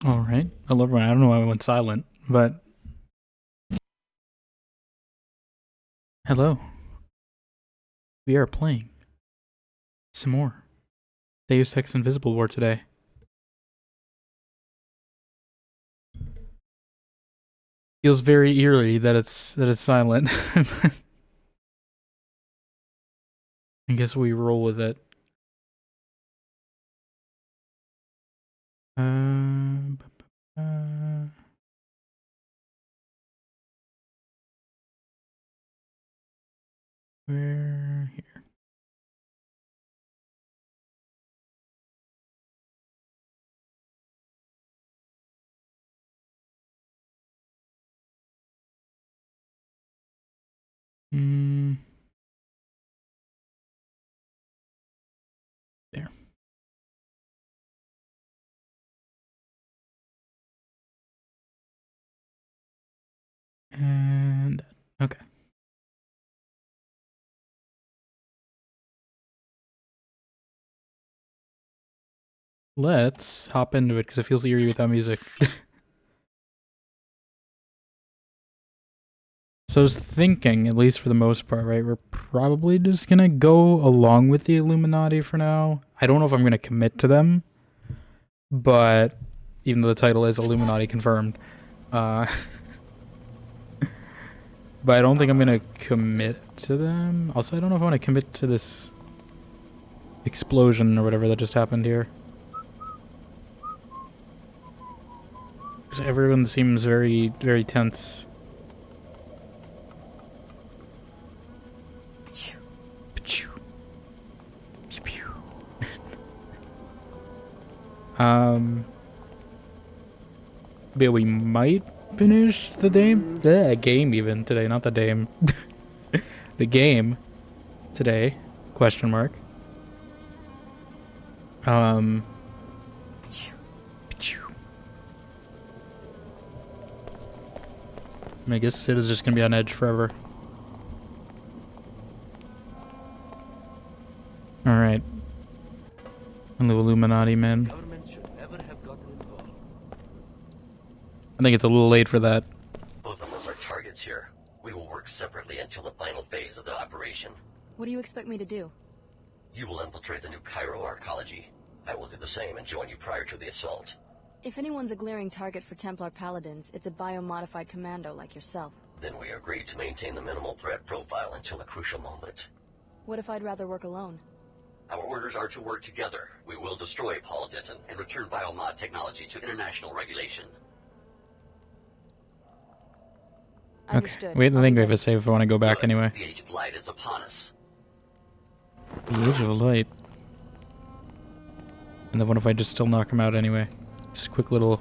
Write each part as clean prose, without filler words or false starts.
All right. Hello, everyone. I don't know why I went silent, but hello. We are playing some more Deus Ex Invisible War today. Feels very eerie that it's silent. I guess we roll with it. Uh, where here? Hmm. There. And okay. Let's hop into it because it feels eerie without music. So I was thinking, at least for the most part, right, we're probably just gonna go along with the Illuminati for now. I don't know if I'm gonna commit to them, but even though the title is Illuminati confirmed, uh, but I don't think I'm gonna commit to them. Also, I don't know if I want to commit to this explosion or whatever that just happened here. Because everyone seems very, very tense. But we might finish the game even today, not the dame. The game today, question mark. I guess Sid is just gonna be on edge forever. Alright. And the Illuminati, man. I think it's a little late for that. Both of us are targets here. We will work separately until the final phase of the operation. What do you expect me to do? You will infiltrate the new Cairo arcology. I will do the same and join you prior to the assault. If anyone's a glaring target for Templar Paladins, it's a biomodified commando like yourself. Then we agree to maintain the minimal threat profile until a crucial moment. What if I'd rather work alone? Our orders are to work together. We will destroy Paul Denton and return biomod technology to international regulation. Understood. Okay. Wait, I think we have a a save if I want to go back Good. anyway. The Age of Light is upon us. The Age of Light. And then what if I just still knock him out anyway? Just a quick little...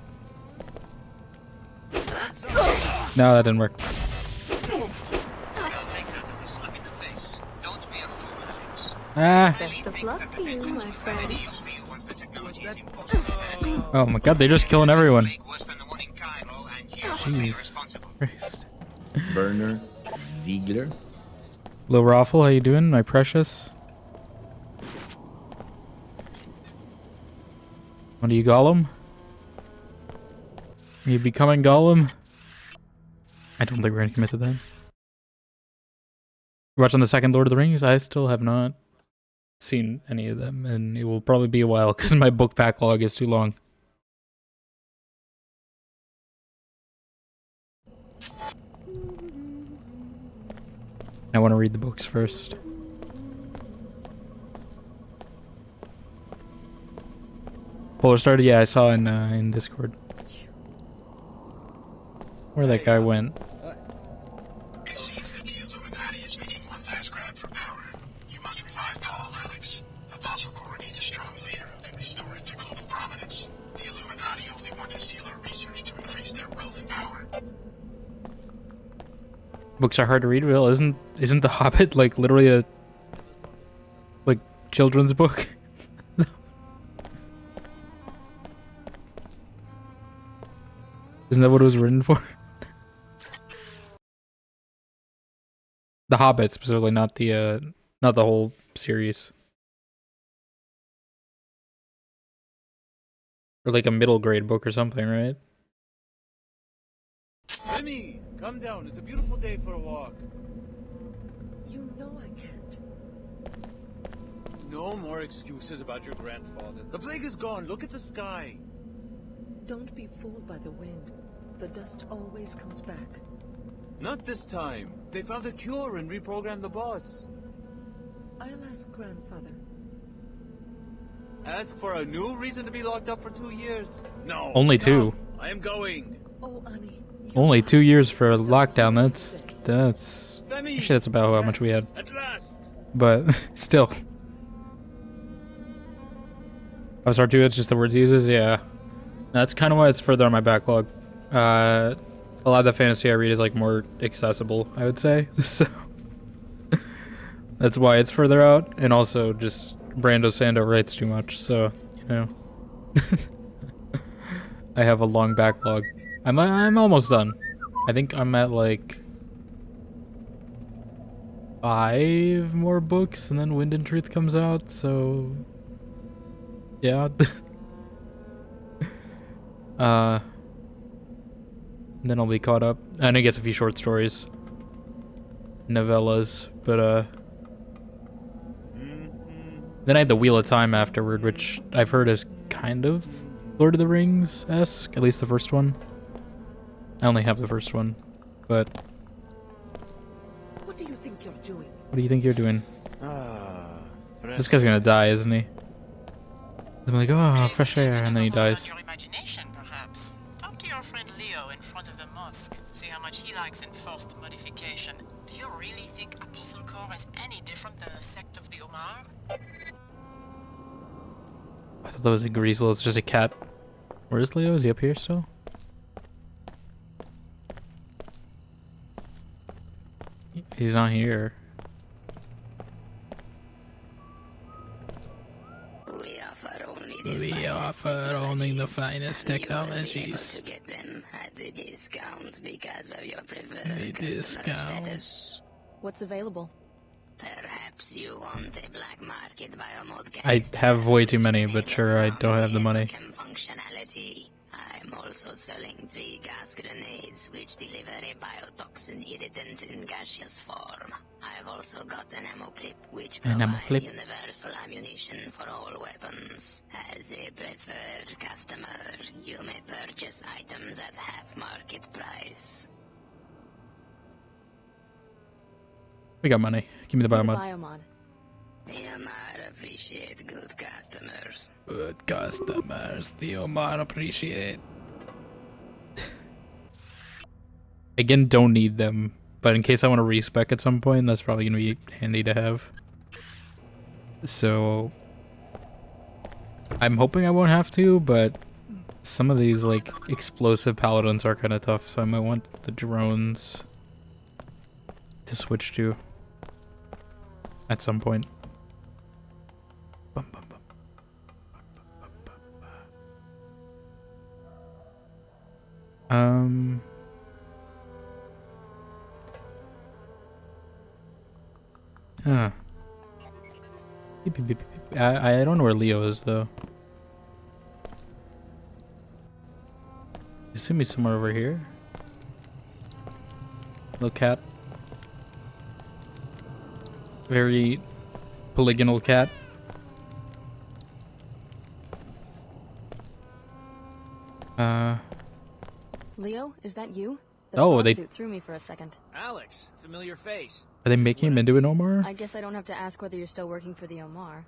No, that didn't work. I'll take that as a slap in the face. Don't be a fool, Alex. Ah! Best of luck to you, my friend. Oh my god, they're just killing everyone. Jeez Christ. Werner Ziegler. Lil Raffle, how you doing, my precious? What are you, Gollum? Are you becoming Gollum? I don't think we're gonna commit to that. You're watching the second Lord of the Rings? I still have not seen any of them, and it will probably be a while because my book backlog is too long. I want to read the books first. Polar started? Yeah, I saw in Discord. Where that guy went. It seems that the Illuminati is making one last grab for power. You must revive Paul, Alex. Apostle Corps needs a strong leader who can restore it to global prominence. The Illuminati only want to steal our research to increase their wealth and power. Books are hard to read. Well, isn't The Hobbit like literally a children's book? Isn't that what it was written for? The Hobbit specifically, not the whole series. Or like a middle grade book or something, right? Remy, come down. It's a beautiful day for a walk. You know I can't. No more excuses about your grandfather. The plague is gone. Look at the sky. Don't be fooled by the wind. The dust always comes back. Not this time. They found a cure and reprogrammed the bots. I'll ask grandfather. Ask for a new reason to be locked up for 2 years? No. Only 2. Come, I am going. Oh, Annie. Only 2 years for a lockdown. That's Femi, actually that's about how much we had. At last. But still. Oh, sorry, too. It's just the words he uses. Yeah, that's kind of why it's further on my backlog. A lot of the fantasy I read is like more accessible, I would say. So that's why it's further out, and also just Brando Sando writes too much, so you know. I have a long backlog. I'm almost done. I think I'm at like 5 more books, and then Wind and Truth comes out. So yeah. Then I'll be caught up. And I guess a few short stories, novellas, but then I had the Wheel of Time afterward, which I've heard is kind of Lord of the Rings-esque, at least the first one. I only have the first one, but What do you think you're doing? what do you think you're doing? Fresh. This guy's gonna die, isn't he? I'm like, oh, fresh air, and then he dies. Your imagination, perhaps. Talk to your friend Leo in front of the mosque. See how much he likes enforced modification. Do you really think Apostle Corps is any different than a sect of the Omar? I thought that was a Greasel. It's just a cat. Where is Leo? Is he up here still? He's not here. We offer only the finest technologies. To get them at the discount because of your preferred The customer discount. status. What's available? Perhaps you want a black market biomod I canister have way too which many, but sure, I don't have the money. enables functionality. I'm also selling 3 gas grenades which deliver a biotoxin irritant in gaseous form. I've also got an ammo clip which An ammo provides clip? universal ammunition for all weapons. As a preferred customer, you may purchase items at half market price. We got money. Give me the Need a biomod. biomod. The Omar appreciate good customers. Good customers, the Omar appreciate. Again, don't need them, but in case I want to respec at some point, that's probably gonna be handy to have. So I'm hoping I won't have to, but some of these like explosive paladins are kind of tough, so I might want the drones to switch to at some point. Bum, bum, bum. Huh. Beep, beep, beep, beep. I don't know where Leo is though. You see me somewhere over here? Little cat. Very polygonal cat. Leo, is that you? The Oh, fog they- suit threw me for a second. Alex, familiar face. Are they making him into an Omar? I guess I don't have to ask whether you're still working for the Omar.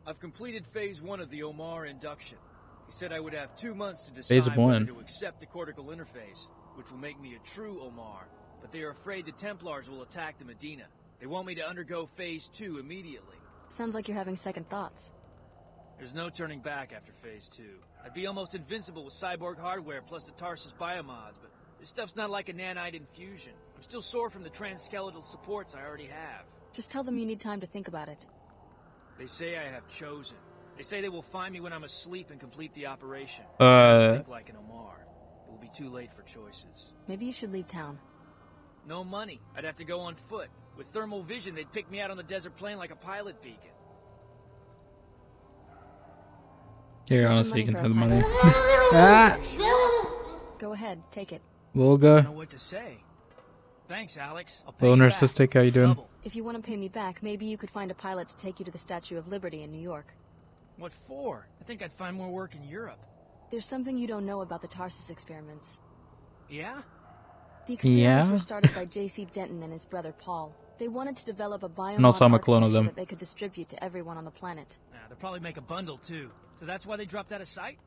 I've completed phase 1 of the Omar induction. He said I would have 2 months to Phase decide one. whether to accept the cortical interface, which will make me a true Omar. But they are afraid the Templars will attack the Medina. They want me to undergo phase 2 immediately. Sounds like you're having second thoughts. There's no turning back after phase 2. I'd be almost invincible with cyborg hardware plus the Tarsus biomods, but this stuff's not like a nanite infusion. I'm still sore from the transskeletal supports I already have. Just tell them you need time to think about it. They say I have chosen. They say they will find me when I'm asleep and complete the operation. Think like an Omar. It will be too late for choices. Maybe you should leave town. No money. I'd have to go on foot. With thermal vision, they'd pick me out on the desert plain like a pilot beacon. Here, Here's some honestly, you can for have a the money. pilot. Ah! Go ahead, take it. I don't Volga. know what to say. Thanks, Alex. I'll pay Little you back. narcissistic, how you doing? Double. If you want to pay me back, maybe you could find a pilot to take you to the Statue of Liberty in New York. What for? I think I'd find more work in Europe. There's something you don't know about the Tarsus experiments. Yeah? The experiments Yeah? were started by J.C. Denton and his brother Paul. They wanted to develop a biomod And also I'm a clone of architecture them. that they could distribute to everyone on the planet. They'll probably make a bundle, too. So that's why they dropped out of sight?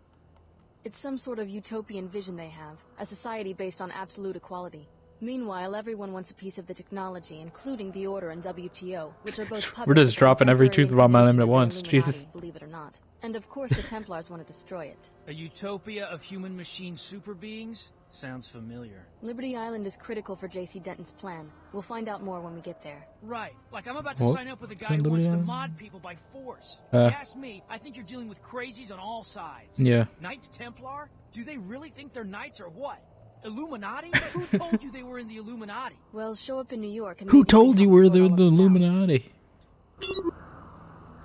It's some sort of utopian vision they have, a society based on absolute equality. Meanwhile, everyone wants a piece of the technology, including the Order and WTO, which are both public. We're just dropping every truth about my name at once. Illuminati, Jesus. believe it or not. And of course, the Templars want to destroy it. A utopia of human-machine super beings? Sounds familiar. Liberty Island is critical for J.C. Denton's plan. We'll find out more when we get there. Right. Like I'm about to What? sign up with a It's guy on who wants to Liberty mod people by force. Uh. If you ask me, I think you're dealing with crazies on all sides. Yeah. Knights Templar? Do they really think they're knights or what? Illuminati? Who told you they were in the Illuminati? Well, show up in New York and Who maybe we told can you help we're sort the all of this out. Illuminati?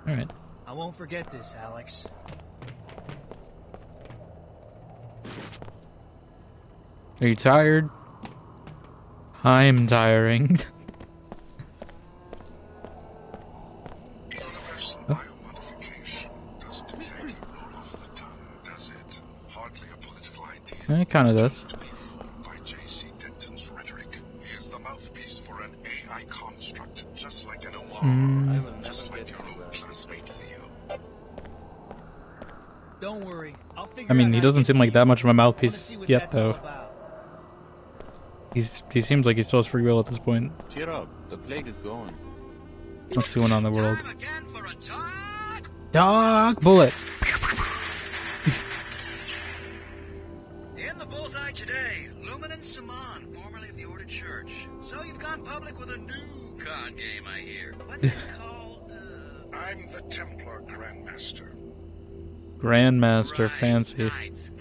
Alright. I won't forget this, Alex. Are you tired? I'm tiring. Universal biomodification doesn't exactly roll off the tongue, does it? Hardly a political idea. It kind of does. To be formed by J.C. Denton's rhetoric. He is the mouthpiece for an AI construct, just like an Omar, just like your old classmate Leo. Don't worry. I'll figure I mean, out he how to doesn't get seem like you. that much of a I wanna mouthpiece see what yet, that's all though. about. He seems like he still has free will at this point. Cheer up, the plague is gone. What's going on in the world? Time again for a talk. Dog bullet. In the bullseye today, Luminant Saman, formerly of the Ordered Church. So you've gone public with a new card game, I hear. What's it called? I'm the Templar Grandmaster. Grandmaster Right, fancy. Knights.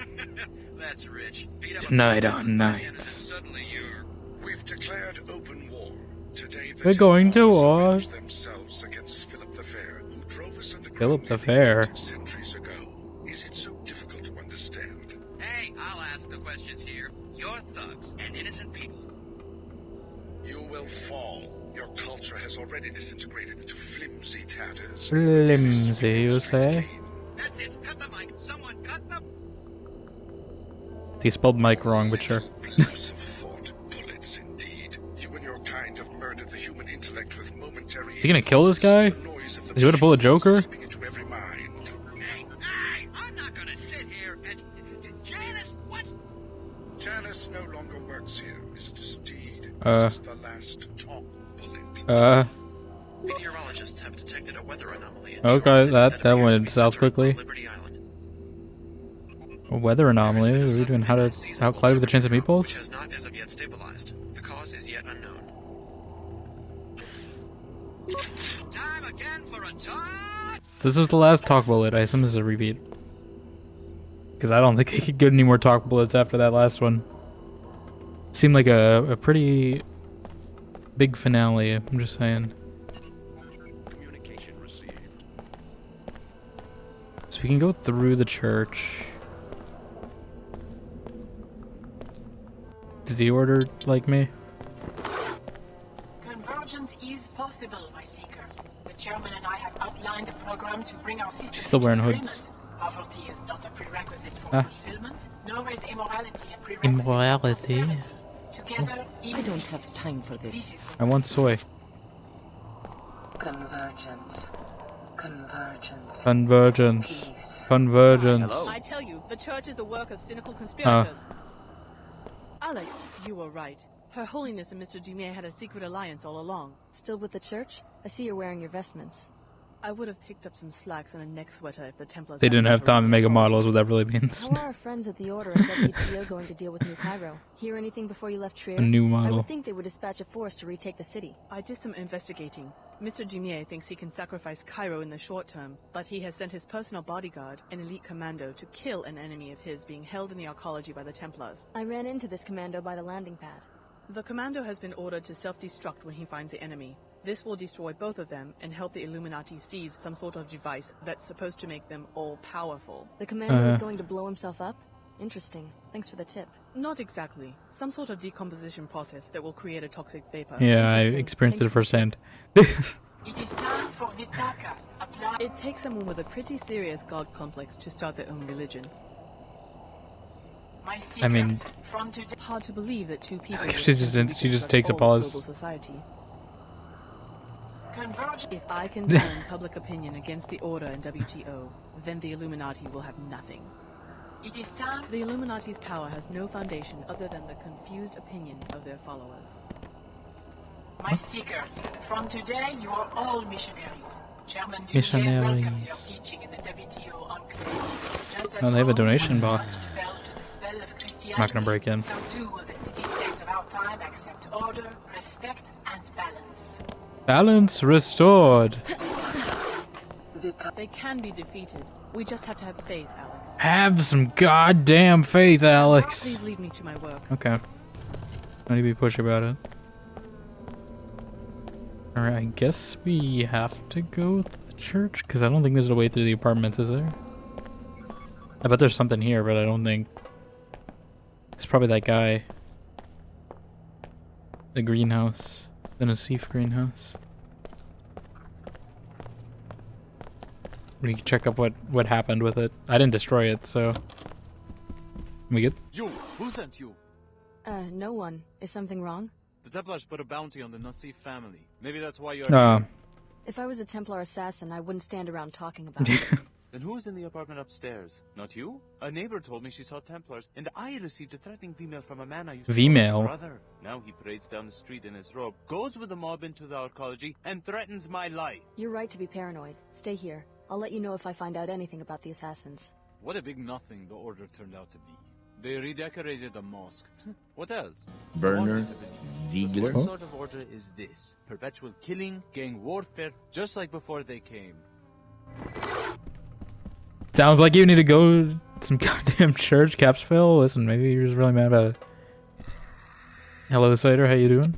That's rich. Beat up a Tonight president on and Nights. suddenly you're... We've declared open war. Today the We're going to Templars war. avenge themselves against Philip the Fair, who drove us underground Philip the nearly Fair. 80 centuries ago. Is it so difficult to understand? Hey, I'll ask the questions here. You're thugs and innocent people. You will fall. Your culture has already disintegrated into flimsy tatters. Flimsy, you say? That's it. Cut the mic. Someone cut the... He spelled Mike wrong, but sure. Blips of thought, bullets indeed. You and your kind have murdered the human intellect with momentary... Is he gonna kill this guy? The noise of the Is he gonna pull a machine Joker? seeping into every mind. Hey, I'm not gonna sit here and... Janice, what's... Janice no longer works here, Mr. Steed. This is the last top bullet. Meteorologists have detected a weather anomaly in Okay, New York City that appears to went be south centered on quickly. Liberty Island. A weather anomaly? There has Are been we a doing how to sudden outcloud with the chance of temperature drop, meatballs? which has not as of yet stabilized. The cause is yet unknown. Time again for a talk. This is the last talk bullet. I assume this is a repeat. Because I don't think he could get any more talk bullets after that last one. Seemed like a pretty big finale, I'm just saying. Communication received. So we can go through the church. Does the Order like me? Convergence is possible, my seekers. The chairman and I have outlined a program to bring our systems She's still wearing into hoods. agreement. Poverty is not a prerequisite for Ah. fulfillment, nor is immorality a prerequisite Immorality? for prosperity. Together, I don't have time for this. I want soy. Convergence. Convergence. Convergence. Peace. Convergence. I tell you, the church is the work of cynical conspirators. Ah. Alex, you were right. Her Holiness and Mr. Dumier had a secret alliance all along. Still with the church? I see you're wearing your vestments. I would have picked up some slacks and a neck sweater if the Templars They didn't hadn't have time to overrun make a the model, is what that really means. How are our friends at the Order and WTO going to deal with New Cairo? Hear anything before you left Trier? A new I model. would think they would dispatch a force to retake the city. I did some investigating. Mr. Dumier thinks he can sacrifice Cairo in the short term, but he has sent his personal bodyguard, an elite commando, to kill an enemy of his being held in the arcology by the Templars. I ran into this commando by the landing pad. The commando has been ordered to self-destruct when he finds the enemy. This will destroy both of them and help the Illuminati seize some sort of device that's supposed to make them all-powerful. The commando is going to blow himself up? Interesting. Thanks for the tip. Not exactly. Some sort of decomposition process that will create a toxic vapor. Yeah, I experienced it firsthand. It is time for Vitaka. Apply. It takes someone with a pretty serious god complex to start their own religion. My I mean, seekers, from today. Hard to believe that two people. she just takes a pause. Society. Converge. If I can turn public opinion against the Order and WTO, then the Illuminati will have nothing. It is time. The Illuminati's power has no foundation other than the confused opinions of their followers. My seekers, from today you are all missionaries. Chairman Duvier welcomes your teaching in the WTO enclave. Just as Oh, they have a Rome donation was box. fell to the spell of Christianity, I'm not gonna break in. so too will the city-states of our time accept order, respect, and balance. Balance restored. They can be defeated. We just have to have faith, Alex. Have some goddamn faith, Alex. Please leave me to my work. Okay. Don't need to be pushy about it. Alright, I guess we have to go to the church, because I don't think there's a way through the apartments, is there? I bet there's something here, but I don't think... It's probably that guy. The greenhouse. The Nassif greenhouse. We can check up what happened with it. I didn't destroy it, so... We good? You! Who sent you? No one. Is something wrong? The Templars put a bounty on the Nassif family. Maybe that's why you're here. If I was a Templar assassin, I wouldn't stand around talking about it. Then who is in the apartment upstairs? Not you? A neighbor told me she saw Templars, and I received a threatening email from a man I used to call my brother. Now he parades down the street in his robe, goes with the mob into the arcology, and threatens my life. You're right to be paranoid. Stay here. I'll let you know if I find out anything about the assassins. What a big nothing the order turned out to be. They redecorated the mosque. What else? Werner Ziegler. What sort of order is this? Perpetual killing, gang warfare, just like before they came. Sounds like you need to go to some goddamn church, Capsville. Listen, maybe you're just really mad about it. Hello, Cider. How you doing?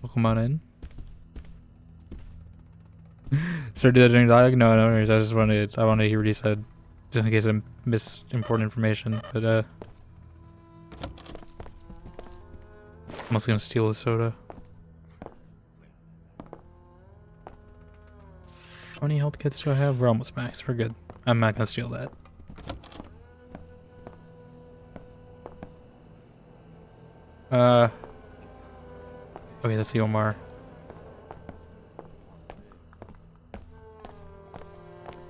Welcome on in. Sir, did that during dialogue? No, no worries. I wanted to hear what he said, just in case I missed important information. But I'm also gonna steal a soda. How many health kits do I have? We're almost max. We're good. I'm not gonna steal that. Okay, that's the Omar.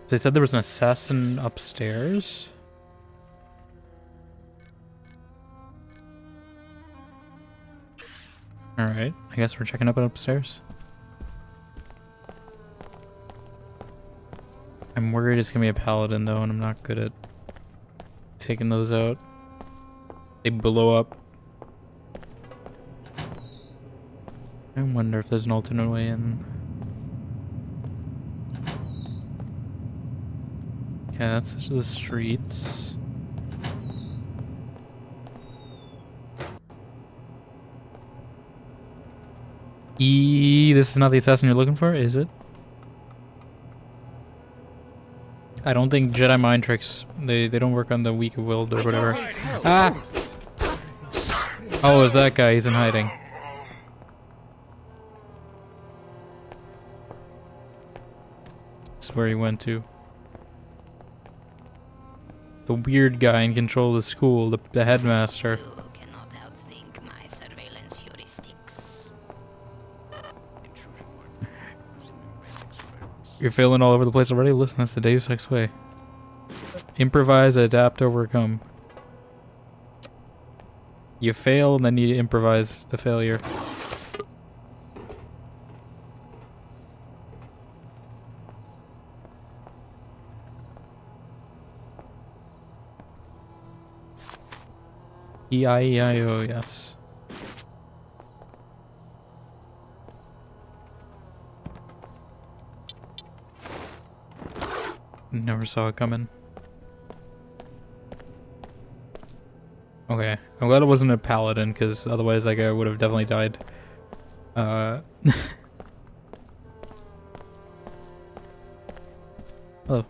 They said there was an assassin upstairs. Alright, I guess we're checking up upstairs. I'm worried it's gonna be a paladin though, and I'm not good at taking those out. They blow up. I wonder if there's an alternate way in. Yeah, that's the streets. This is not the assassin you're looking for, is it? I don't think Jedi mind tricks, they don't work on the weak-willed or whatever. Ah! Oh, it's that guy, he's in hiding. This is where he went to. The weird guy in control of the school, the headmaster. You cannot outthink my surveillance heuristics. You're failing all over the place already? Listen, that's the Deus Ex way. Improvise, adapt, overcome. You fail, and then you improvise the failure. E-I-E-I-O, yes. Never saw it coming. Okay, I'm glad it wasn't a paladin, because otherwise that guy would have definitely died. Hello.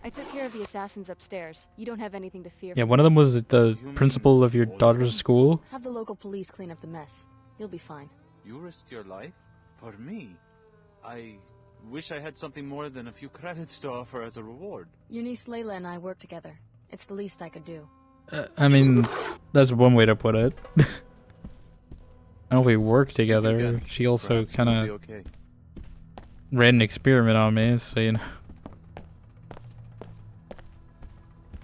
I took care of the assassins upstairs. You don't have anything to fear. Yeah, one of them was the principal of your daughter's school. Have the local police clean up the mess. You'll be fine. You risked your life? For me? I wish I had something more than a few credits to offer as a reward. Your niece Layla and I work together. It's the least I could do. I mean, that's one way to put it. I don't know if we work together. She also kind of ran an experiment on me, so you know.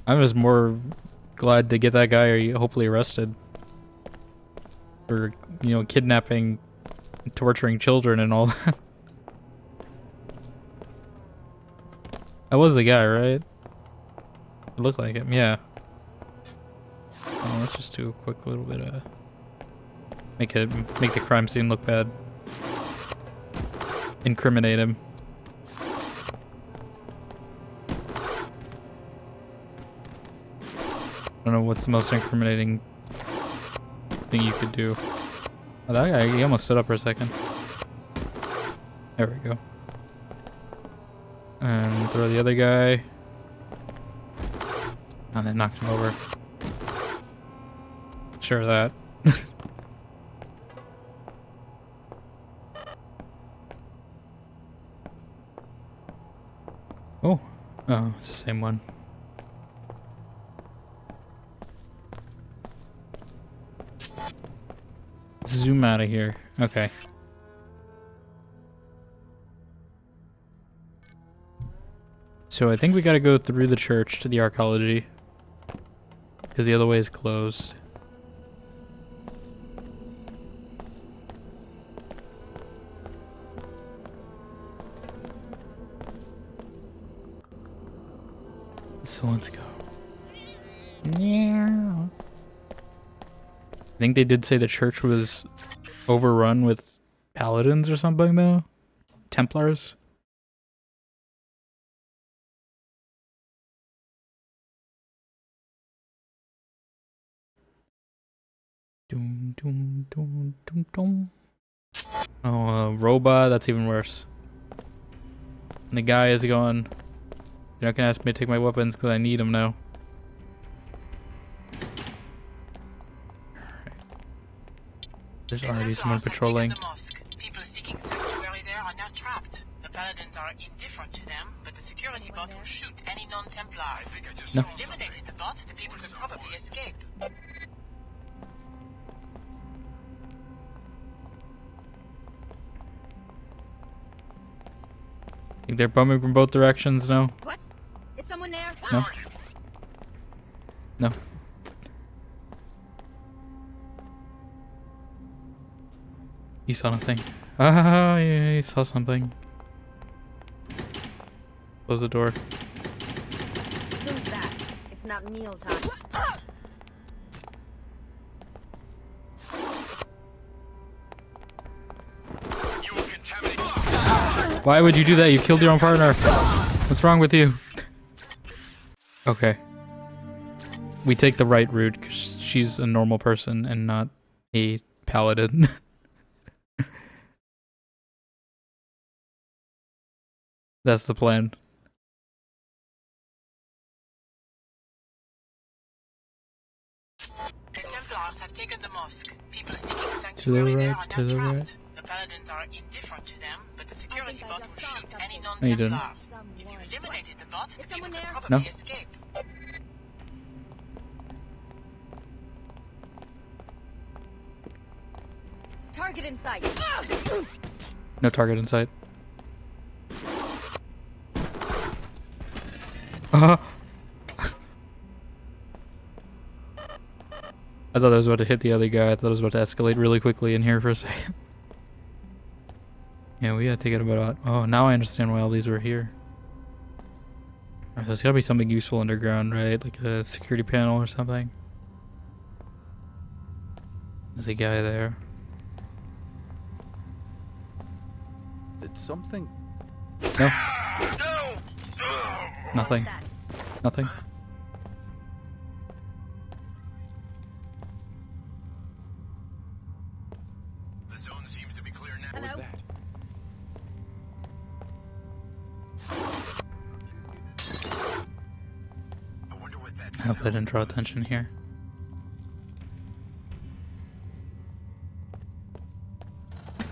I was more glad to get that guy hopefully arrested for, you know, kidnapping, torturing children and all that. That was the guy, right? It looked like him, yeah. Oh, let's just do a quick little bit of make the crime scene look bad. Incriminate him. I don't know what's the most incriminating thing you could do. Oh, that guy, he almost stood up for a second. There we go. And throw the other guy. And then knocked him over. Sure of that. Oh, it's the same one. Zoom out of here. Okay. So I think we gotta go through the church to the archaeology. Because the other way is closed. So let's go. Yeah. I think they did say the church was overrun with paladins or something, though. Templars. Doom, doom, doom, doom, doom. Oh, robot, that's even worse. And the guy is going, you're not gonna ask me to take my weapons because I need them now. There's already someone patrolling. People seeking sanctuary there are not trapped. The paladins are indifferent to them, but the security bot will shoot any non-Templars. No. If you eliminated the bot, the people could probably escape. Think they're bumming from both directions now? What? Is someone there? No. No. He saw nothing. Ah, yeah, he saw something. Close the door. Who's that? It's not meal time. Why would you do that? You killed your own partner. What's wrong with you? Okay. We take the right route because she's a normal person and not a paladin. That's the plan. The Templars have taken the mosque. People seeking sanctuary there are not trapped. The paladins are indifferent to them, but the security bot will shoot any non-Templars. If you eliminated the bot, the people could probably escape. Target in sight. No target in sight. I thought I was about to hit the other guy. I thought it was about to escalate really quickly in here for a second. Yeah, we gotta take it about... Oh, now I understand why all these were here. Alright, there's gotta be something useful underground, right? Like a security panel or something. There's a guy there. Did something... No. Nothing. Nothing. that? I wonder what that I hope I didn't draw attention here.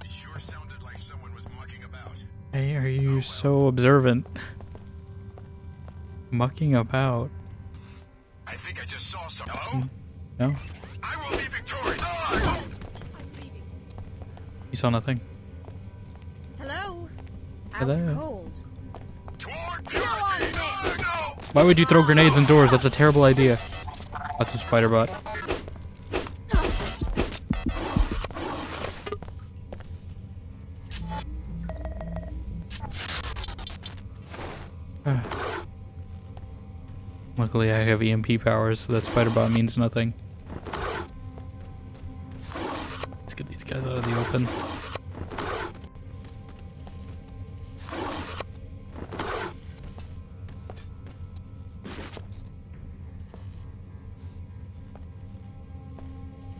It sure sounded like someone was mucking about. Hey, are you so observant? Mucking about. I think I just saw some. Hello? No? I will be victorious. Oh! You saw nothing? Hello? Hello? Out cold. Why would you throw grenades indoors? That's a terrible idea. That's a spider bot. Luckily I have EMP powers, so that spider bot means nothing. Let's get these guys out of the open.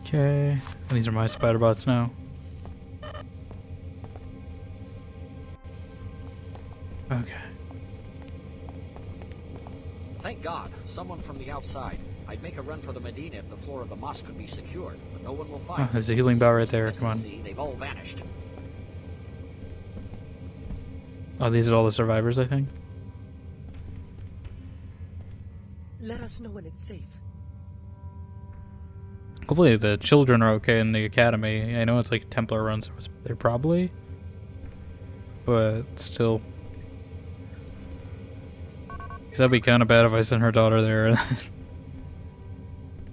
Okay, these are my spider bots now. Okay. Thank God, someone from the outside. I'd make a run for the Medina if the floor of the mosque could be secured, but no one will find Oh, there's a healing bot right there. Come on. See, they've all vanished. Oh, these are all the survivors, I think. Let us know when it's safe. Hopefully the children are okay in the academy. I know it's like Templar runs there probably, but still. 'Cause that'd be kind of bad if I sent her daughter there and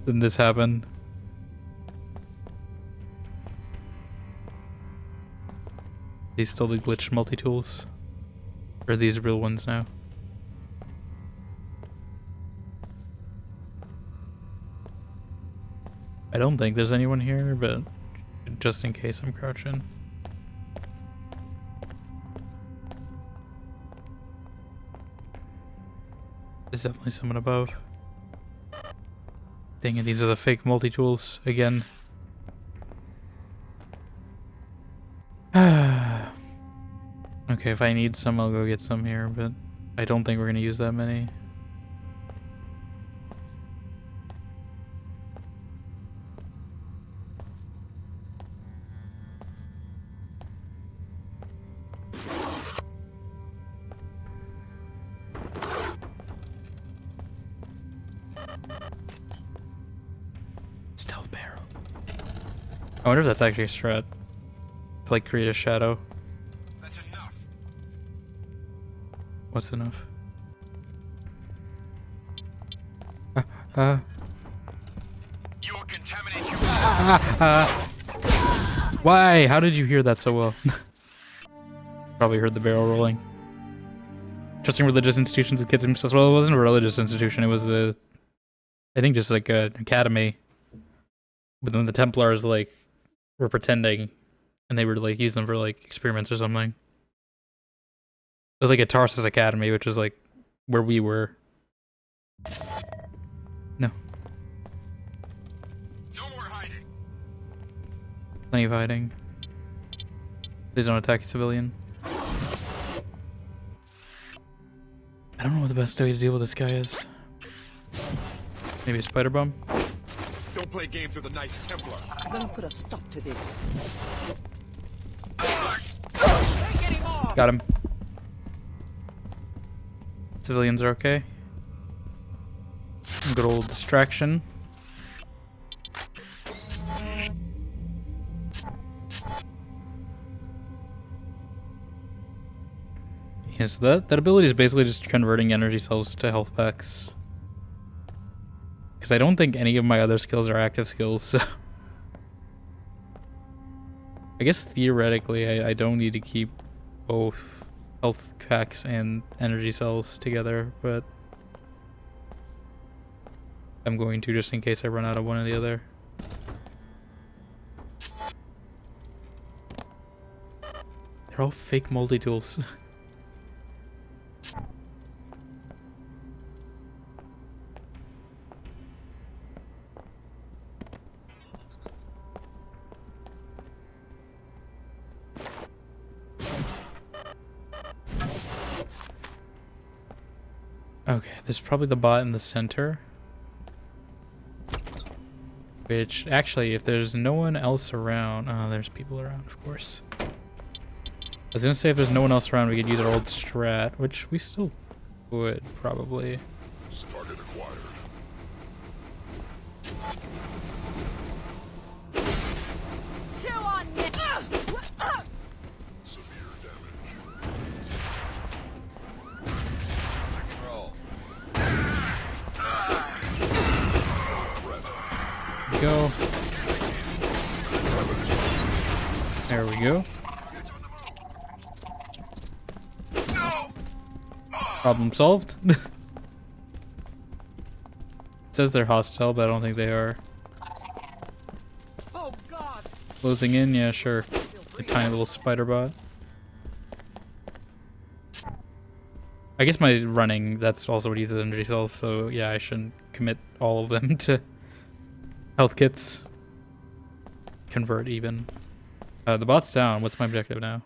then this happened. These still the glitched multi-tools? Or are these real ones now? I don't think there's anyone here, but just in case I'm crouching. There's definitely someone above. Dang it, these are the fake multi-tools again. Okay, if I need some, I'll go get some here, but I don't think we're gonna use that many. Stealth barrel. I wonder if that's actually a strat. To like create a shadow. That's enough. What's enough? You will contaminate you. Why? How did you hear that so well? Probably heard the barrel rolling. Trusting religious institutions with kids themselves. Well, it wasn't a religious institution. It was the, I think, just like an academy. But then the Templars like were pretending, and they were like use them for like experiments or something. It was like a Tarsus Academy, which is like where we were. No. No more hiding. Plenty of hiding. Please don't attack a civilian. I don't know what the best way to deal with this guy is. Maybe a spider bomb? Don't play games with a nice Templar. I'm gonna put a stop to this. Got him. Civilians are okay. Good old distraction. Yeah, so that ability is basically just converting energy cells to health packs. Because I don't think any of my other skills are active skills, so... I guess theoretically I don't need to keep both health packs and energy cells together, but... I'm going to just in case I run out of one or the other. They're all fake multi-tools. Okay, there's probably the bot in the center. Which, actually, if there's no one else around... Oh, there's people around, of course. I was gonna say if there's no one else around, we could use our old strat, which we still would, probably. Target acquired. Chew on me! Severe damage. Roll. Go. There we go. Problem solved. It says they're hostile, but I don't think they are. Oh God! Closing in, yeah, sure. A tiny little spider bot. I guess my running, that's also what uses energy cells, so yeah, I shouldn't commit all of them to health kits. Convert even. The bot's down. What's my objective now?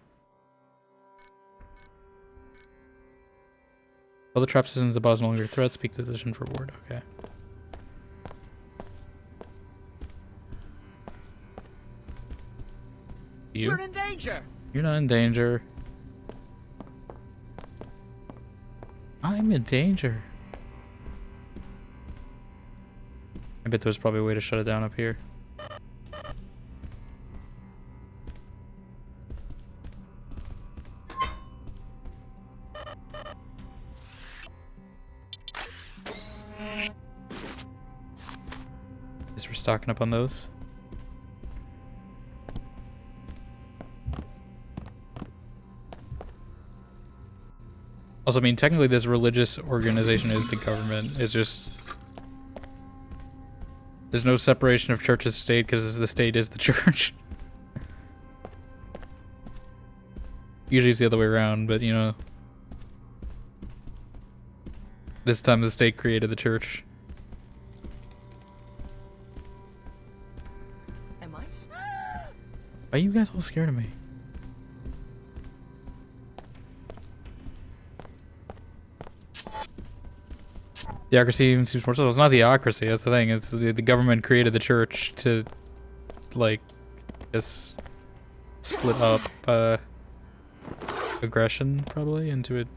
All the trap systems, the bot is no longer a threat. Speak position for ward. Okay. You? We're in danger. You're not in danger. I'm in danger. I bet there's probably a way to shut it down up here. Guess we're stocking up on those. Also, I mean, technically this religious organization is the government. It's just... There's no separation of church and state because the state is the church. Usually it's the other way around, but you know. This time the state created the church. Am I? Why are you guys all scared of me? Theocracy even seems more so. It's not theocracy, that's the thing. It's the government created the church to, like, just split up aggression, probably, into it.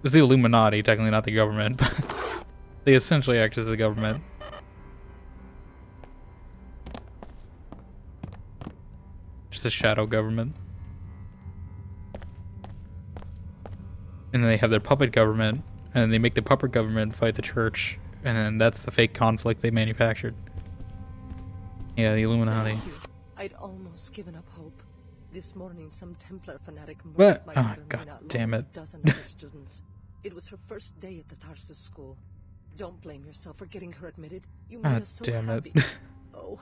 It's the Illuminati, technically not the government, but they essentially act as the government. Just a shadow government. And then they have their puppet government, and then they make the puppet government fight the church, and then that's the fake conflict they manufactured. Yeah, the Illuminati. Thank you. I'd almost given up hope. This morning, some Templar fanatic What? murdered my Oh, daughter God Mina along damn with it. a dozen other students. It was her first day at the Tarsus school. Don't blame yourself for getting her admitted. You made Ah, us so damn it. happy. Oh,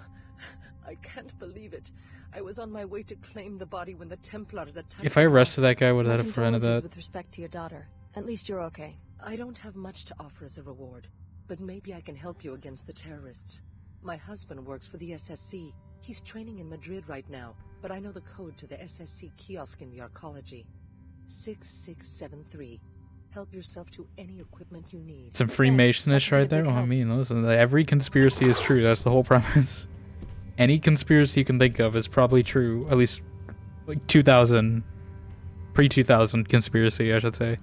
I can't believe it. I was on my way to claim the body when the Templars attacked. If I arrested that guy, I would My have prevented condolences that. with respect to your daughter. At least you're okay. I don't have much to offer as a reward, but maybe I can help you against the terrorists. My husband works for the SSC. He's training in Madrid right now, but I know the code to the SSC kiosk in the arcology. 6673. Help yourself to any equipment you need. Some Freemasonish right there? Oh, I mean, listen, every conspiracy is true. That's the whole premise. Any conspiracy you can think of is probably true. At least, like, 2000, pre-2000 conspiracy, I should say,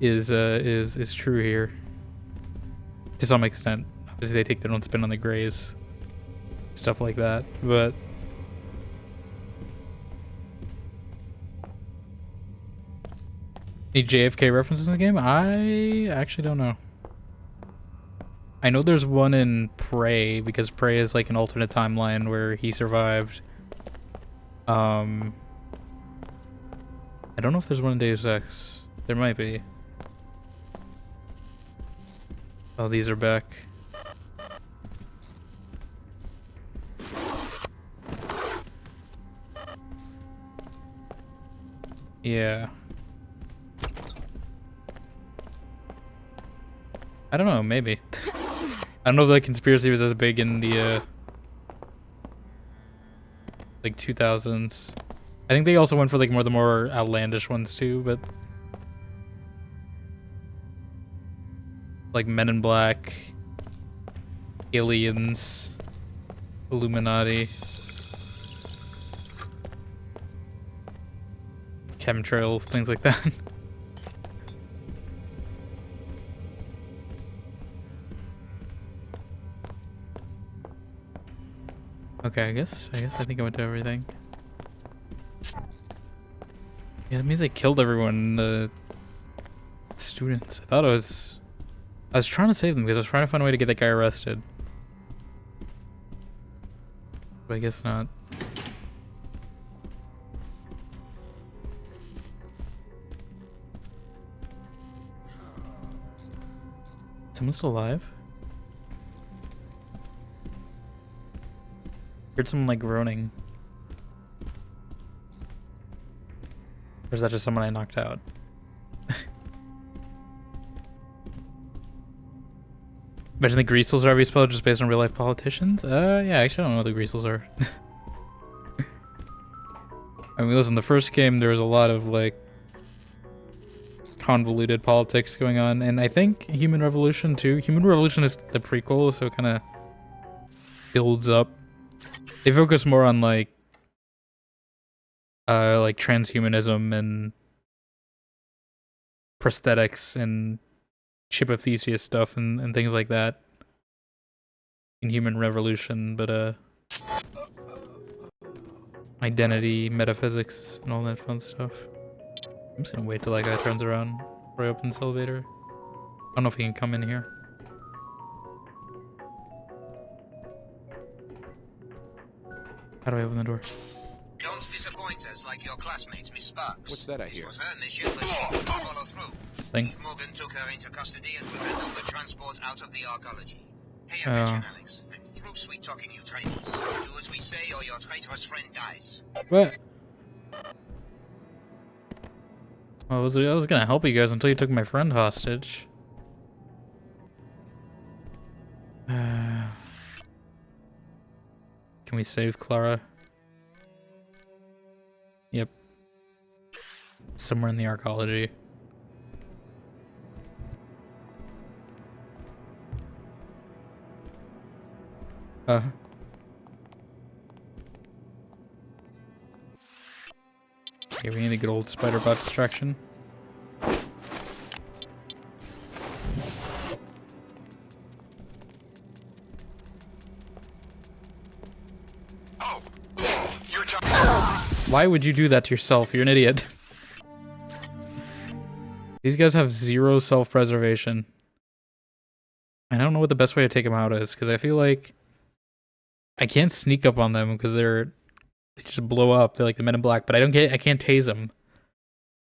is true here. To some extent. Obviously, they take their own spin on the Greys. Stuff like that, but... Any JFK references in the game? I actually don't know. I know there's one in Prey, because Prey is like an alternate timeline where he survived. I don't know if there's one in Deus Ex. There might be. Oh, these are back. Yeah. I don't know, maybe. I don't know if that conspiracy was as big in the like 2000s I think they also went for like the more outlandish ones too, but like Men in Black, Aliens, Illuminati, chemtrails, things like that. Okay, I think I went to everything. Yeah, that means they killed everyone, the students. I was trying to save them because I was trying to find a way to get that guy arrested. But I guess not. Someone still alive? Heard someone like groaning. Or is that just someone I knocked out? Imagine the Greasels are spelled just based on real life politicians? Yeah, actually I don't know what the Greasels are. I mean, listen, the first game there was a lot of like convoluted politics going on, and I think Human Revolution too. Human Revolution is the prequel, so it kind of builds up. They focus more on like transhumanism and prosthetics and Ship of Theseus stuff and things like that in Human Revolution, but identity, metaphysics, and all that fun stuff. I'm just gonna wait till that guy turns around before I open this elevator. I don't know if he can come in here. How do I open the door? Don't disappoint us like your classmates, Miss Sparks. What's that I hear? This was her mission, but she couldn't follow through. Thing. Chief Morgan took her into custody and will handle the transport out of the arcology. Pay attention, Alex. I'm through sweet-talking you trainees. Do as we say or your traitorous friend dies. What? Well, I was gonna help you guys until you took my friend hostage. Can we save Clara? Yep. Somewhere in the arcology. Okay, we need a good old spider bot distraction. Why would you do that to yourself? You're an idiot. These guys have zero self-preservation. I don't know what the best way to take them out is, because I feel like I can't sneak up on them because they just blow up. They're like the Men in Black, but I can't tase them.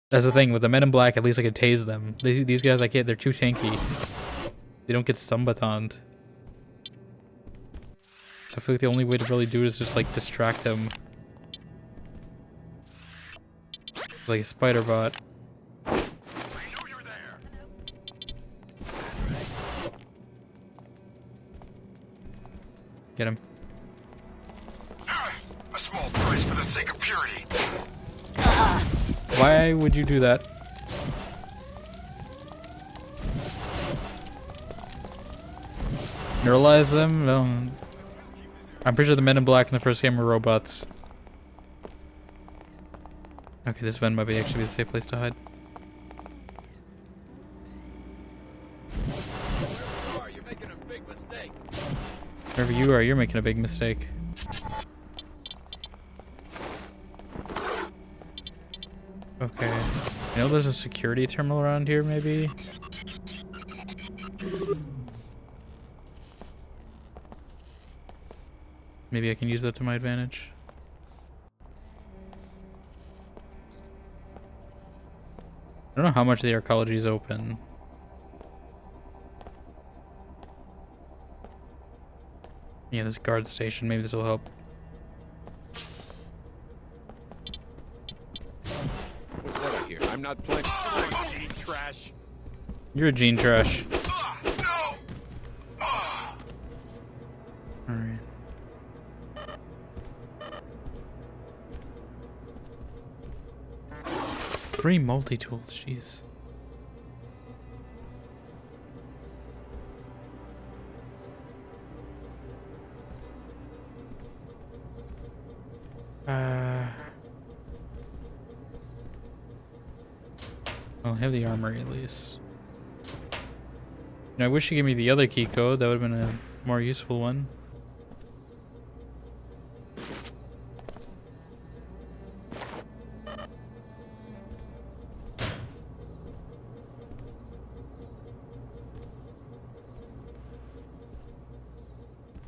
That's the thing with the Men in Black. At least I can tase them. These guys I can't. They're too tanky. They don't get stun batoned. So I feel like the only way to really do it is just like distract them. Like a spider bot. Get him. A small price for the sake of purity. Why would you do that? Neuralize them? No. I'm pretty sure the Men in Black in the first game were robots. Okay, this vent might be actually be the safe place to hide. You're making a big mistake. Wherever you are, you're making a big mistake. Okay. You know there's a security terminal around here, maybe? Maybe I can use that to my advantage. I don't know how much the arcology is open. Yeah, this guard station, maybe this will help. What's that I hear? I'm not playing. Gene trash. You're a gene trash. Alright. 3 multi-tools, jeez. I'll have the armory at least. And I wish you gave me the other key code. That would have been a more useful one.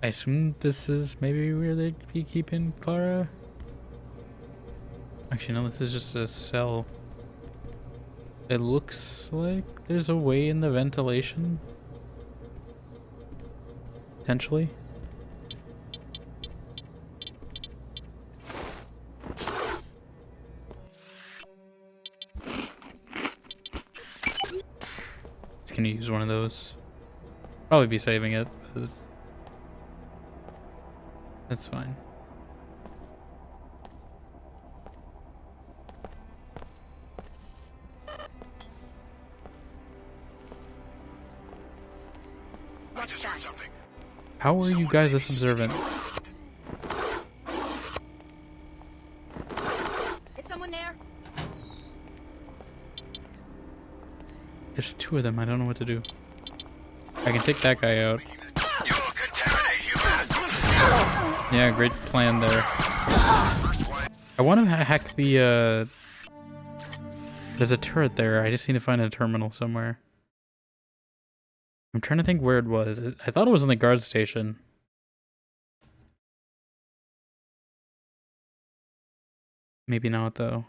I assume this is maybe where they'd be keeping Clara. Actually, no, this is just a cell. It looks like there's a way in the ventilation. Potentially. Just gonna use one of those. Probably be saving it, but that's fine. I just heard something. How are you guys this observant? Is someone there? There's 2 of them. I don't know what to do. I can take that guy out. Yeah, great plan there. I want to hack the, there's a turret there. I just need to find a terminal somewhere. I'm trying to think where it was. I thought it was in the guard station. Maybe not, though.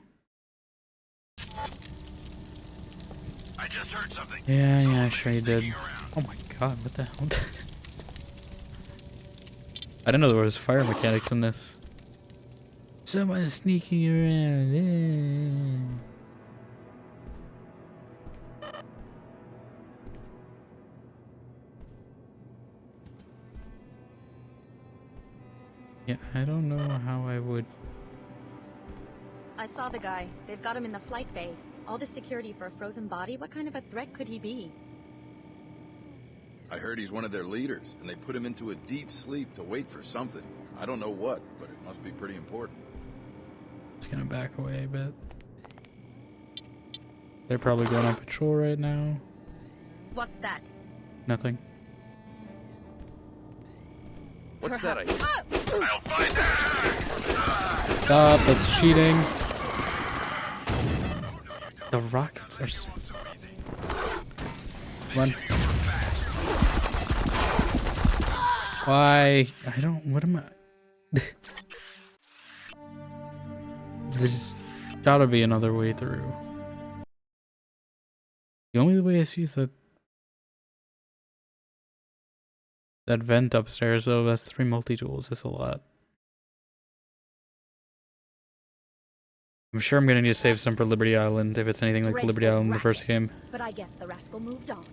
I just heard something. Yeah, sure you did. Oh my god, what the hell? I didn't know there was fire mechanics in this. Someone's sneaking around. Yeah, I don't know how I would. I saw the guy. They've got him in the flight bay. All this security for a frozen body? What kind of a threat could he be? I heard he's one of their leaders, and they put him into a deep sleep to wait for something. I don't know what, but it must be pretty important. It's gonna back away a bit. They're probably going on patrol right now. What's that? Nothing. What's that? I'll find her! Stop, that's cheating. The rockets are so... Run. Why? I don't... What am I... There's gotta be another way through. The only way I see is that vent upstairs, though. That's 3 multi-tools. That's a lot. I'm sure I'm gonna need to save some for Liberty Island if it's anything like Liberty Island in the first game. But I guess the rascal moved on.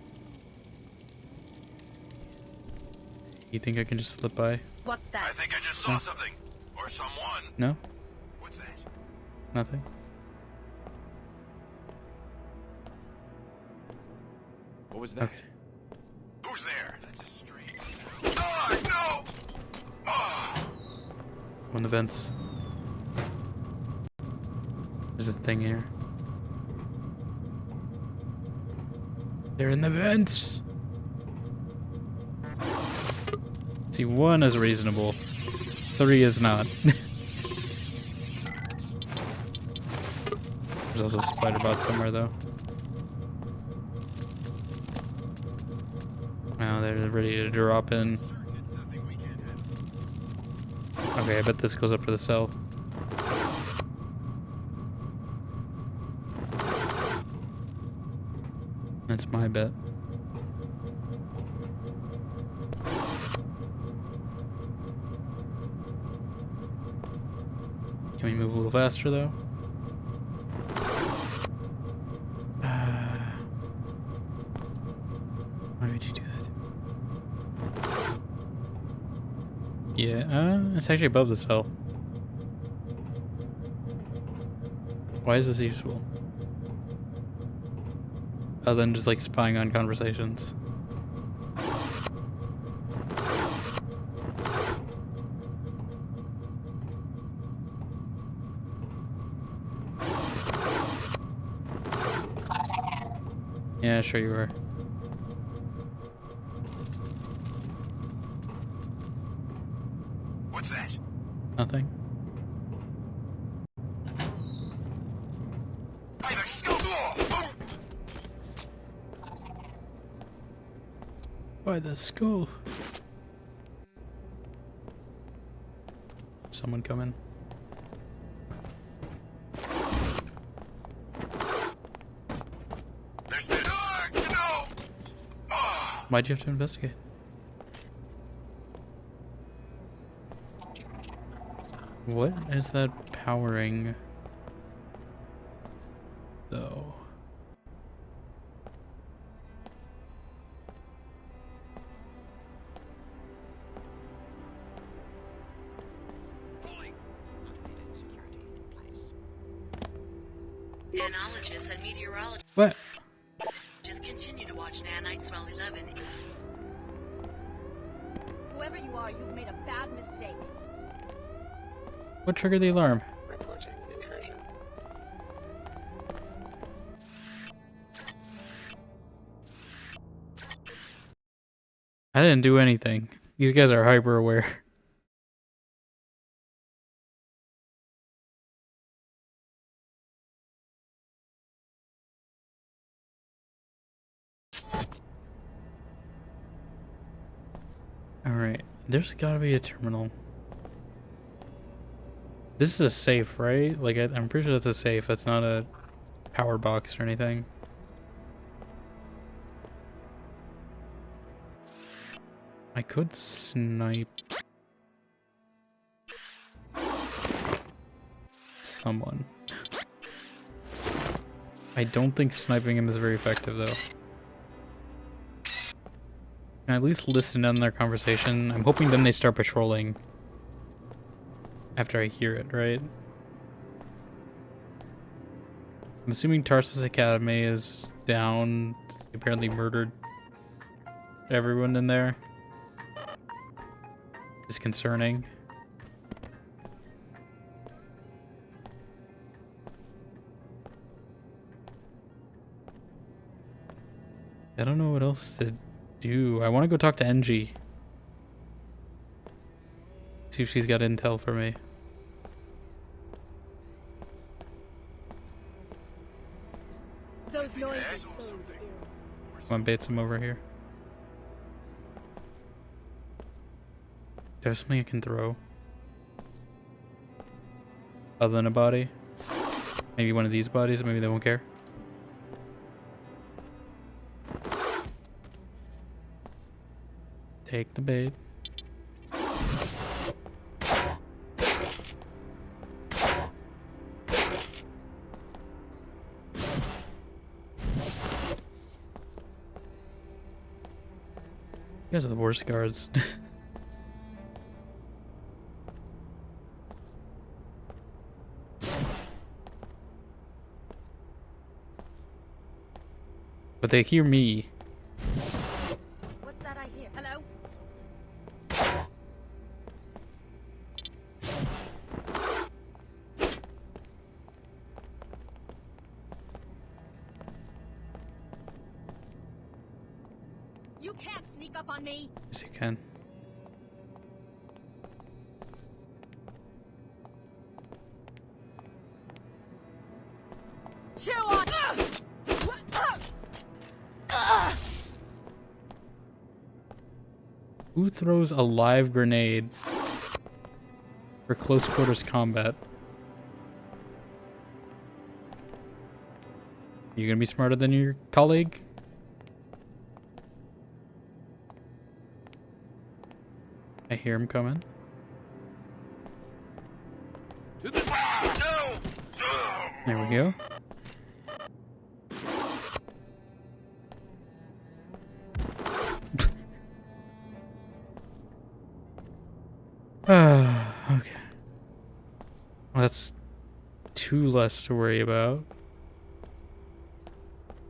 You think I can just slip by? What's that? I think I just saw something. Or someone. No? What's that? Nothing. What was that? Okay. Who's there? That's a strange. Oh, no! Oh. On the vents. There's a thing here. They're in the vents! See, 1 is reasonable. 3 is not. There's also a spider bot somewhere, though. Now they're ready to drop in. Okay, I bet this goes up to the cell. That's my bet. Can we move a little faster, though? Why would you do that? Yeah, it's actually above the cell. Why is this useful? other than just like spying on conversations. Yeah, sure you were. What's that? Nothing. By the school. Someone coming. There's the no! Why'd you have to investigate? What is that powering, though? Nanologists and meteorologists. What? Just continue to watch Nanite Swell 11. Whoever you are, you've made a bad mistake. What triggered the alarm? Reporting intrusion. I didn't do anything. These guys are hyper aware. Alright, there's gotta be a terminal. This is a safe, right? Like, I'm pretty sure that's a safe. That's not a power box or anything. I could snipe someone. I don't think sniping him is very effective, though. Can I at least listen in their conversation? I'm hoping then they start patrolling after I hear it, right? I'm assuming Tarsus Academy is down. They apparently murdered everyone in there. It's concerning. I don't know what else to do. I want to go talk to NG. See if she's got intel for me. Those noises bode ill. Come on, bait some over here. There's something I can throw. Other than a body. Maybe one of these bodies, maybe they won't care. Take the bait. You guys are the worst guards. But they hear me. What's that I hear? Hello? You can't sneak up on me. Yes, you can. Chew on. Who throws a live grenade for close quarters combat? You gonna be smarter than your colleague? I hear him coming. There we go. Okay. Well, that's two less to worry about.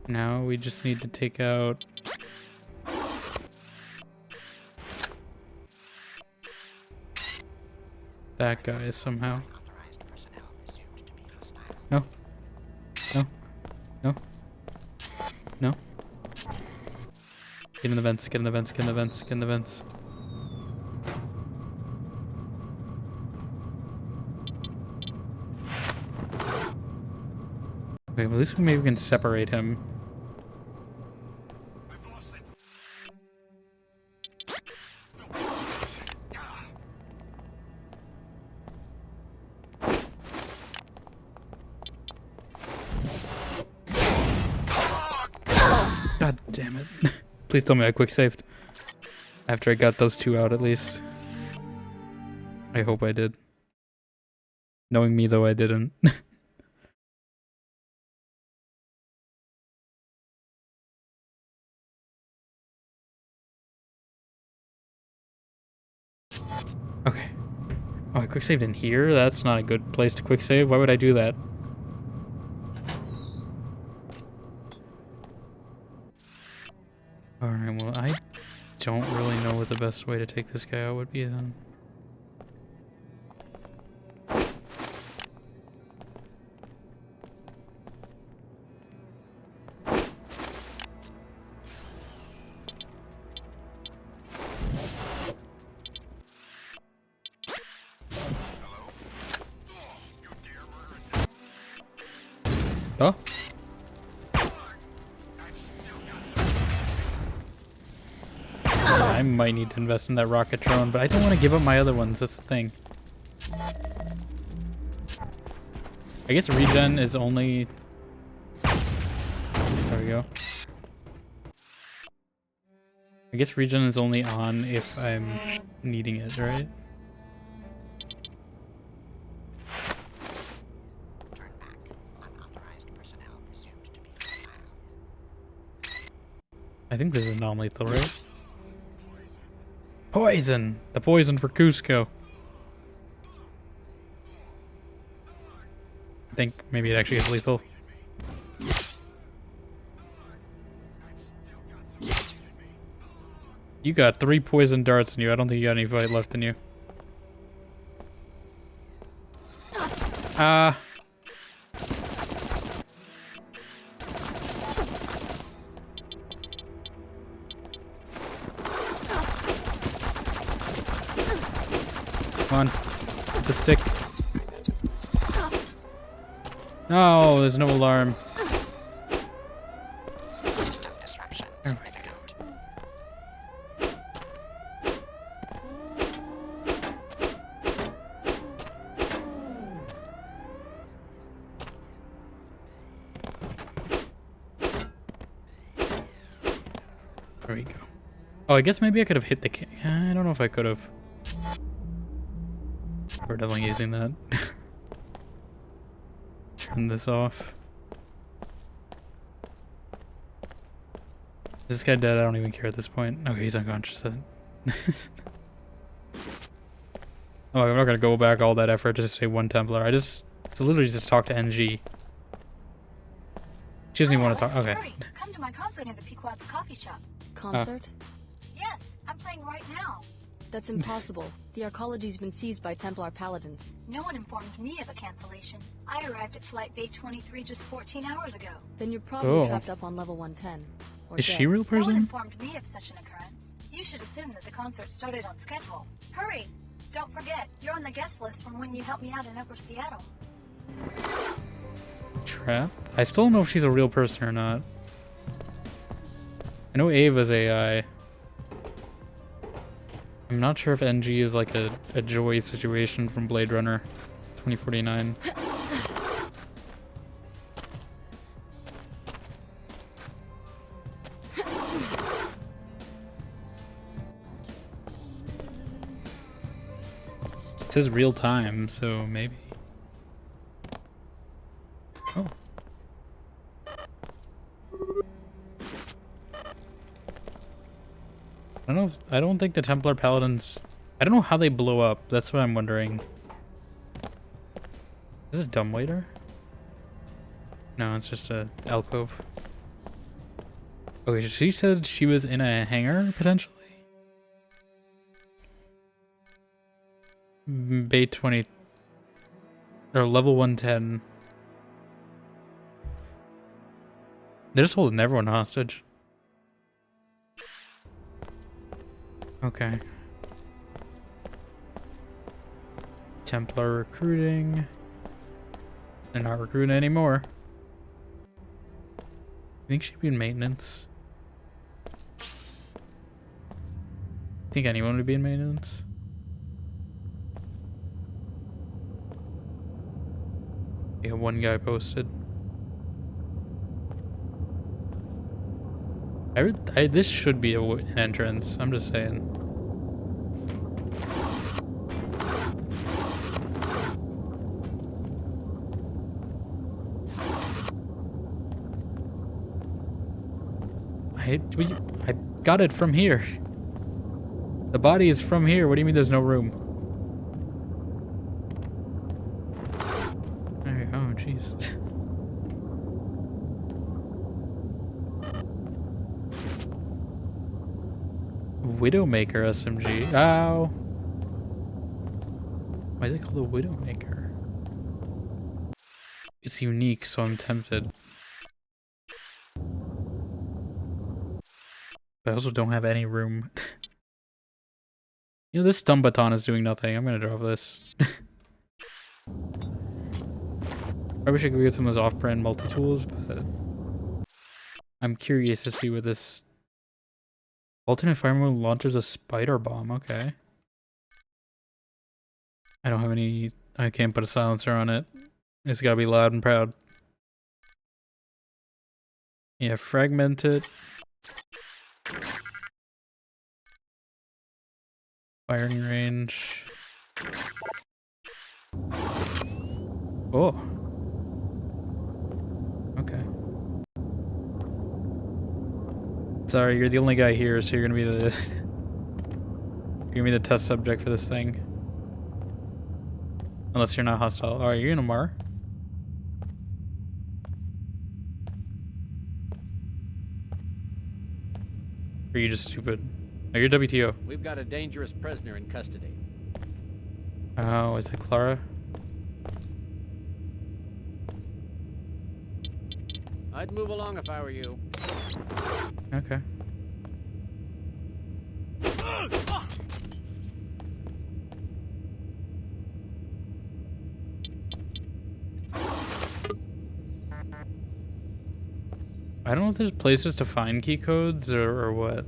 Now we just need to take out... that guy somehow. No. No. No. No. Get in the vents, get in the vents, get in the vents, get in the vents. Okay, well, at least maybe we can separate him. God damn it. Please tell me I quick saved. After I got those two out at least. I hope I did. Knowing me though, I didn't. Okay. Oh, I quick saved in here? That's not a good place to quick save. Why would I do that? Alright, well, I don't really know what the best way to take this guy out would be then. Oh? I might need to invest in that rocket drone, but I don't want to give up my other ones, that's the thing. I guess regen is only... There we go. I guess regen is only on if I'm needing it, right? I think this is non-lethal, right? Poison! The poison for Cusco. I think maybe it actually is lethal. You got 3 poison darts in you. I don't think you got any fight left in you. Come on. Get the stick. No, there's no alarm. System disruption significant. There we go. Oh, I guess maybe I could have hit the I don't know if I could have. We're definitely using that. Turn this off. Is this guy dead? I don't even care at this point. Okay, he's unconscious then. Oh, I'm not gonna go back all that effort just to say one Templar. It's literally just talk to NG. She doesn't even want to talk. Okay. Hurry. Come to my concert near the Pequod's coffee shop. Concert? Yes, I'm playing right now. That's impossible. The arcology's been seized by Templar paladins. No one informed me of a cancellation. I arrived at Flight Bay 23 just 14 hours ago. Then you're probably trapped up on level 110. Or is dead. she a real No one person? informed me of such an occurrence. You should assume that the concert started on schedule. Hurry! Don't forget, you're on the guest list from when you helped me out in Upper Seattle. Trapped? I still don't know if she's a real person or not. I know Ava's AI. I'm not sure if NG is like a Joy situation from Blade Runner 2049. It says real time, so maybe. Oh. I don't think the Templar Paladins... I don't know how they blow up. That's what I'm wondering. Is it a dumbwaiter? No, it's just a alcove. Okay, she said she was in a hangar, potentially? Bay 20... Or level 110. They're just holding everyone hostage. Okay. Templar recruiting. They're not recruiting anymore. I think she'd be in maintenance. Think anyone would be in maintenance? Yeah, one guy posted. This should be an entrance. I'm just saying. I got it from here. The body is from here. What do you mean there's no room? Alright, oh jeez. Widowmaker SMG. Ow. Why is it called a Widowmaker? It's unique, so I'm tempted. But I also don't have any room. You know, this stun baton is doing nothing. I'm gonna drop this. Probably should go get some of those off-brand multi-tools, but I'm curious to see what this alternate fire mode launches a spider bomb. Okay. I don't have any. I can't put a silencer on it. It's gotta be loud and proud. Yeah, fragment it. Firing range. Oh. Okay. Sorry, you're the only guy here, so you're gonna be the you're gonna be the test subject for this thing. Unless you're not hostile. Alright, you're gonna Mar. Or are you just stupid? Oh, you're WTO. We've got a dangerous prisoner in custody. Oh, is that Clara? I'd move along if I were you. Okay. I don't know if there's places to find key codes or what.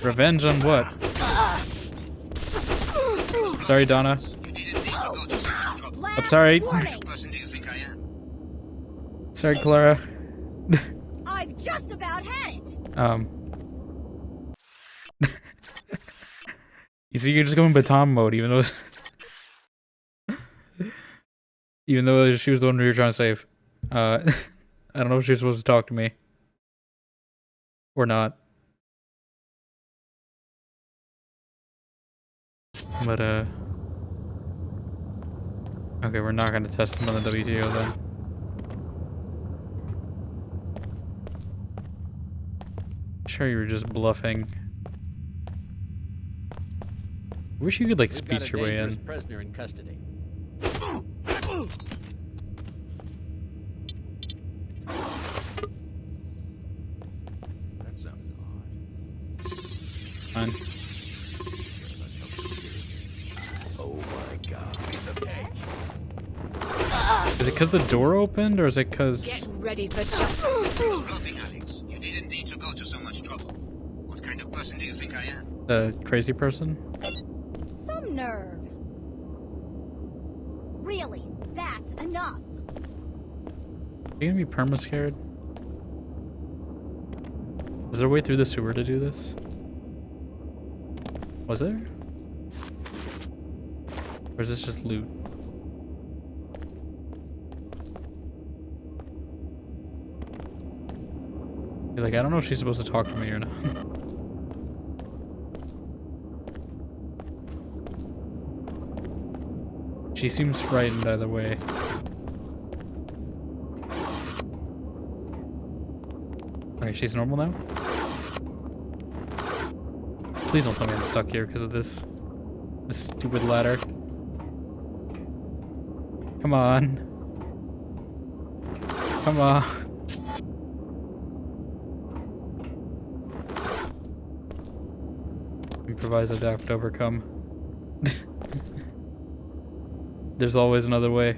Revenge on what? Sorry, Donna. I'm sorry. Sorry, Clara. I've just about had it. You see, you're just going baton mode, even though she was the one we were trying to save. I don't know if she was supposed to talk to me or not. But okay, we're not gonna test them on the WTO then. Sure, you were just bluffing. I wish you could like speech your way in. Prisoner in custody. That sounds odd. Fine. Oh my god, piece of cake. Is it because the door opened, or is it because? Get ready for Bluffing, Alex. You didn't need to go to so much trouble. What kind of person do you think I am? A crazy person? some nerve. Really, that's enough. Are you gonna be perma-scared? Was there a way through the sewer to do this? Was there? Or is this just loot? He's like, I don't know if she's supposed to talk to me or not. she seems frightened either way. Alright, she's normal now? Please don't tell me I'm stuck here because of this stupid ladder. Come on. Come on. Improvise, adapt, overcome. There's always another way.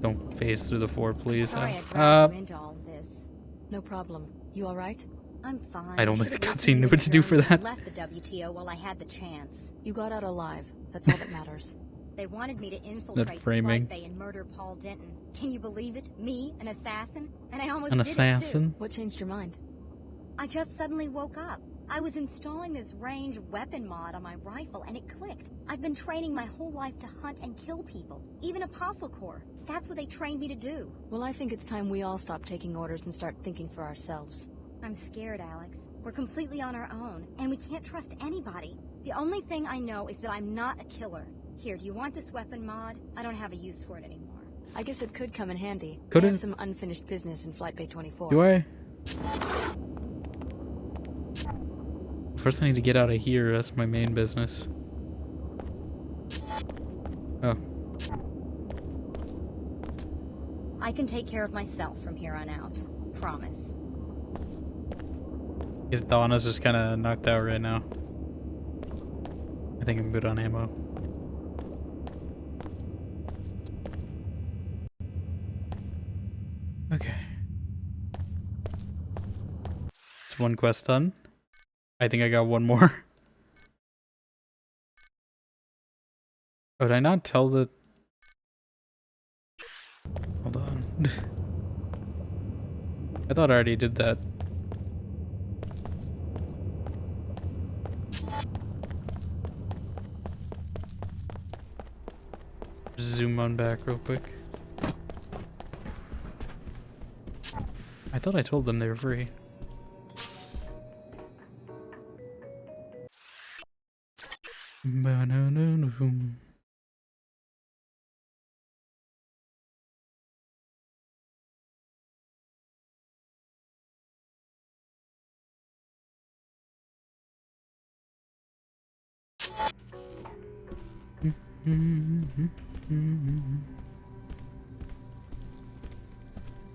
Don't phase through the floor, please. Sorry I dragged you into all this. No problem. You alright? I'm fine. I don't think the Should've cutscene knew listened what to do for them and that. left the WTO while I had the chance. You got out alive. That's all that matters. They wanted me to infiltrate the framing. flight bay and murder Paul Denton. Can you believe it? Me, an assassin? And I almost An did assassin? it too. What changed your mind? I just suddenly woke up. I was installing this range weapon mod on my rifle and it clicked. I've been training my whole life to hunt and kill people, even Apostle Corps. That's what they trained me to do. Well, I think it's time we all stop taking orders and start thinking for ourselves. I'm scared, Alex. We're completely on our own, and we can't trust anybody. The only thing I know is that I'm not a killer. Here, do you want this weapon mod? I don't have a use for it anymore. I guess it could come in handy. Could I it? have some unfinished business in Flight Bay 24. Do I? First I need to get out of here, that's my main business. Oh. I can take care of myself from here on out. Promise. His Donna's just kind of knocked out right now. I think I'm good on ammo. Okay. It's one quest done. I think I got one more. Oh, did I not tell the... Hold on. I thought I already did that. Zoom on back real quick. I thought I told them they were free. I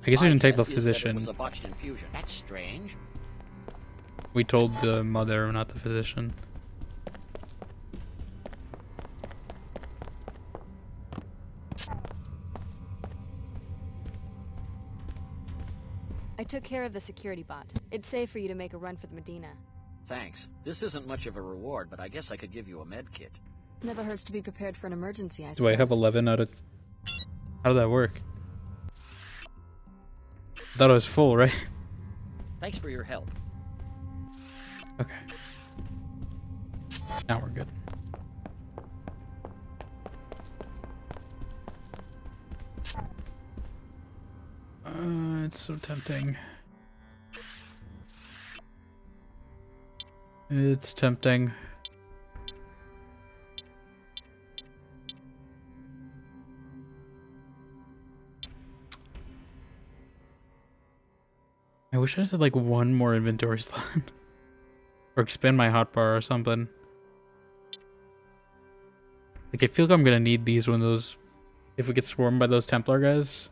guess we didn't take the physician. It was a botched infusion. That's strange. We told the mother, not the physician. I took care of the security bot. It's safe for you to make a run for the Medina. Thanks. This isn't much of a reward, but I guess I could give you a med kit. Never hurts to be prepared for an emergency, I suppose. Do I have 11 out of... How did that work? I thought it was full, right? Thanks for your help. Okay. Now we're good. It's so tempting. It's tempting. I wish I just had like one more inventory slot. Or expand my hotbar or something. Like I feel like I'm gonna need these when those... If we get swarmed by those Templar guys.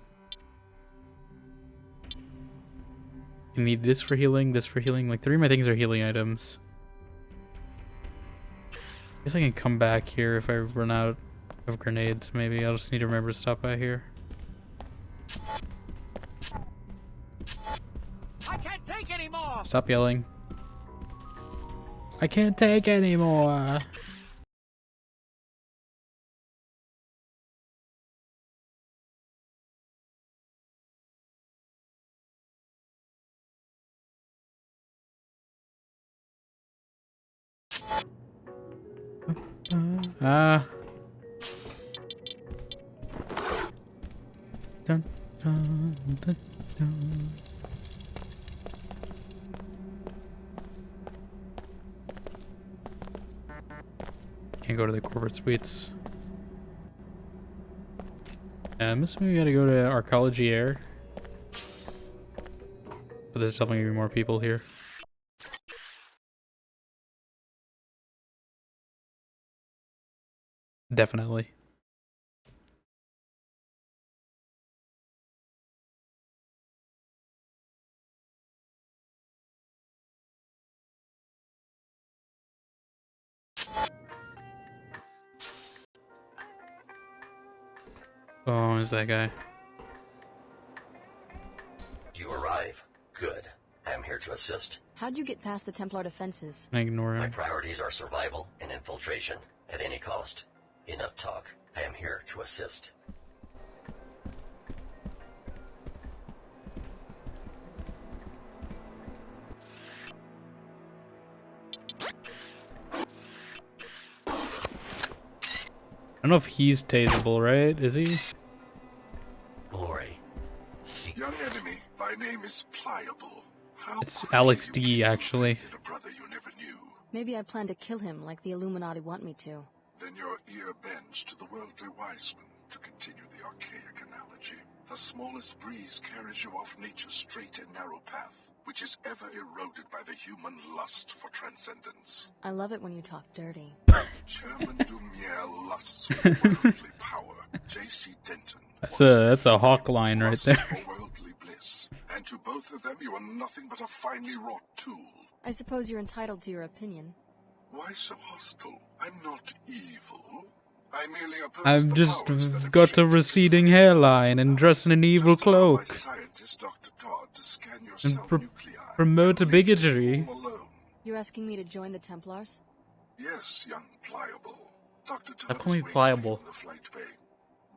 I need this for healing, this for healing. Like 3 of my things are healing items. I guess I can come back here if I run out of grenades, maybe. I'll just need to remember to stop by here. I can't take any more. Stop yelling. I can't take anymore. Dun, dun, dun, dun. Can't go to the corporate suites. I'm assuming we gotta go to Arcology Air. But there's definitely gonna be more people here. Definitely. Oh, is that guy? You arrive. Good. I am here to assist. How'd you get past the Templar defenses? I ignore him. My priorities are survival and infiltration at any cost. Enough talk. I am here to assist. I don't know if he's taseable, right? Is he? Glory. Young enemy, thy name is Pliable. How It's Alex D, actually. a brother you never knew. Maybe I plan to kill him like the Illuminati want me to. Then your ear bends to the worldly wiseman, to continue the archaic analogy. The smallest breeze carries you off nature's straight and narrow path, which is ever eroded by the human lust for transcendence. I love it when you talk dirty. Chairman Dumier lusts for worldly power. J.C. Denton. That's a hawk line right lusts there. for worldly bliss. And to both of them, you are nothing but a finely wrought tool. I suppose you're entitled to your opinion. Why so hostile? I'm not evil. I merely oppose I've the just powers that have got a receding hairline and dressed in an evil cloak. my scientist, Dr. Todd, to scan your And cell nuclei. promote bigotry. You're asking me to join the Templars? Yes, young Pliable. Dr. Stop Todd calling is me waiting pliable. for you in the flight bay.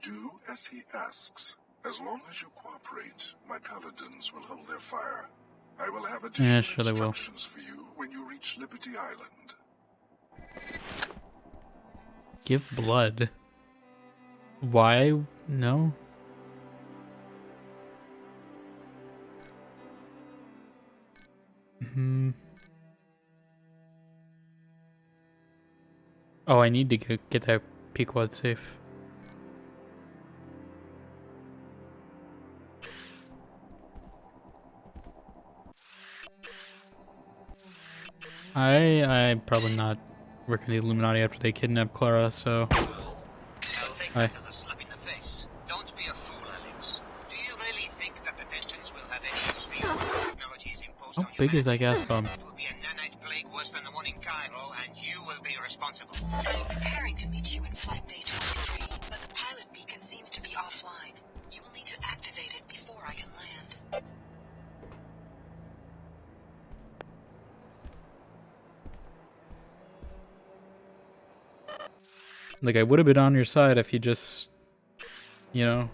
Do as he asks. As long as you cooperate, my paladins will hold their fire. I will have additional Yeah, sure they will. instructions for you when you reach Liberty Island. Give blood. Why? No. Oh, I need to get that Pequod safe. I'm probably not working the Illuminati after they kidnap Clara, so. I'll take that as a slap in the face. Don't be a fool, Alex. Do you really think that the Dentons will have any use for you? Technology is imposed How on big is that gas bomb? It will be a nanite plague worse than the one in Cairo, and you will be responsible. I'm preparing to meet you in Flight Bay 23, but the pilot beacon seems to be offline. You will need to activate it before I can land. Like, I would have been on your side if you just, you know,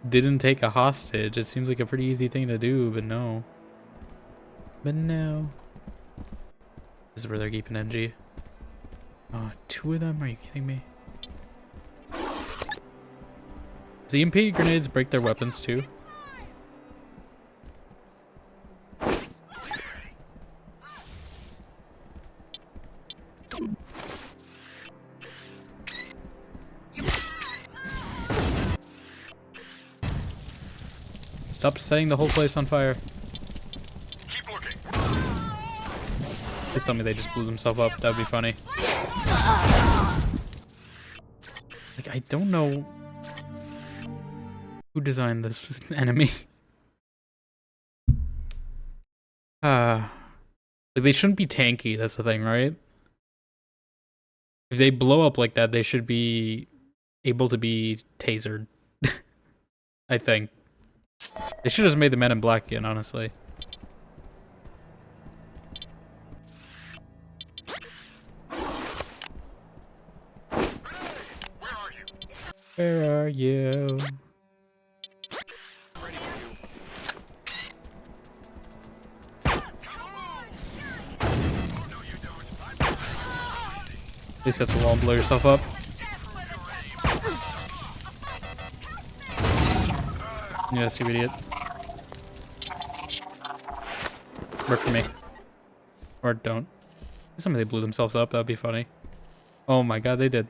didn't take a hostage. It seems like a pretty easy thing to do, but no. But no. This is where they're keeping NG. Oh, 2 of them? Are you kidding me? Does EMP grenades break their weapons too? Stop setting the whole place on fire. Keep looking. Please tell me they just blew themselves up. That would be funny. Like, I don't know who designed this enemy. Like, they shouldn't be tanky, that's the thing, right? If they blow up like that, they should be able to be tasered. I think. They should have just made the Men in Black again, honestly. Where are you? At least that's the wall and blow yourself up. Yes, you idiot. Work for me. Or don't. Somebody blew themselves up, that'd be funny. Oh my god, they did.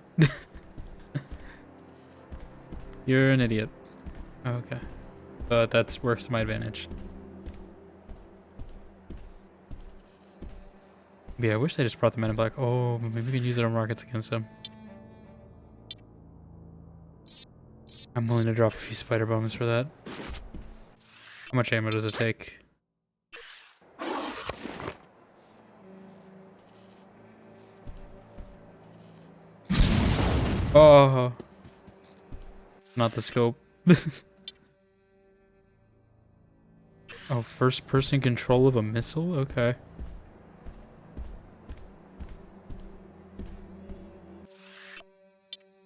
You're an idiot. Okay. But that works to my advantage. Yeah, I wish they just brought the Men in Black. Oh, maybe we can use it on rockets against them. I'm willing to drop a few spider bombs for that. How much ammo does it take? Oh, not the scope. Oh, first person control of a missile? Okay.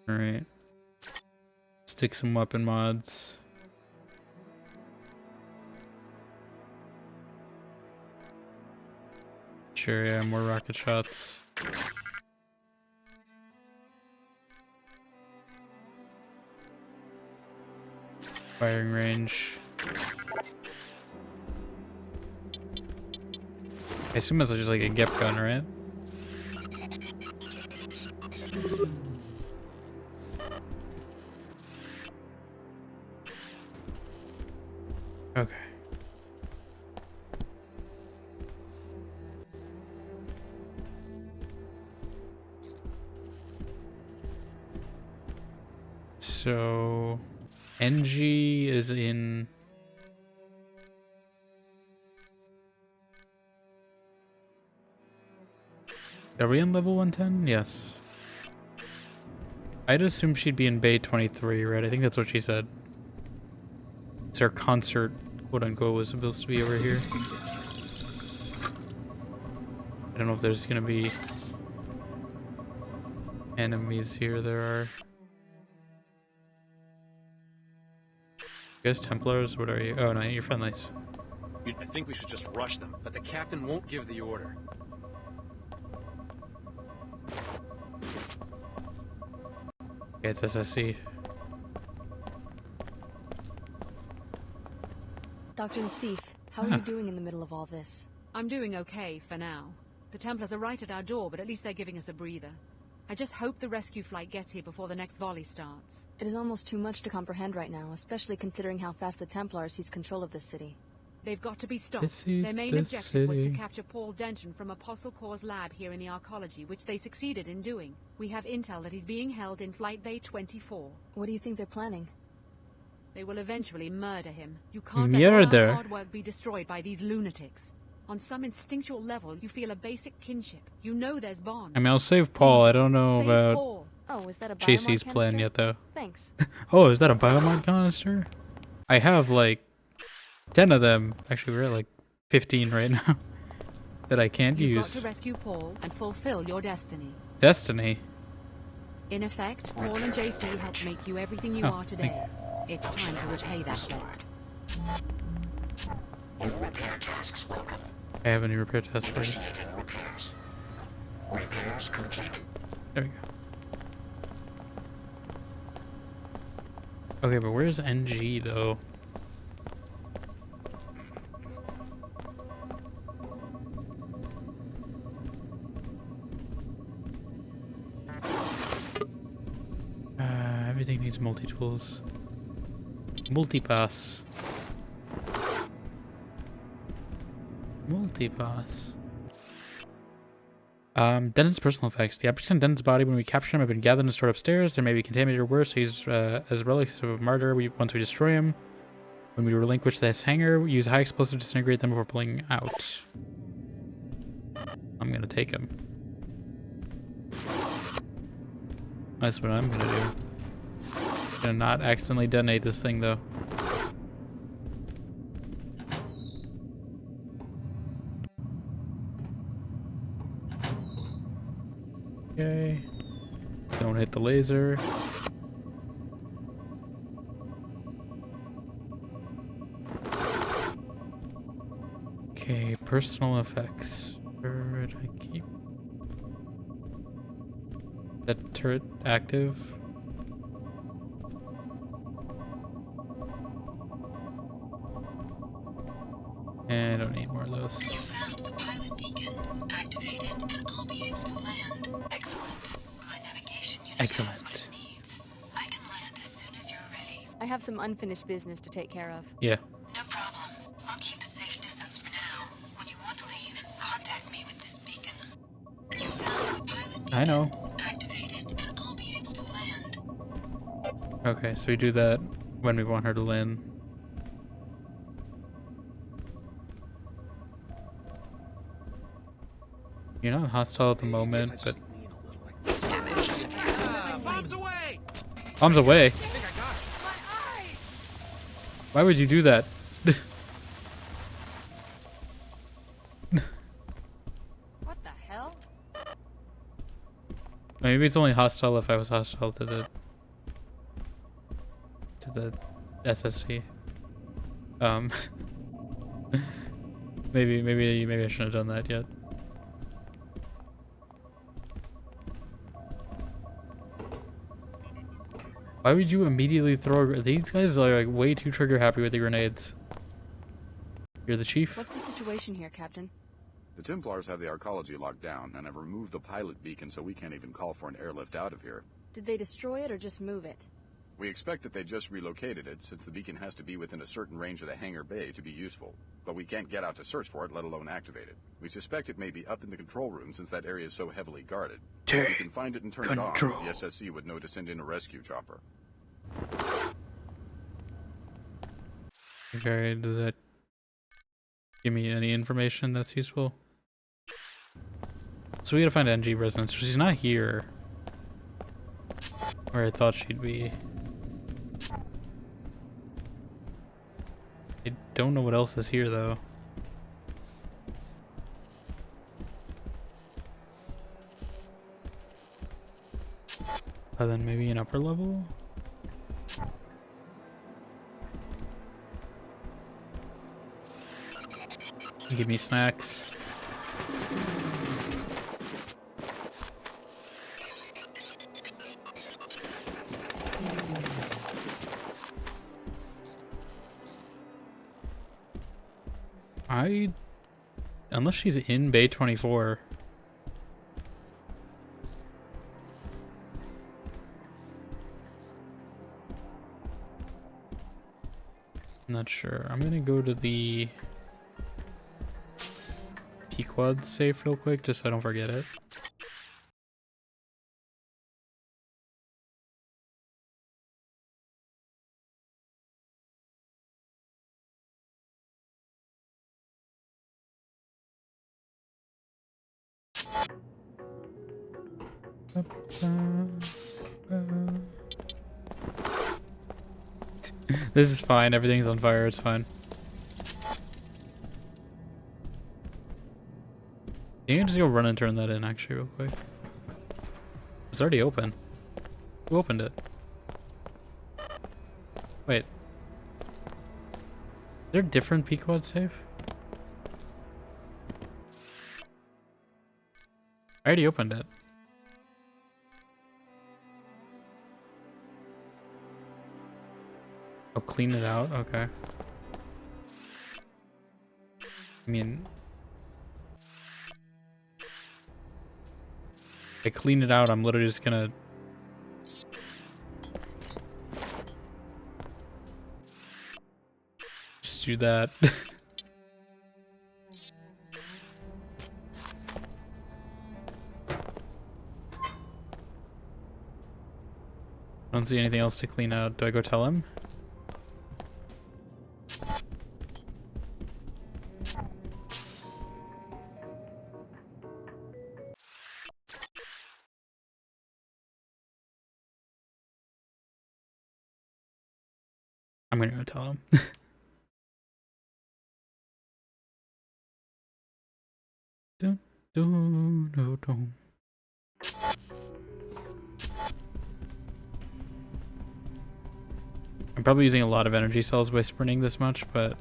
Alright. Stick some weapon mods. Sure, yeah, more rocket shots. Firing range. I assume that's just like a GEP gun, right? Okay. So NG is in Are we in level 110? Yes. I'd assume she'd be in Bay 23, right? I think that's what she said. It's her concert, quote unquote, was supposed to be over here. I don't know if there's gonna be enemies here. There are. You guys Templars? What are you? Oh no, you're friendlies. I think we should just rush them, but the captain won't give the order. Okay, it's SSC. Dr. Nassif, how are you doing in the middle of all this? I'm doing okay for now. The Templars are right at our door, but at least they're giving us a breather. I just hope the rescue flight gets here before the next volley starts. It is almost too much to comprehend right now, especially considering how fast the Templars seize control of this city. They've got to be stopped. Their main objective was to capture Paul Denton from Apostle Corps' lab here in the Arcology, which they succeeded in doing. We have intel that he's being held in Flight Bay 24. What do you think they're planning? They will eventually murder him. You can't let all our hard work be destroyed by these lunatics. On some instinctual level, you feel a basic kinship. You know there's bond. I mean, I'll save Paul. I don't know about Oh, is that a JC's plan yet, though. Thanks. Oh, is that a biomod canister? I have like 10 of them. Actually, we're at like 15 right now that I can't use. You've got to rescue Paul and fulfill your destiny. Destiny? In effect, Paul and JC helped make you everything you are today. It's time to repay that debt. New repair tasks welcome. I have any repair tasks for you. Initiating repairs. Repairs complete. There we go. Okay, but where's NG though? Everything needs multi-tools. Multipass. Multipass. Denton's personal effects. The objects in Denton's body when we capture him have been gathered and stored upstairs. They may be contaminated or worse. So he's as relics of a martyr once we destroy him. When we relinquish this hangar, we use high explosive to disintegrate them before pulling out. I'm gonna take him. That's what I'm gonna do. Gonna not accidentally detonate this thing though. Okay. Don't hit the laser. Okay, personal effects. Where did I keep that turret active? And I don't need more of those. You found the pilot beacon. Activated, and I'll be able to land. Excellent. My navigation unit has what it needs. I can land as soon as you're ready. I have some unfinished business to take care of. Yeah. No problem. I'll keep a safe distance for now. When you want to leave, contact me with this beacon. You found the pilot beacon. I know. Activated, and I'll be able to land. Okay, so we do that when we want her to land. You're not hostile at the moment, but... Bombs away! Bombs away? Why would you do that? What the hell? Maybe it's only hostile if I was hostile to the SSC. Maybe I shouldn't have done that yet. Why would you immediately throw these guys are like way too trigger happy with the grenades. You're the chief? What's the situation here, Captain? The Templars have the arcology locked down, and have removed the pilot beacon so we can't even call for an airlift out of here. Did they destroy it or just move it? We expect that they just relocated it, since the beacon has to be within a certain range of the hangar bay to be useful. But we can't get out to search for it, let alone activate it. We suspect it may be up in the control room, since that area is so heavily guarded. If we can find it and turn it on, the SSC would know to send in a rescue chopper. Okay, does that give me any information that's useful? So we gotta find NG resonance. She's not here. Where I thought she'd be. I don't know what else is here though. Then maybe an upper level? Give me snacks. Unless she's in Bay 24. I'm not sure. I'm gonna go to the Pequod safe real quick, just so I don't forget it. This is fine, everything's on fire, it's fine. You can just go run and turn that in actually real quick. It's already open. Who opened it? Wait. Is there a different Pequod safe? I already opened it. Oh, clean it out? Okay. I mean... if I clean it out, I'm literally just gonna... just do that. I don't see anything else to clean out. Do I go tell him? I'm gonna go tell him. Dun, dun, dun, dun. I'm probably using a lot of energy cells by sprinting this much, but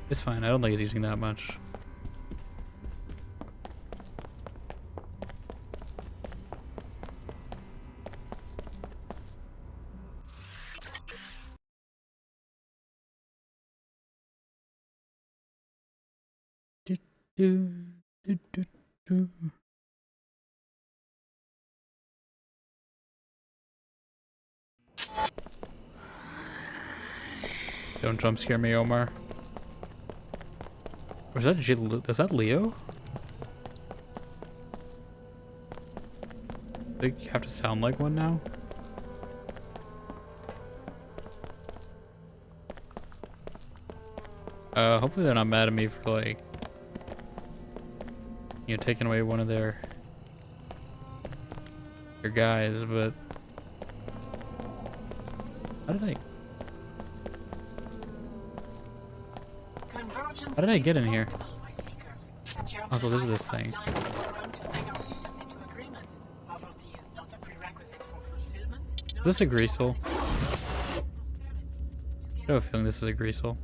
it's fine. I don't think it's using that much. Do, do, do, do. Don't jump scare me, Omar. Or is that Leo? They have to sound like one now? Hopefully they're not mad at me for, like, you know, taking away one of their guys, but how did I get in here? Also, there's this thing. Is this a greasel? I have a feeling this is a greasel.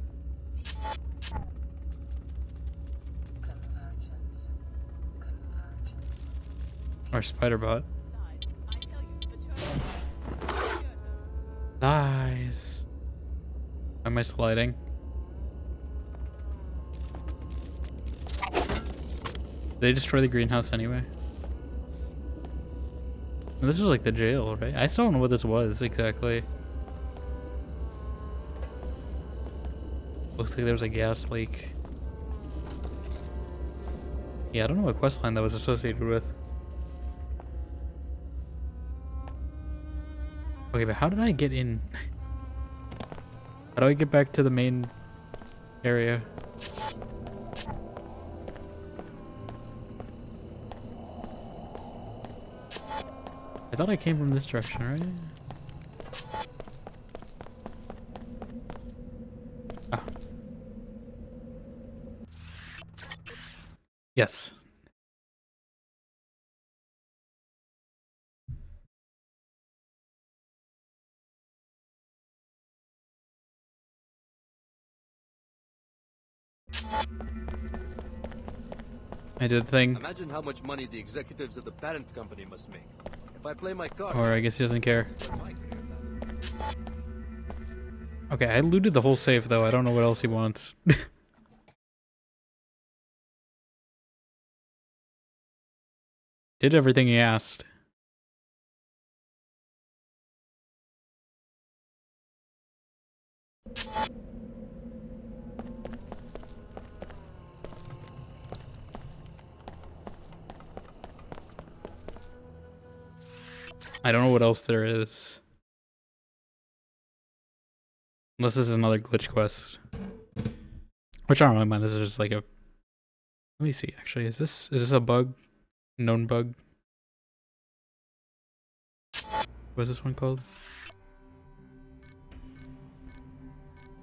Or Spider-Bot. Nice. Am I sliding? Did they destroy the greenhouse anyway? Well, this was like the jail, right? I still don't know what this was exactly. Looks like there was a gas leak. Yeah, I don't know what questline that was associated with. Okay, but how did I get in? How do I get back to the main area? I thought I came from this direction, right? Ah. Yes. I did the thing. Imagine how much money the executives of the parent company must make. If I play my card. Or I guess he doesn't care. Okay, I looted the whole safe though. I don't know what else he wants. Did everything he asked. I don't know what else there is. Unless this is another glitch quest. Which I don't really mind. This is just like a... Let me see, actually. Is this a bug? Known bug? What's this one called?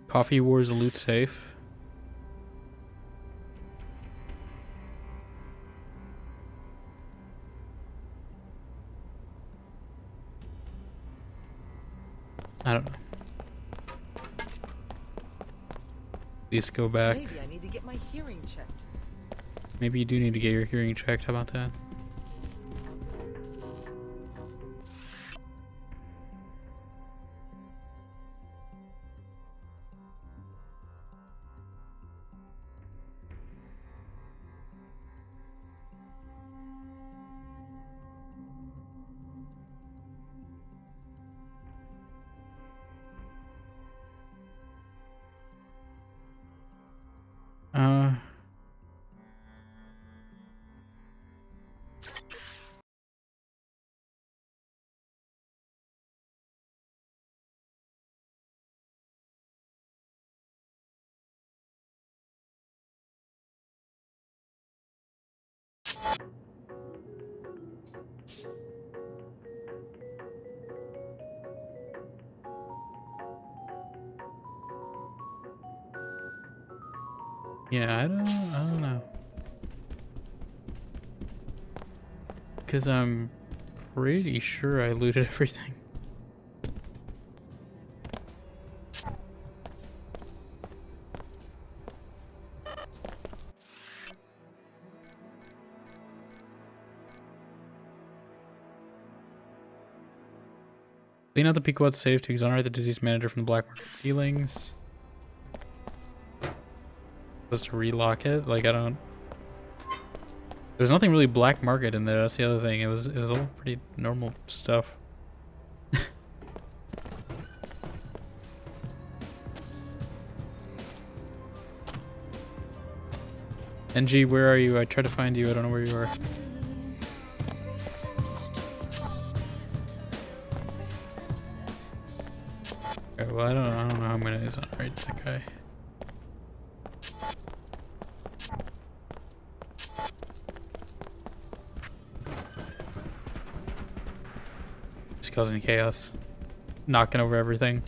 Coffee Wars Loot Safe. I don't know. Please go back. Maybe I need to get my hearing checked. Maybe you do need to get your hearing checked. How about that? Yeah, I don't know. Because I'm pretty sure I looted everything. Clean out the Pequot safe to exonerate the disease manager from the black market ceilings. Supposed to relock it? Like, I don't... There's nothing really black market in there, that's the other thing. It was all pretty normal stuff. NG, where are you? I tried to find you. I don't know where you are. Okay, well, I don't know how I'm gonna exonerate that guy. Just causing chaos. Knocking over everything.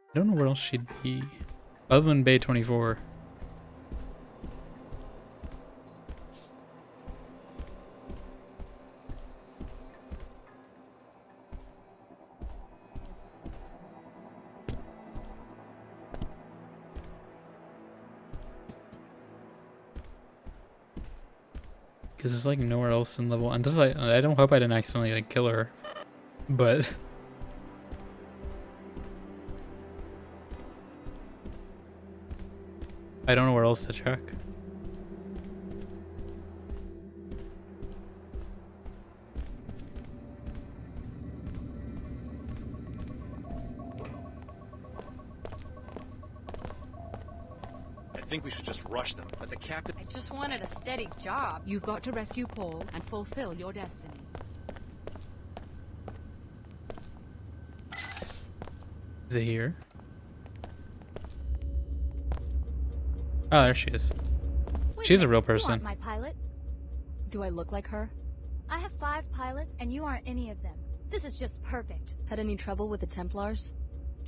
I don't know where else she'd be. Other than Bay 24. Because there's like nowhere else in level. And just like, I don't hope I didn't accidentally like kill her. But I don't know where else to check. I think we should just rush them, but the captain... I just wanted a steady job. You've got to rescue Paul and fulfill your destiny. Is it here? Oh, there she is. She's a real person. My pilot? Do I look like her? I have 5 pilots, and you aren't any of them. This is just perfect. Had any trouble with the Templars?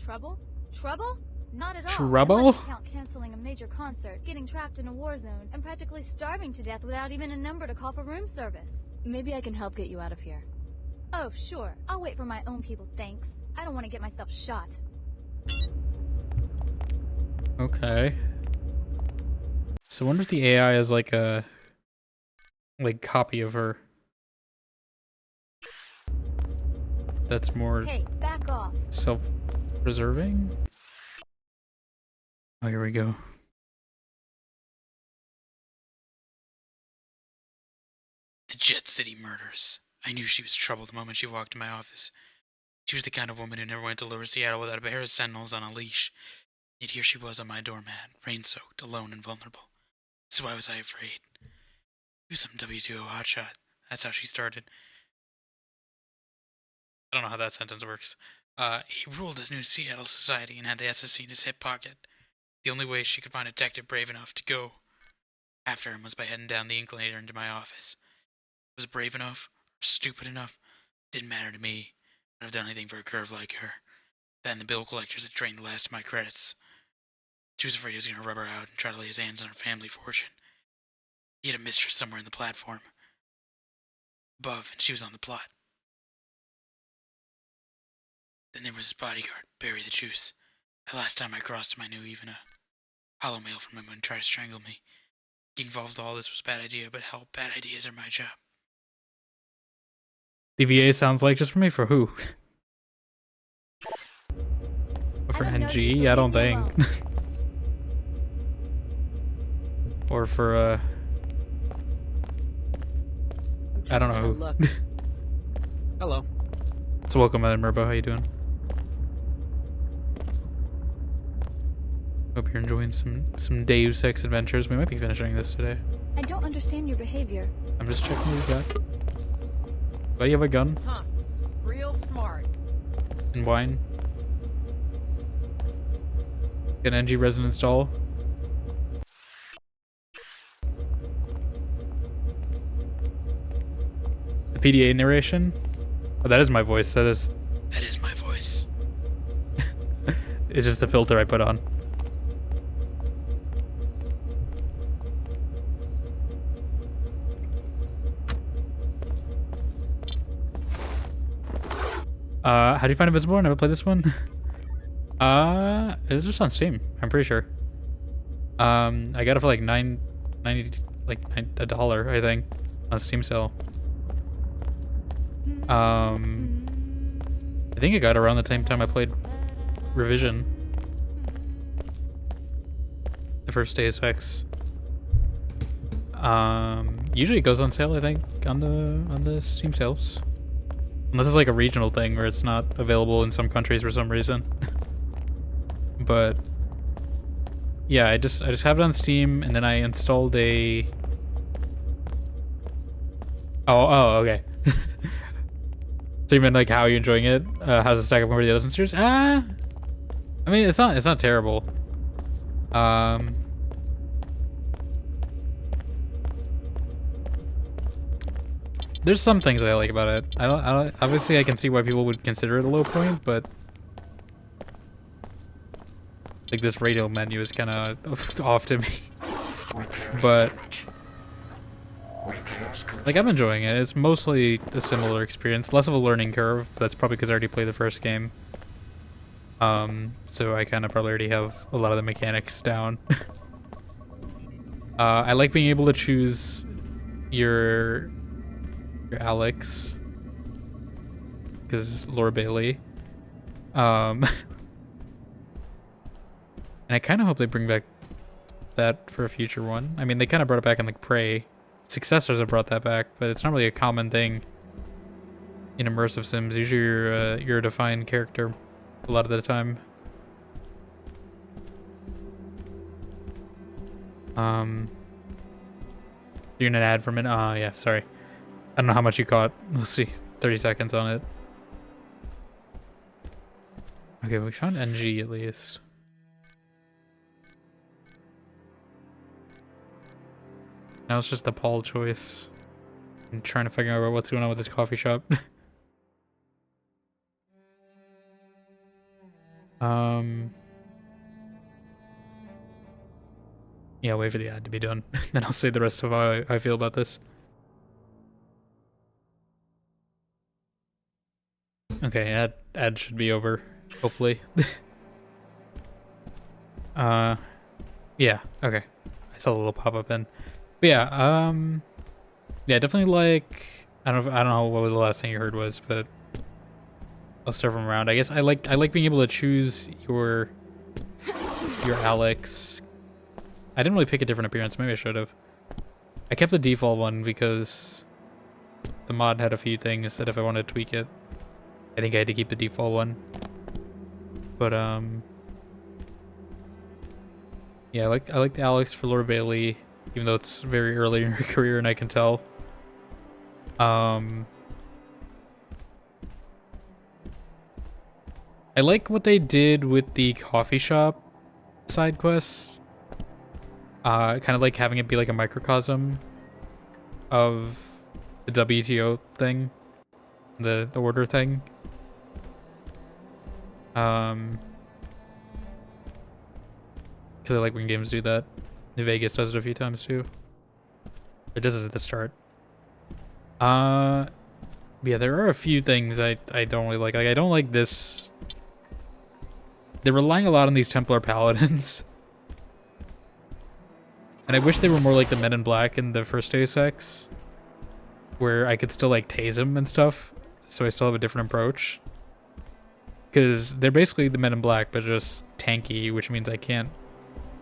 Trouble? Trouble? Not at all. Trouble? Unless you count canceling a major concert, getting trapped in a war zone, and practically starving to death without even a number to call for room service. Maybe I can help get you out of here. Oh, sure. I'll wait for my own people, thanks. I don't want to get myself shot. Okay. So I wonder if the AI is like a copy of her. That's more Hey, back off. self-preserving. Oh, here we go. The Jet City murders. I knew she was trouble the moment she walked in my office. She was the kind of woman who never went to Lower Seattle without a pair of sentinels on a leash. Yet here she was on my doormat, rain-soaked, alone and vulnerable. So why was I afraid? He was some W2O hotshot. That's how she started. I don't know how that sentence works. He ruled his new Seattle society and had the SSC in his hip pocket. The only way she could find a detective brave enough to go after him was by heading down the inclinator into my office. Was it brave enough? Or stupid enough? Didn't matter to me. I'd have done anything for a curve like her. Then the bill collectors had drained the last of my credits. She was afraid he was going to rub her out and try to lay his hands on her family fortune. He had a mistress somewhere in the platform. Above, and she was on the plot. Then there was his bodyguard, Barry the Juice. The last time I crossed him, I knew even a hollow mail from him wouldn't try to strangle me. Getting involved in all this was a bad idea, but hell, bad ideas are my job. DVA sounds like just for me. For who? For NG? I don't think. Or for I don't know who. Hello. So welcome, Merbo. How you doing? Hope you're enjoying some Deus Ex adventures. We might be finishing this today. I don't understand your behavior. I'm just checking what you got. Why do you have a gun? Huh. Real smart. And wine? Get an NG resin install. The PDA narration? Oh, that is my voice. That is my voice. It's just the filter I put on. How do you find Invisible? I never played this one. It was just on Steam, I'm pretty sure. I got it for like $9.90, like $1, I think, on Steam sale. I think I got it around the same time I played Revision. The first Deus Ex. Usually it goes on sale, I think, on the Steam sales. Unless it's like a regional thing where it's not available in some countries for some reason. But yeah, I just have it on Steam, and then I installed a. Oh, okay. So you mean like how are you enjoying it? How's it stack up over the others in series? I mean it's not terrible. There's some things I like about it. I don't obviously I can see why people would consider it a low point, but like this radio menu is kind of off to me. But like I'm enjoying it. It's mostly a similar experience, less of a learning curve. That's probably because I already played the first game. So I kind of probably already have a lot of the mechanics down. I like being able to choose your Alex, because Laura Bailey. And I kind of hope they bring back that for a future one. I mean, they kind of brought it back in like Prey. Successors have brought that back, but it's not really a common thing in immersive sims. Usually you're a defined character a lot of the time. You're in an ad for a minute. Oh yeah, sorry. I don't know how much you caught. Let's see. 30 seconds on it. Okay, we found NG at least. Now it's just the Paul choice. I'm trying to figure out what's going on with this coffee shop. Yeah, wait for the ad to be done. Then I'll say the rest of how I feel about this. Okay, ad should be over, hopefully. Yeah, okay. I saw the little pop-up in. But yeah, yeah, definitely like I don't know what was the last thing you heard was, but I'll start from around. I guess I like being able to choose your Alex. I didn't really pick a different appearance. Maybe I should have. I kept the default one because the mod had a few things that if I wanted to tweak it, I think I had to keep the default one. But yeah, I like the Alex for Laura Bailey, even though it's very early in her career and I can tell. I like what they did with the coffee shop side quests. Kind of like having it be like a microcosm of the WTO thing, the order thing. Because I like when games do that. New Vegas does it a few times too. It does it at the start. Yeah, there are a few things I don't really like. Like I don't like this. They're relying a lot on these Templar Paladins. And I wish they were more like the Men in Black in the first Deus Ex, where I could still like tase them and stuff, so I still have a different approach. Because they're basically the Men in Black, but just tanky, which means I can't,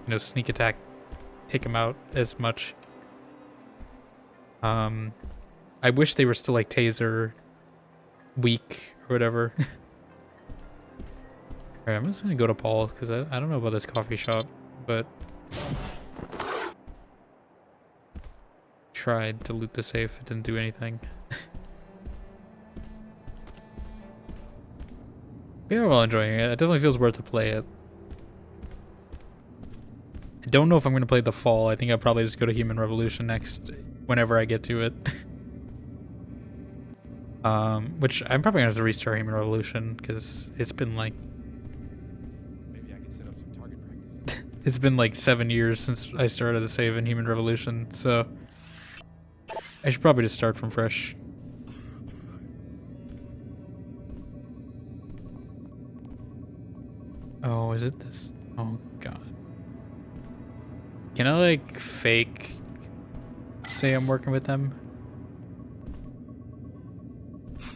you know, sneak attack, take them out as much. I wish they were still like taser weak or whatever. Alright, I'm just gonna go to Paul, because I don't know about this coffee shop, but tried to loot the safe, it didn't do anything. Yeah, we're all enjoying it. It definitely feels worth to play it. I don't know if I'm going to play The Fall. I think I'll probably just go to Human Revolution next, whenever I get to it. Which I'm probably going to have to restart Human Revolution, because it's been like... Maybe I can set up some target practice. It's been like 7 years since I started the save in Human Revolution, so... I should probably just start from fresh. Oh, is it this? Oh god. Can I like fake say I'm working with them?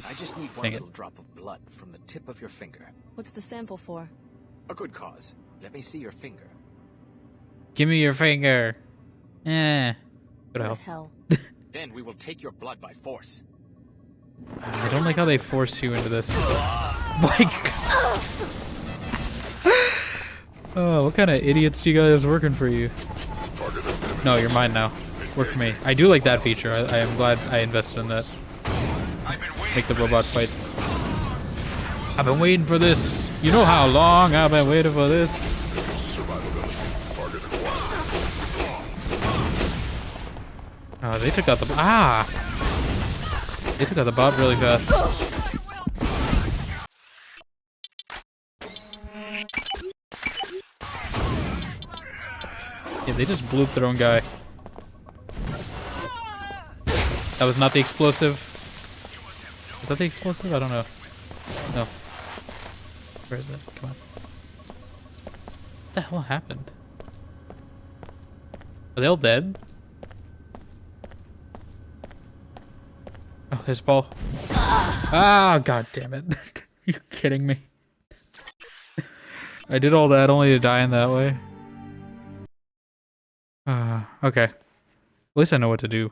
I just need one little drop of blood from the tip of your finger. What's the sample for? A good cause. Let me see your finger. Give me your finger. Eh. Go to hell. Then we will take your blood by force. I don't like how they force you into this. Like, oh, what kind of idiots do you guys working for you? No, you're mine now. Work for me. I do like that feature. I am glad I invested in that. Make the robot fight. I've been waiting for this. You know how long I've been waiting for this. Oh, they took out the They took out the bot really fast. Yeah, they just blew up their own guy. That was not the explosive. Is that the explosive? I don't know. No. Where is it? Come on. What the hell happened? Are they all dead? Oh, there's Paul. Ah, god damn it. Are you kidding me? I did all that only to die in that way. Okay. At least I know what to do.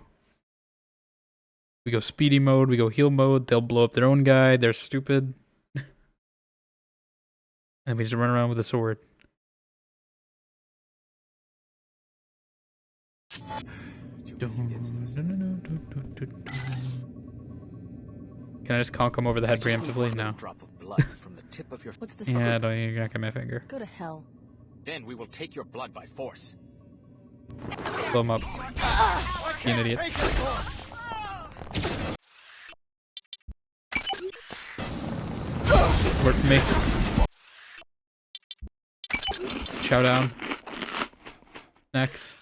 We go speedy mode, we go heal mode, they'll blow up their own guy, they're stupid. And we just run around with a sword. Can I just conk him over the head preemptively? No. What's the Yeah, don't, you're not get my finger. Go to hell. Then we will take your blood by force. Blow him up. You an idiot. Work for me. Chow down. Next.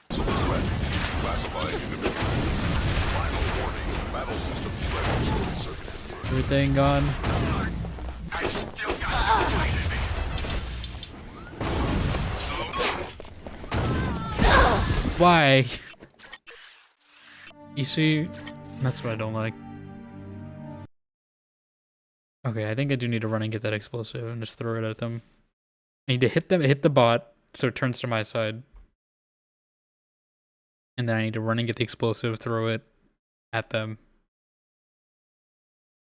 Everything gone. Why? You see, that's what I don't like. Okay, I think I do need to run and get that explosive and just throw it at them. I need to hit the bot so it turns to my side. And then I need to run and get the explosive, throw it at them.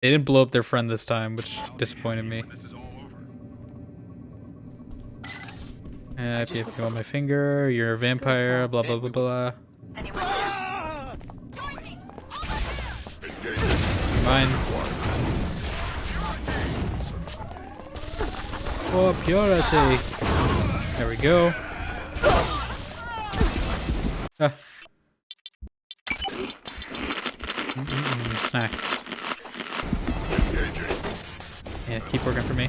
They didn't blow up their friend this time, which disappointed me. If you want my finger, you're a vampire, blah blah blah blah. Mine. For purity. There we go. Ah. Snacks. Yeah, keep working for me.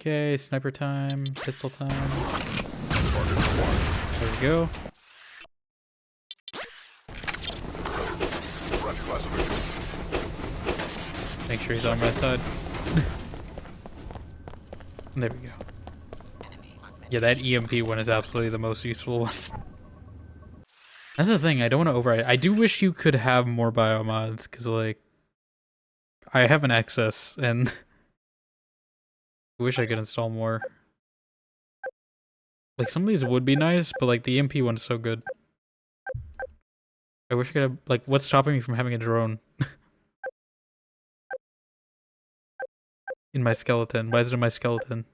Okay, sniper time, pistol time. There we go. Make sure he's on my side. There we go. Yeah, that EMP one is absolutely the most useful one. That's the thing, I don't want to override. I do wish you could have more biomods, because, like, I have an excess, and I wish I could install more. Like, some of these would be nice, but, like, the EMP one's so good. I wish I could have, like, what's stopping me from having a drone? In my skeleton. Why is it in my skeleton?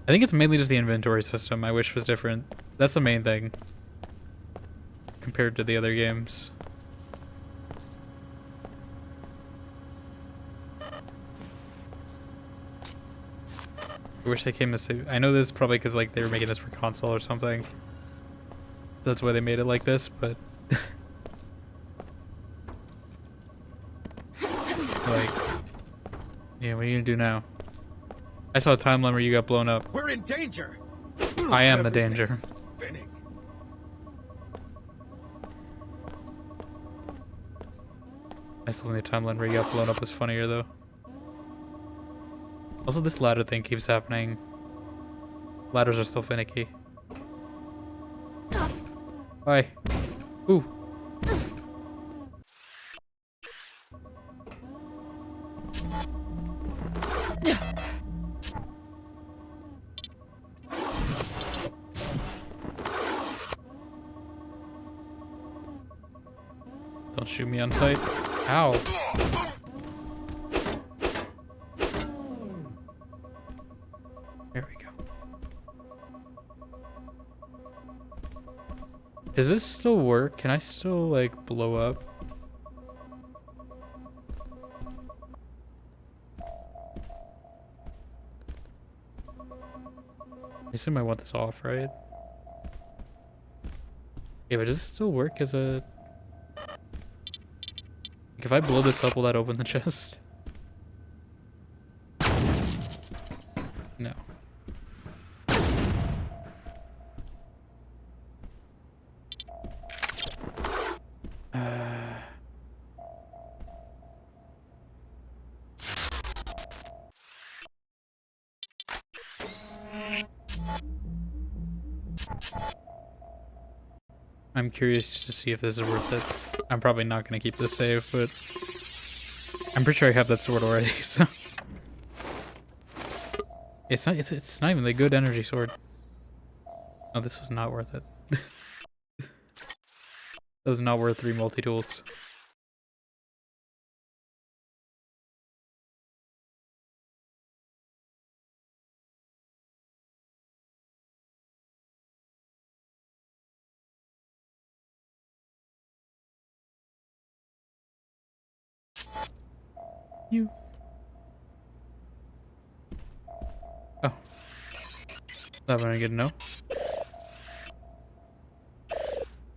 I think it's mainly just the inventory system I wish was different. That's the main thing. Compared to the other games. I wish they came to I know this is probably because like they were making this for console or something. That's why they made it like this, but like, yeah, what are you gonna do now? I saw a timeline where you got blown up. We're in danger. I am the danger. I still think the timeline where he got blown up was funnier though. Also, this ladder thing keeps happening. Ladders are still finicky. Bye. Ooh. Don't shoot me on sight. Ow. There we go. Does this still work? Can I still, like, blow up? I assume I want this off, right? Yeah, but does it still work as a... Like, if I blow this up, will that open the chest? No. I'm curious to see if this is worth it. I'm probably not going to keep this save, but I'm pretty sure I have that sword already, so it's not even the good energy sword. No, this was not worth it. That was not worth 3 multi-tools. You. Oh. That one I get to know.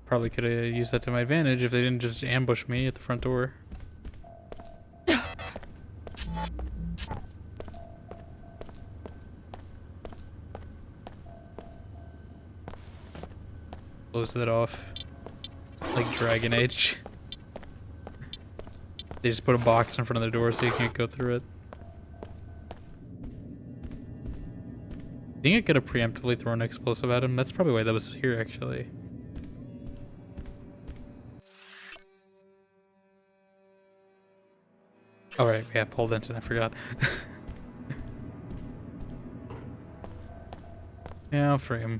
Probably could have used that to my advantage if they didn't just ambush me at the front door. Close that off. Like Dragon Age. They just put a box in front of the door so you can't go through it. I think I could have preemptively thrown an explosive at him. That's probably why that was here, actually. Oh, right. Yeah, Paul Denton. I forgot. Yeah, I'll free him.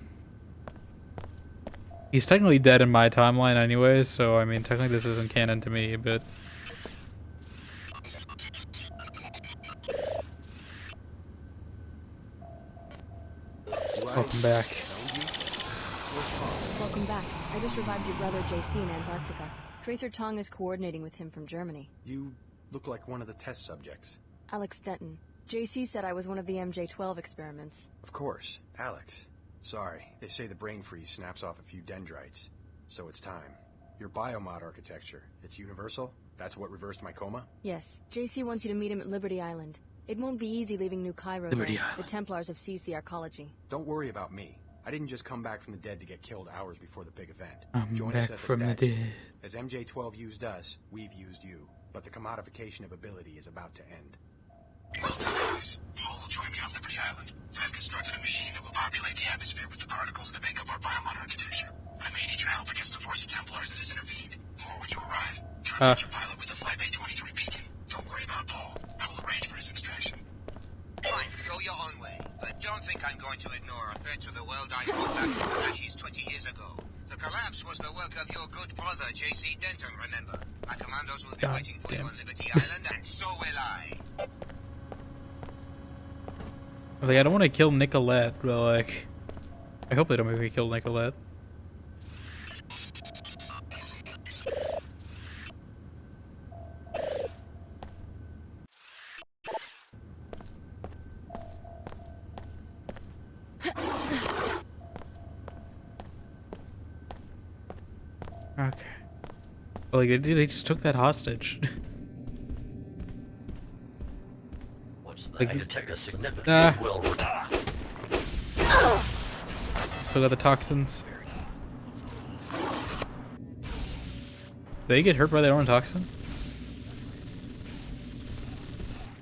He's technically dead in my timeline anyway, so, I mean, technically this isn't canon to me, but... Welcome back. Welcome back. I just revived your brother JC in Antarctica. Tracer Tong is coordinating with him from Germany. You look like one of the test subjects. Alex Denton. JC said I was one of the MJ-12 experiments. Of course, Alex. Sorry, they say the brain freeze snaps off a few dendrites. So it's time. Your biomod architecture, it's universal? That's what reversed my coma? Yes. JC wants you to meet him at Liberty Island. It won't be easy leaving New Cairo, Liberty though. Island. The Templars have seized the arcology. Don't worry about me. I didn't just come back from the dead to get killed hours before the big event. I'm Join back us at from the stacks. dead. As MJ-12 used us, we've used you. But the commodification of ability is about to end. Well done, Alice. Paul will join me on Liberty Island. I've constructed a machine that will populate the atmosphere with the particles that make up our biomod architecture. I may need your help against a force of Templars that has intervened. More when you arrive. Contact your pilot with the Flight Bay 23 beacon. Don't worry about Paul. I will arrange for his extraction. Fine, go your own way. But don't think I'm going to ignore a threat to the world I fought back in Ashes 20 years ago. The collapse was the work of your good brother, J.C. Denton, remember? Our commandos will be waiting for you on Liberty Island, and so will I. Like, I don't want to kill Nicolette, but, like... I hope they don't make me kill Nicolette. Okay. Well, like, they just took that hostage. I detect a significant will. Still got the toxins. They get hurt by their own toxin?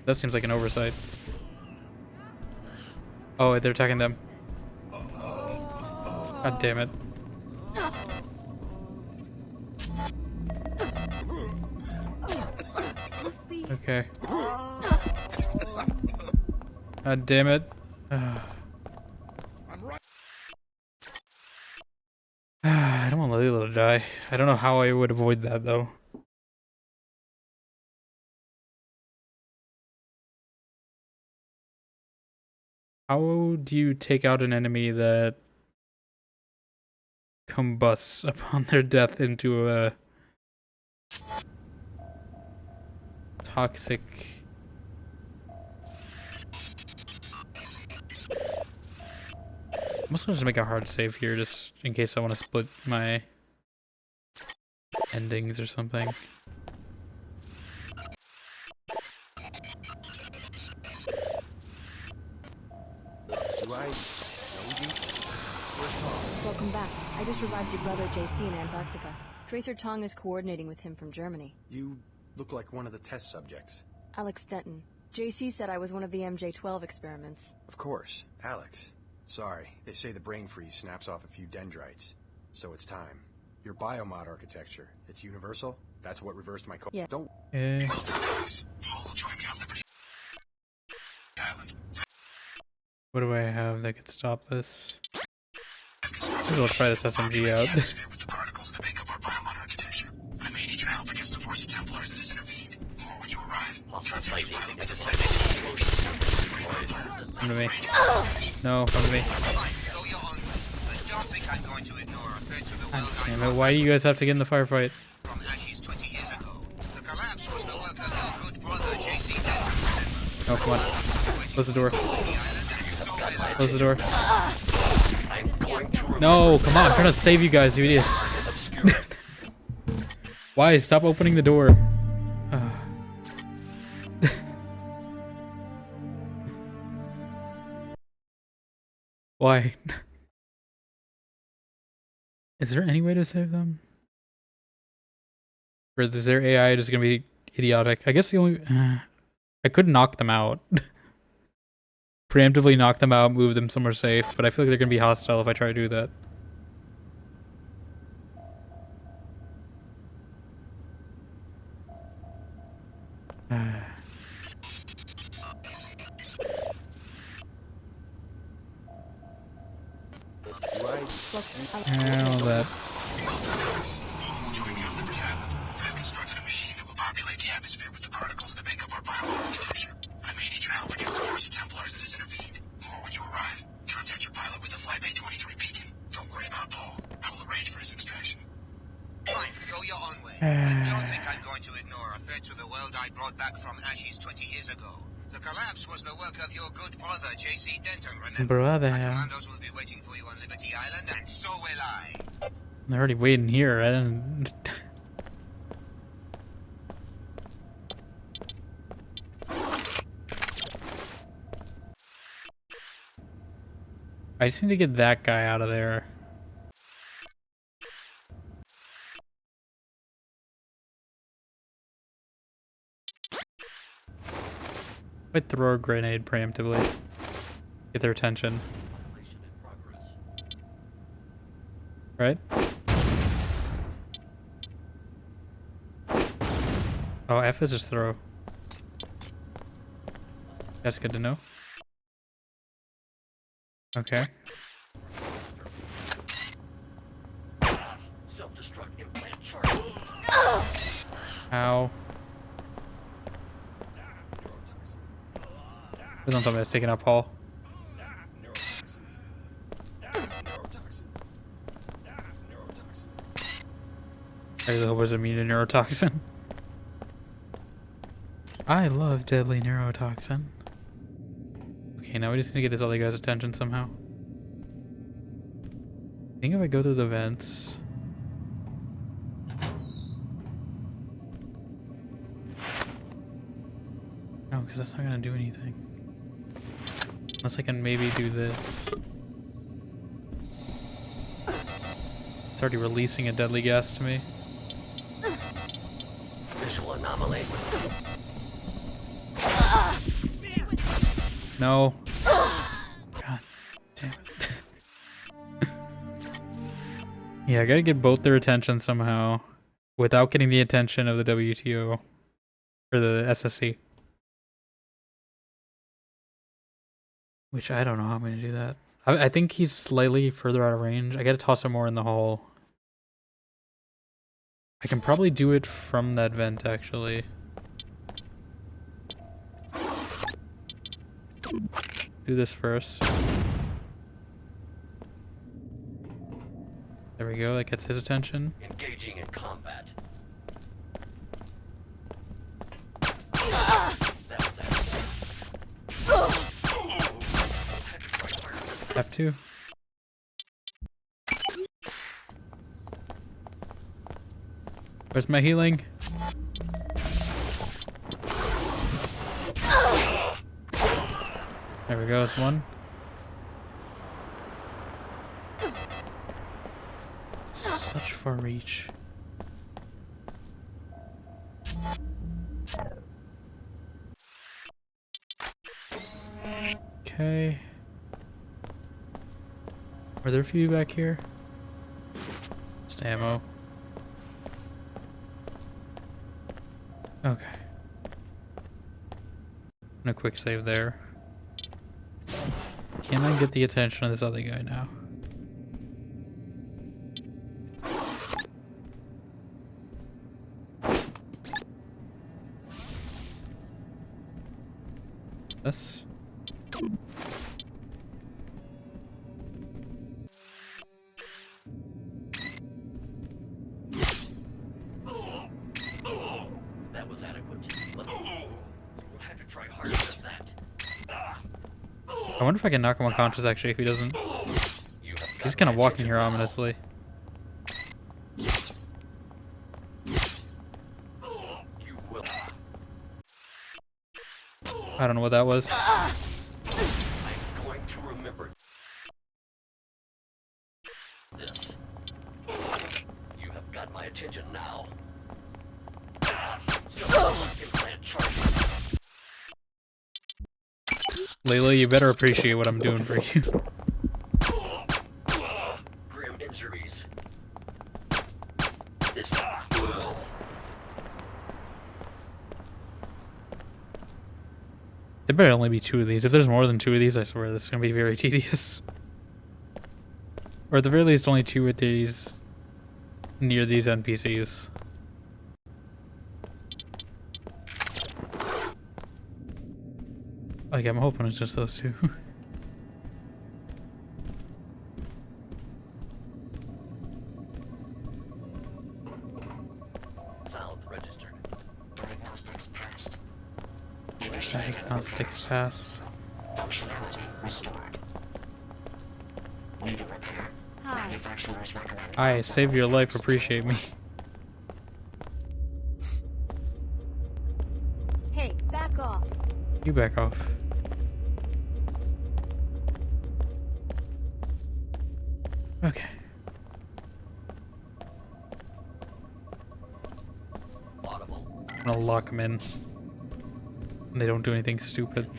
That seems like an oversight. Oh, they're attacking them. God damn it. Okay. God damn it. I don't want Layla to die. I don't know how I would avoid that though. How do you take out an enemy that combusts upon their death into a toxic... I'm also gonna just make a hard save here just in case I want to split my endings or something. Welcome back. I just revived your brother JC in Antarctica. Tracer Tong is coordinating with him from Germany. You look like one of the test subjects. Alex Denton. JC said I was one of the MJ-12 experiments. Of course, Alex. Sorry, they say the brain freeze snaps off a few dendrites. So it's time. Your biomod architecture, it's universal? That's what reversed my Yeah. Don't... Okay. Well done, Alex. Paul will join me on Liberty Island. What do I have that could stop this? Maybe I'll try this SMG out. With the particles that make up our biomod architecture. I may need your help against the force of Templars that has intervened. More when you arrive. Come to me. No, come to me. Damn it, why do you guys have to get in the firefight? Oh, come on. Close the door. Close the door. No, come on, I'm trying to save you guys, you idiots. Why? Stop opening the door. Why? Is there any way to save them? Or is their AI just gonna be idiotic? I guess the only... I could knock them out. Preemptively knock them out, move them somewhere safe, but I feel like they're gonna be hostile if I try to do that. All that. I've constructed a machine that will populate the atmosphere with the particles that make up our biomod architecture. I may need your help against the force of Templars that has intervened. More when you arrive. Contact your pilot with the Flybay 23 beacon. Don't worry about Paul. I will arrange for his extraction. Fine, go your own way. Don't think I'm going to ignore a threat to the world I brought back from ashes 20 years ago. The collapse was the work of your good brother, JC Denton, remember? Brother. My commandos will be waiting for you on Liberty Island, and so will I. They're already waiting here. I didn't... I just need to get that guy out of there. I'd throw a grenade preemptively. Get their attention. Right? Oh, F is just throw. That's good to know. Okay. Self-destruct implant charge. Ow. Please don't tell me it's taking out Paul. I really hope it was immune to neurotoxin. I love deadly neurotoxin. Okay, now we just need to get this other guy's attention somehow. I think if I go through the vents... No, because that's not gonna do anything. Unless I can maybe do this. It's already releasing a deadly gas to me. Visual anomaly. No. God damn it. Yeah, I gotta get both their attention somehow without getting the attention of the WTO or the SSC. Which I don't know how I'm gonna do that. I think he's slightly further out of range. I gotta toss him more in the hole. I can probably do it from that vent, actually. Do this first. There we go, that gets his attention. Engaging in combat. F2. Where's my healing? There we go, it's one. Such far reach. Okay. Are there a few back here? Just ammo. Okay. And a quick save there. Can I get the attention of this other guy now? This. That was adequate. We'll have to try harder than that. I wonder if I can knock him unconscious actually if he doesn't. He's kind of walking here ominously. I don't know what that was. I'm going to remember this. You have got my attention now. So implant charges. Layla, you better appreciate what I'm doing for you. Grim injuries. This. There better only be 2 of these. If there's more than 2 of these, I swear this is going to be very tedious. Or at the very least, only 2 of these near these NPCs. Like, I'm hoping it's just those 2. Sound registered. Diagnostics passed. Diagnostics passed. Functionality restored. Need a repair? Manufacturers recommend. I saved your life, appreciate me. Hey, back off. You back off. Okay. I'm gonna lock them in. And they don't do anything stupid.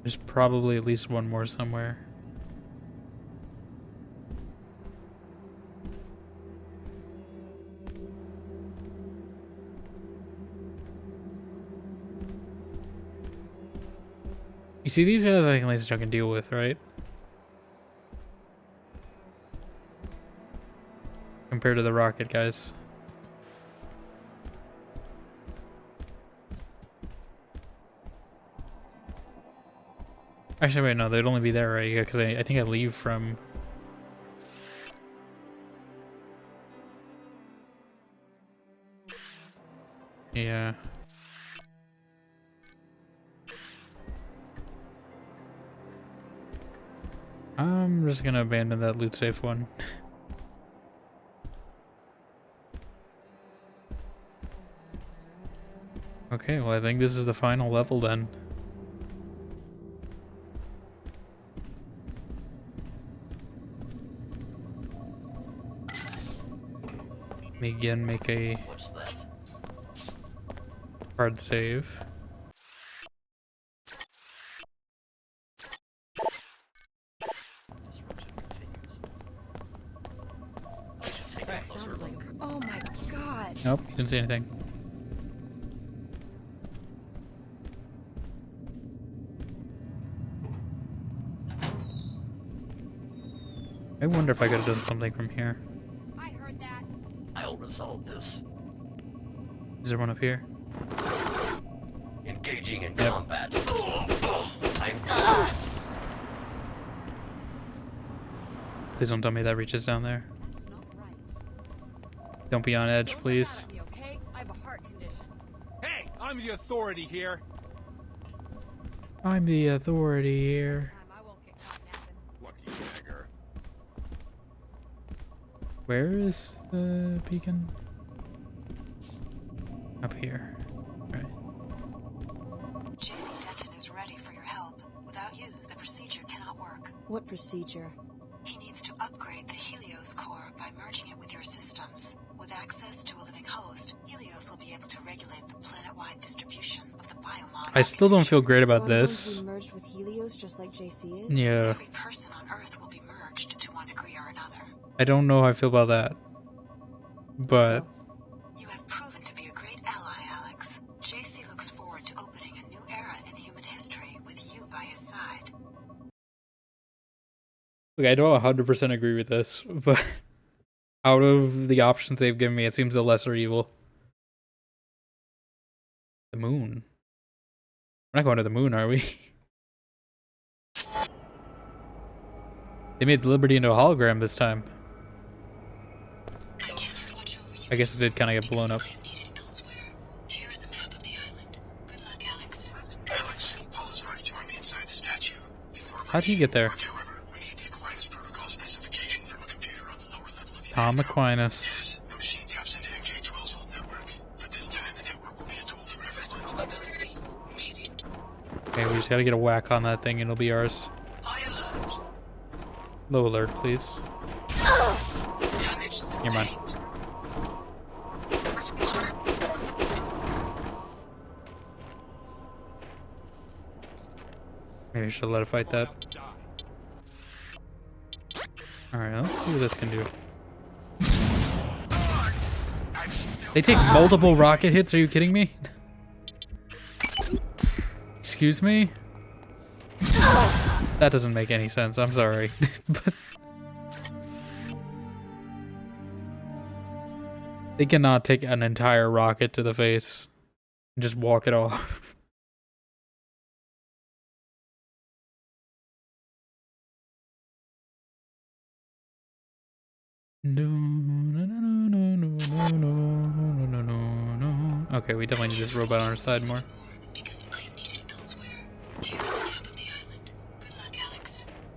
There's probably at least one more somewhere. You see, these guys I can at least I can deal with, right? Compared to the rocket guys. Actually, wait, no, they'd only be there, right? Yeah, because I think I leave from... Yeah. I'm just gonna abandon that loot safe one. Okay, well I think this is the final level then. Let me again make a... Hard save. Oh my god. Nope, you didn't see anything. I wonder if I could have done something from here. I heard that. I'll resolve this. Is there one up here? Engaging in combat. Please don't tell me that reaches down there. Don't be on edge, please. Okay? I have a heart condition. Hey, I'm the authority here. I'm the authority here. Lucky beggar. Where is the beacon? Up here. Right. JC Denton is ready for your help. Without you, the procedure cannot work. What procedure? He needs to upgrade the Helios core by merging it with your systems. With access to a living host, Helios will be able to regulate the planet-wide distribution of the biomod. I still don't feel great about So I'm going this. to be merged with Helios just like JC is? Yeah. Every person on Earth will be merged to one degree or another. I don't know how I feel about that. But You have proven to be a great ally, Alex. JC looks forward to opening a new era in human history with you by his side. look, I don't 100% agree with this, but out of the options they've given me, it seems the lesser evil. The moon. We're not going to the moon, are we? They made Liberty into a hologram this time. I guess it did kind of get blown up. Alex, Paul has already joined me inside the statue. How'd he get there? Tom Aquinas. The machine taps into MJ12's old network, but this time the network will be a tool for everyone. Okay, we just gotta get a whack on that thing and it'll be ours. Low alert, please. Never mind. Maybe I should let it fight that. Alright, let's see what this can do. They take multiple rocket hits? Are you kidding me? Excuse me? That doesn't make any sense. I'm sorry. But they cannot take an entire rocket to the face and just walk it off. Okay, we definitely need this robot on our side more.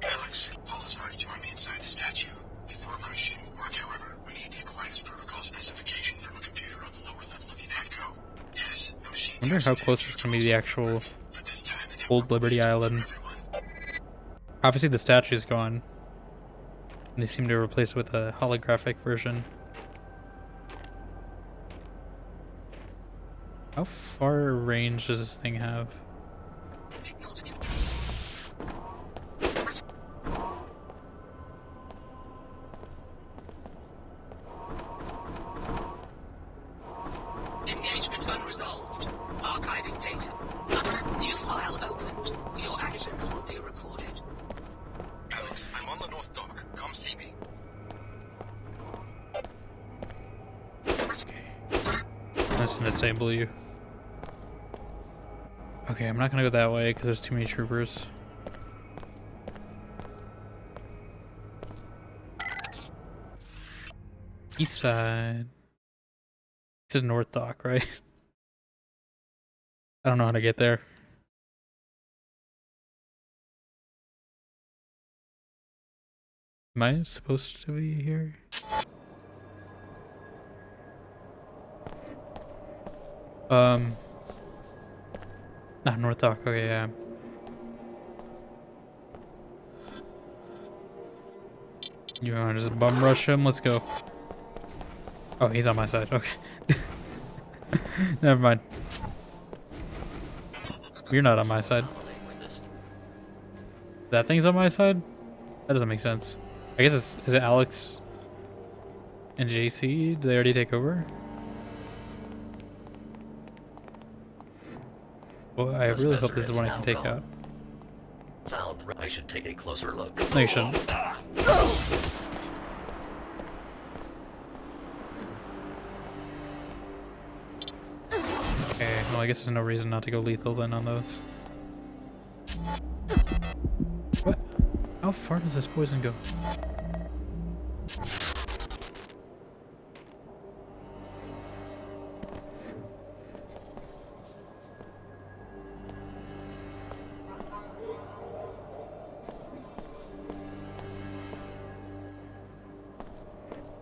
Alex, Paul has already joined me inside the statue. Before my machine will work, however, we need the Aquinas protocol specification from a computer on the lower level of UNATCO. Yes, the machine. I wonder how close this can be to the actual old Liberty Island. Obviously the statue's gone. And they seem to replace it with a holographic version. How far range does this thing have? Engagement unresolved. Archiving data. New file opened. Your actions will be recorded. Alex, I'm on the North Dock. Come see me. Let's disable you. Okay, I'm not gonna go that way because there's too many troopers. East side. It's a North Dock, right? I don't know how to get there. Am I supposed to be here? Not North Dock, okay, yeah. You wanna just bum rush him? Let's go. Oh, he's on my side, okay. Never mind. You're not on my side. That thing's on my side? That doesn't make sense. I guess is it Alex and JC? Did they already take over? Well, I really hope this is one I can take out. I should take a closer look. No, you shouldn't. Okay, well I guess there's no reason not to go lethal then on those. What? How far does this poison go?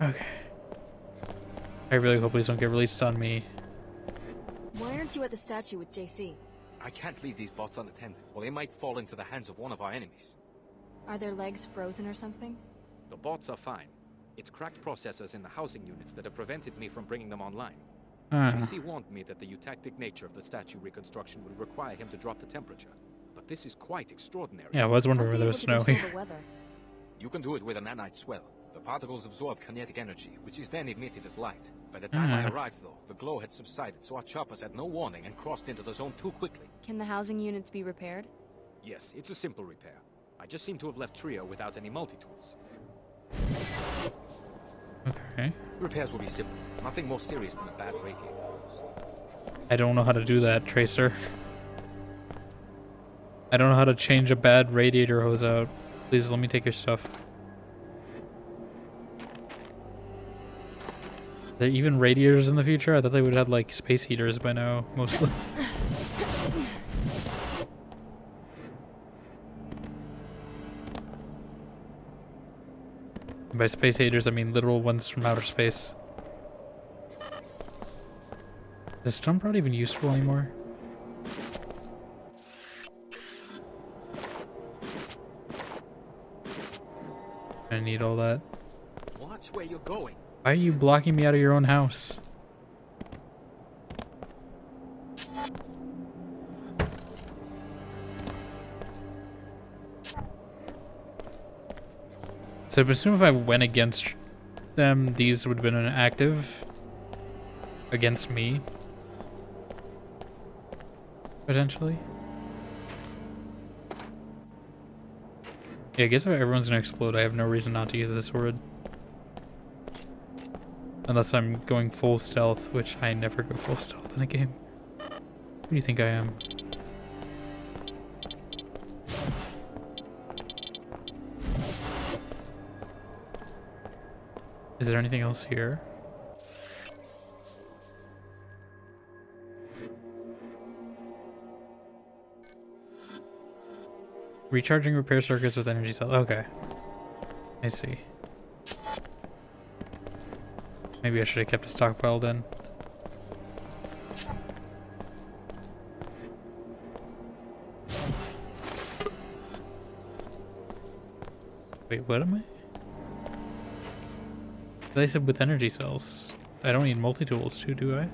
Okay. I really hope these don't get released on me. Why aren't you at the statue with JC? I can't leave these bots unattended, or they might fall into the hands of one of our enemies. Are their legs frozen or something? The bots are fine. It's cracked processors in the housing units that have prevented me from bringing them online. JC warned me that the eutactic nature of the statue reconstruction would require him to drop the temperature. But this is quite extraordinary. Yeah, I was wondering where there was snow here. You can do it with a nanite swell. The particles absorb kinetic energy, which is then emitted as light. By the time I arrived, though, the glow had subsided, so our choppers had no warning and crossed into the zone too quickly. Can the housing units be repaired? Yes, it's a simple repair. I just seem to have left Trio without any multi-tools. Okay. Repairs will be simple. Nothing more serious than a bad radiator hose. I don't know how to do that, Tracer. I don't know how to change a bad radiator hose out. Please let me take your stuff. Are there even radiators in the future? I thought they would have like space heaters by now, mostly. And by space heaters, I mean literal ones from outer space. Is stump rod even useful anymore? I need all that. Watch where you're going. Why are you blocking me out of your own house? So I assume if I went against them, these would have been inactive against me. Potentially. Yeah, I guess if everyone's gonna explode, I have no reason not to use this sword. Unless I'm going full stealth, which I never go full stealth in a game. Who do you think I am? Is there anything else here? Recharging repair circuits with energy cell. Okay. I see. Maybe I should have kept a stockpile then. Wait, what am I? They said with energy cells. I don't need multi-tools too, do I?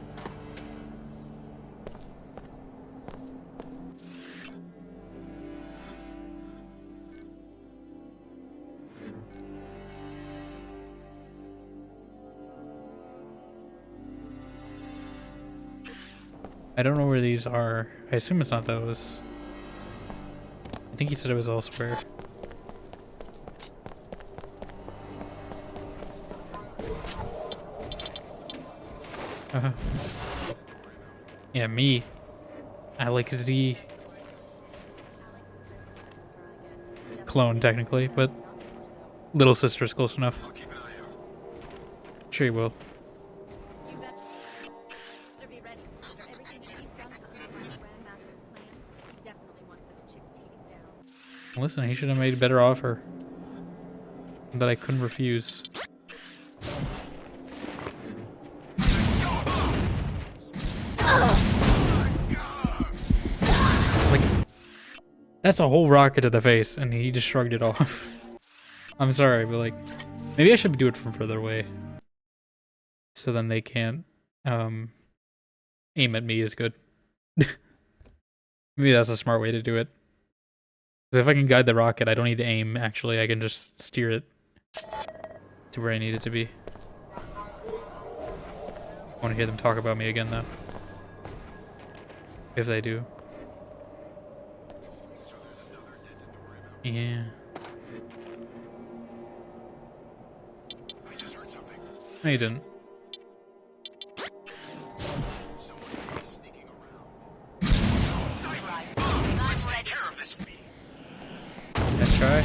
I don't know where these are. I assume it's not those. I think he said it was elsewhere. Yeah, me. Alex Z. Clone, technically, but little sister's close enough. Sure you will. Listen, he should have made a better offer that I couldn't refuse. Like, that's a whole rocket to the face, and he just shrugged it off. I'm sorry, but like, maybe I should do it from further away, so then they can't aim at me as good. Maybe that's a smart way to do it. Because if I can guide the rocket, I don't need to aim, actually. I can just steer it to where I need it to be. I want to hear them talk about me again, though. If they do. Yeah. No, you didn't. Let's try.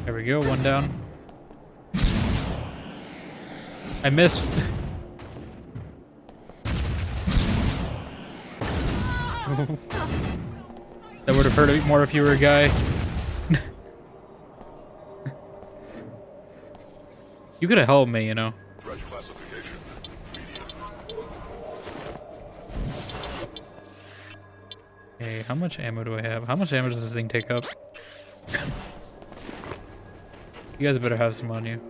There we go, one down. I missed. That would have hurt a bit more if you were a guy. You could have helped me, you know. Okay, how much ammo do I have? How much ammo does this thing take up? You guys better have some on you.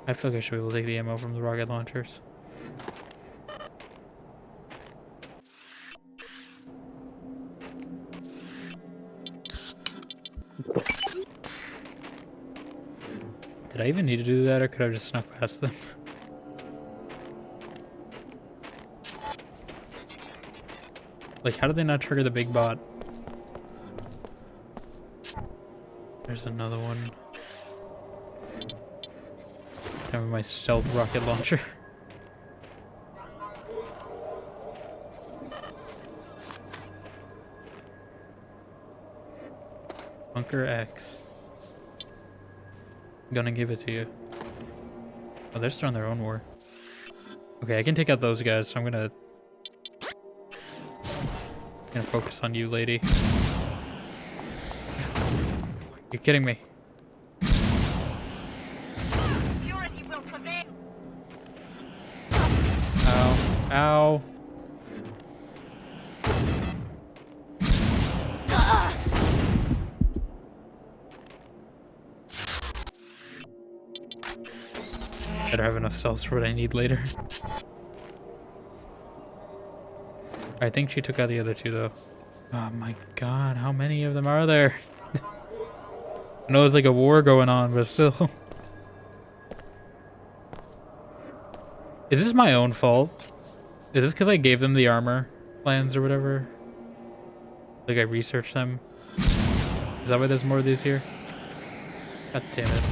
I feel like I should be able to take the ammo from the rocket launchers. Did I even need to do that, or could I have just snuck past them? Like, how did they not trigger the big bot? There's another one. Have my stealth rocket launcher. Bunker X. Gonna give it to you. Oh, they're starting their own war. Okay, I can take out those guys, so I'm gonna focus on you, lady. You're kidding me. Ow. Ow. Better have enough cells for what I need later. I think she took out the other two, though. Oh my god, how many of them are there? I know there's like a war going on, but still. Is this my own fault? Is this because I gave them the armor plans or whatever? Like I researched them? Is that why there's more of these here? God damn it.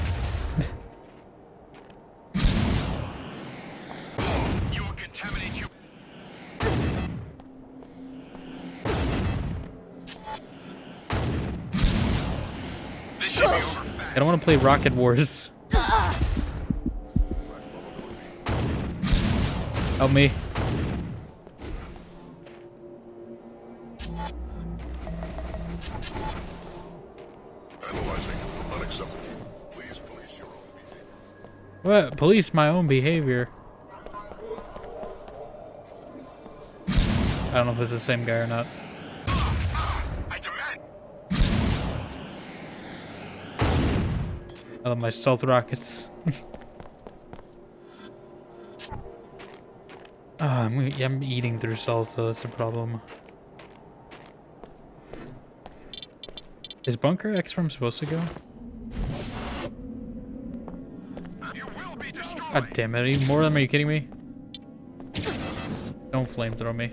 I don't want to play Rocket Wars. Help me. What? Police my own behavior. I don't know if it's the same guy or not. I love my stealth rockets. I'm eating through cells, so that's a problem. Is Bunker X from supposed to go? God damn it, I need more of them, are you kidding me? Don't flamethrow me.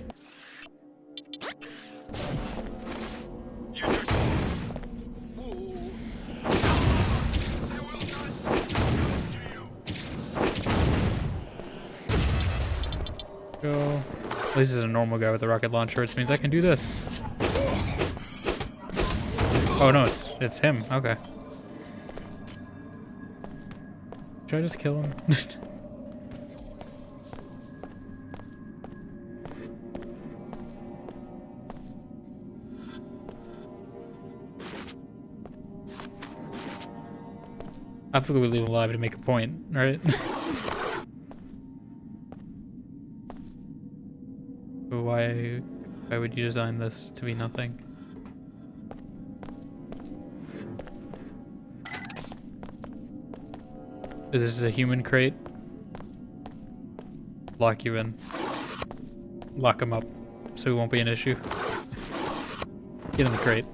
Go. At least he's a normal guy with a rocket launcher, which means I can do this. Oh no, it's him. Okay. Should I just kill him? I figure we leave him alive to make a point, right? Why would you design this to be nothing? Is this a human crate? Lock you in. Lock him up so it won't be an issue. Get in the crate.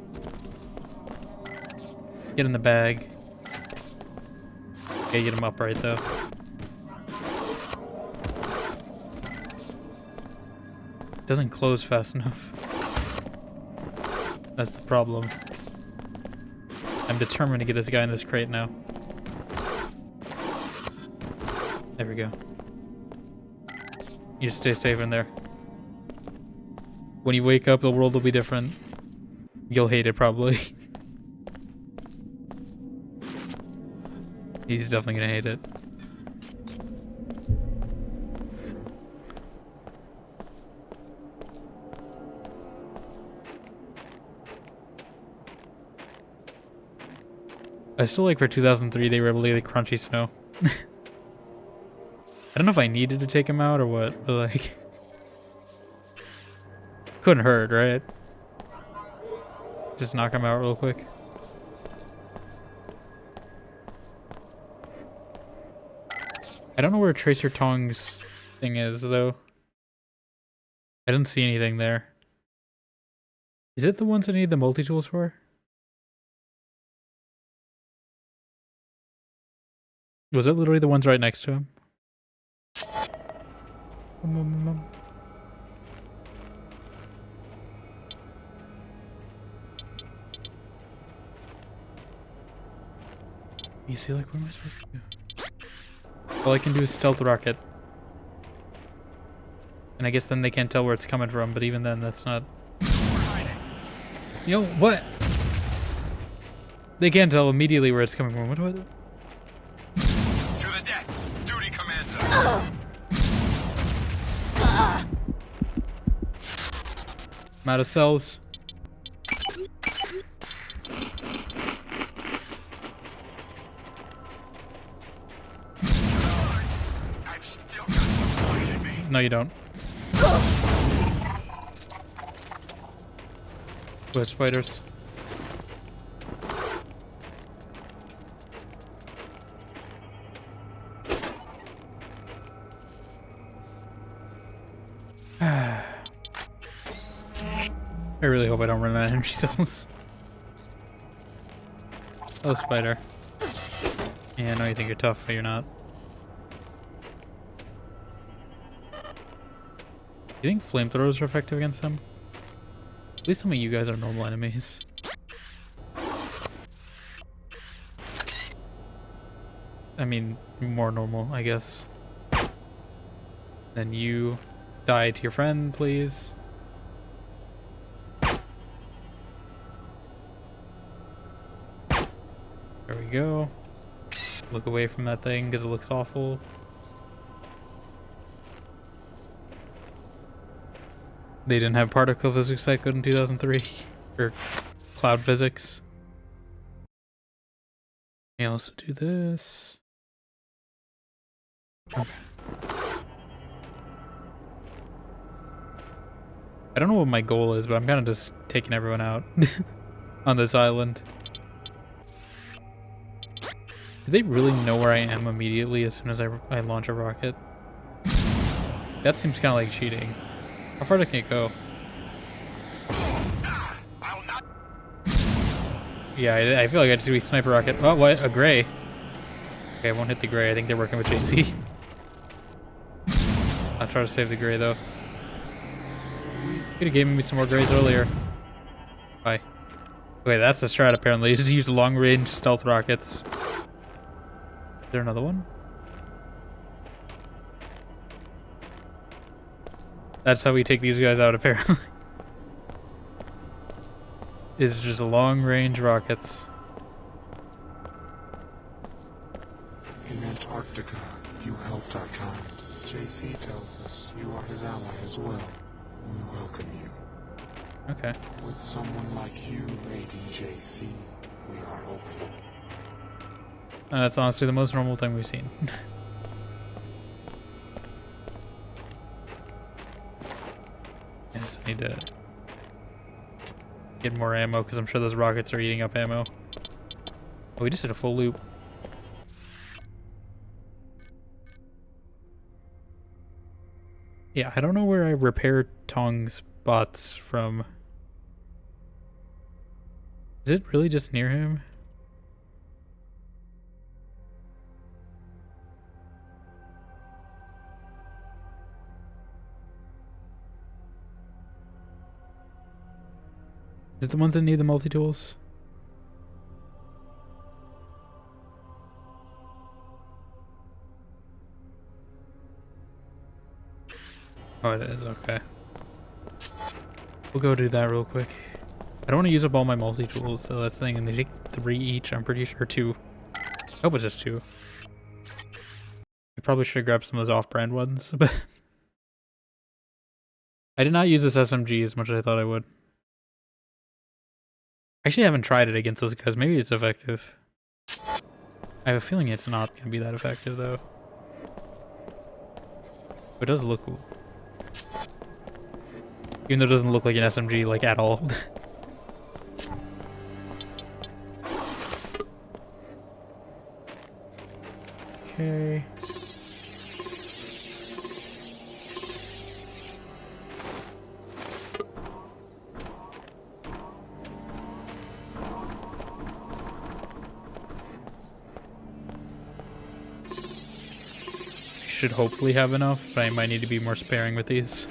Get in the bag. Okay, get him upright though. Doesn't close fast enough. That's the problem. I'm determined to get this guy in this crate now. There we go. You just stay safe in there. When you wake up, the world will be different. You'll hate it probably. He's definitely gonna hate it. I still like for 2003 they were able to get crunchy snow. I don't know if I needed to take him out or what, but like... Couldn't hurt, right? Just knock him out real quick. I don't know where Tracer Tong's thing is, though. I didn't see anything there. Is it the ones I need the multi-tools for? Was it literally the ones right next to him? You see, like, what am I supposed to do? All I can do is stealth rocket. And I guess then they can't tell where it's coming from, but even then, that's not... Yo, what? They can't tell immediately where it's coming from. What do I do? To the deck, duty commander. I'm out of cells. No, you don't. Where's spiders? I really hope I don't run out of energy cells. Oh, spider. Yeah, I know you think you're tough, but you're not. You think flamethrowers are effective against them? At least some of you guys are normal enemies. I mean, more normal, I guess. Then you die to your friend, please. There we go. Look away from that thing because it looks awful. They didn't have particle physics that good in 2003. Or cloud physics. I also do this. Okay. I don't know what my goal is, but I'm kind of just taking everyone out on this island. Do they really know where I am immediately as soon as I launch a rocket? That seems kind of like cheating. How far can it go? Yeah, I feel like I just do a sniper rocket. Oh, what? A gray. Okay, I won't hit the gray. I think they're working with JC. I'll try to save the gray, though. Could have given me some more grays earlier. Bye. Okay, that's the strat, apparently. Just use long-range stealth rockets. Is there another one? That's how we take these guys out, apparently. Is just long-range rockets. In Antarctica, you helped our kind. JC tells us you are his ally as well. We welcome you. Okay. With someone like you aiding JC, we are hopeful. That's honestly the most normal thing we've seen. Yes, I need to get more ammo because I'm sure those rockets are eating up ammo. Oh, we just did a full loop. Yeah, I don't know where I repair Tong's bots from. Is it really just near him? Is it the ones that need the multi-tools? Oh, it is, okay. We'll go do that real quick. I don't want to use up all my multi-tools, though, that's the thing, and they take 3 each, I'm pretty sure, 2. I hope it's just 2. I probably should have grabbed some of those off-brand ones, but... I did not use this SMG as much as I thought I would. Actually, I haven't tried it against those guys. Maybe it's effective. I have a feeling it's not going to be that effective, though. But it does look cool. Even though it doesn't look like an SMG, like, at all. Okay. Should hopefully have enough, but I might need to be more sparing with these.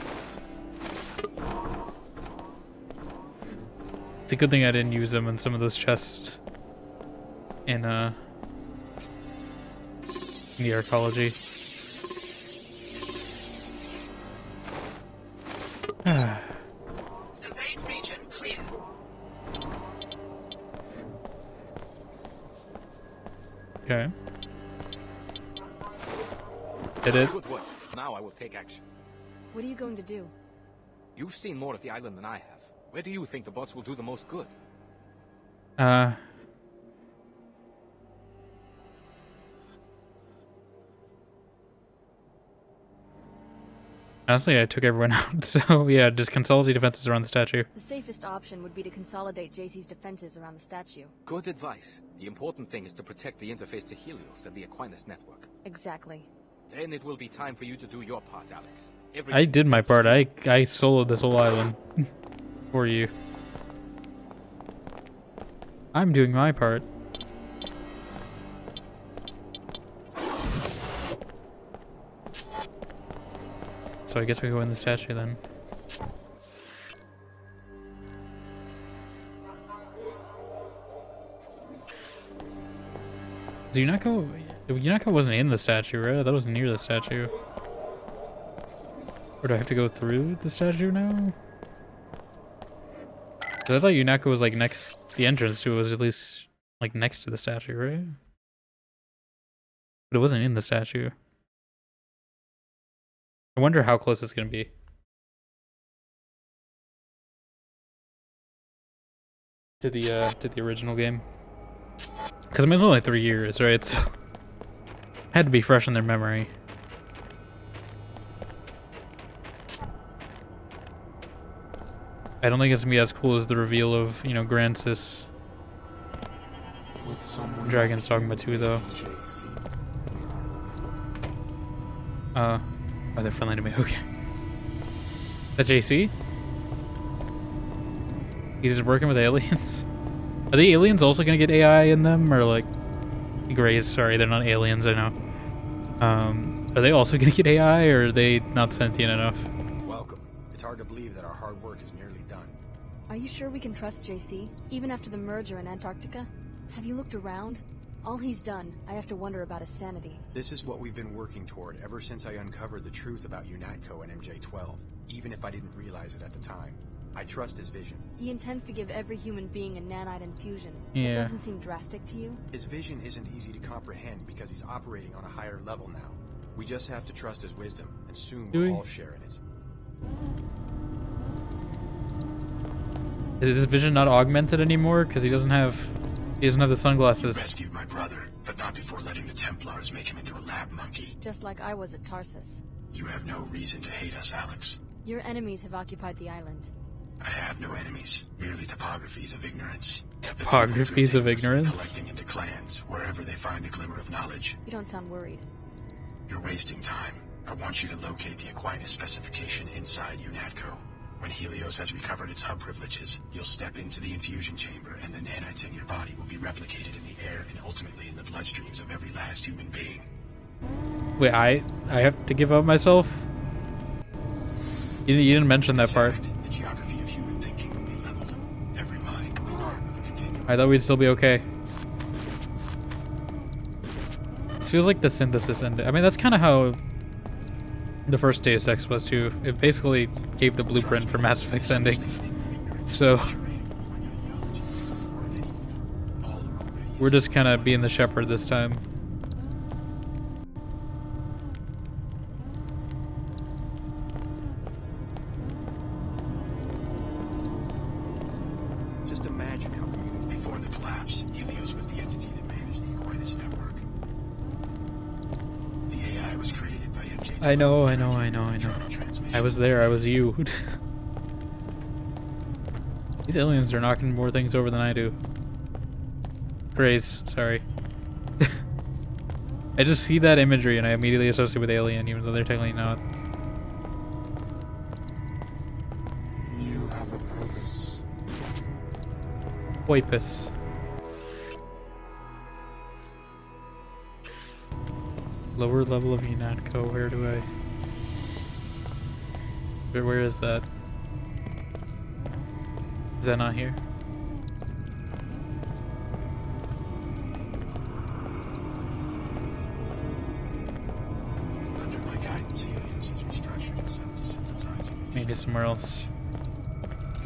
It's a good thing I didn't use them in some of those chests in the arcology. Surveyed region clear. Okay. Did it? Good work. Now I will take action. What are you going to do? You've seen more of the island than I have. Where do you think the bots will do the most good? Honestly, I took everyone out, so yeah, just consolidate defenses around the statue. The safest option would be to consolidate JC's defenses around the statue. Good advice. The important thing is to protect the interface to Helios and the Aquinas network. Exactly. Then it will be time for you to do your part, Alex. I did my part. I soloed this whole island for you. I'm doing my part. So I guess we go in the statue then. Yunako wasn't in the statue, right? That was near the statue. Or do I have to go through the statue now? 'Cause I thought Yunako was like next, the entrance to it was at least like next to the statue, right? But it wasn't in the statue. I wonder how close it's gonna be. To the original game. Because I mean, it's only 3 years, right? So had to be fresh in their memory. I don't think it's gonna be as cool as the reveal of, you know, Grancis. Dragon's Dogma 2, though. Oh, they're friendly to me. Okay. Is that JC? He's just working with aliens? Are the aliens also gonna get AI in them? Or like... Greys, sorry, they're not aliens, I know. Are they also gonna get AI, or are they not sentient enough? Welcome. It's hard to believe that our hard work is nearly done. Are you sure we can trust JC, even after the merger in Antarctica? Have you looked around? All he's done, I have to wonder about his sanity. This is what we've been working toward ever since I uncovered the truth about UNATCO and MJ-12, even if I didn't realize it at the time. I trust his vision. He intends to give every human being a nanite infusion. Yeah. That doesn't seem drastic to you? His vision isn't easy to comprehend because he's operating on a higher level now. We just have to trust his wisdom, and soon we'll all share in it. Is his vision not augmented anymore? Because he doesn't have the sunglasses. You rescued my brother, but not before letting the Templars make him into a lab monkey. Just like I was at Tarsus. You have no reason to hate us, Alex. Your enemies have occupied the island. I have no enemies, merely topographies of ignorance. Topographies of ignorance? Collecting into clans, wherever they find a glimmer of knowledge. You don't sound worried. You're wasting time. I want you to locate the Aquinas specification inside UNATCO. When Helios has recovered its hub privileges, you'll step into the infusion chamber, and the nanites in your body will be replicated in the air and ultimately in the bloodstreams of every last human being. Wait, I have to give up myself? You didn't mention that part. The geography of human thinking will be leveled. Every mind will be part of a continuum. I thought we'd still be okay. This feels like the synthesis ended. I mean, that's kind of how the first Deus Ex was too. It basically gave the blueprint for Mass Effect's endings. So we're just kind of being the shepherd this time. Just imagine how before the collapse, Helios was the entity that managed the Aquinas network. The AI was created by MJ. I know. I was there, I was you. These aliens are knocking more things over than I do. Grace, sorry. I just see that imagery and I immediately associate with alien, even though they're technically not. You have a purpose. Oipus. Lower level of UNATCO, where do I... Where is that? Is that not here? Under my guidance, Helios has restructured itself to synthesize. Maybe somewhere else.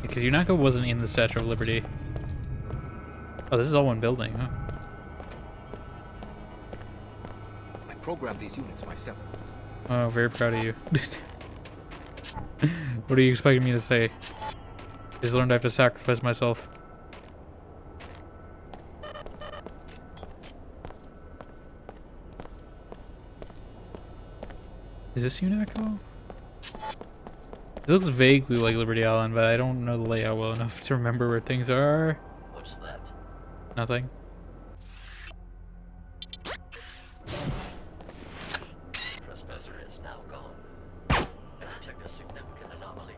Because UNATCO wasn't in the Statue of Liberty. Oh, this is all one building, huh? I programmed these units myself. Oh, very proud of you. What are you expecting me to say? Just learned I have to sacrifice myself. Is this UNATCO? It looks vaguely like Liberty Island, but I don't know the layout well enough to remember where things are. What's that? Nothing. Trespasser is now gone. I detect a significant anomaly.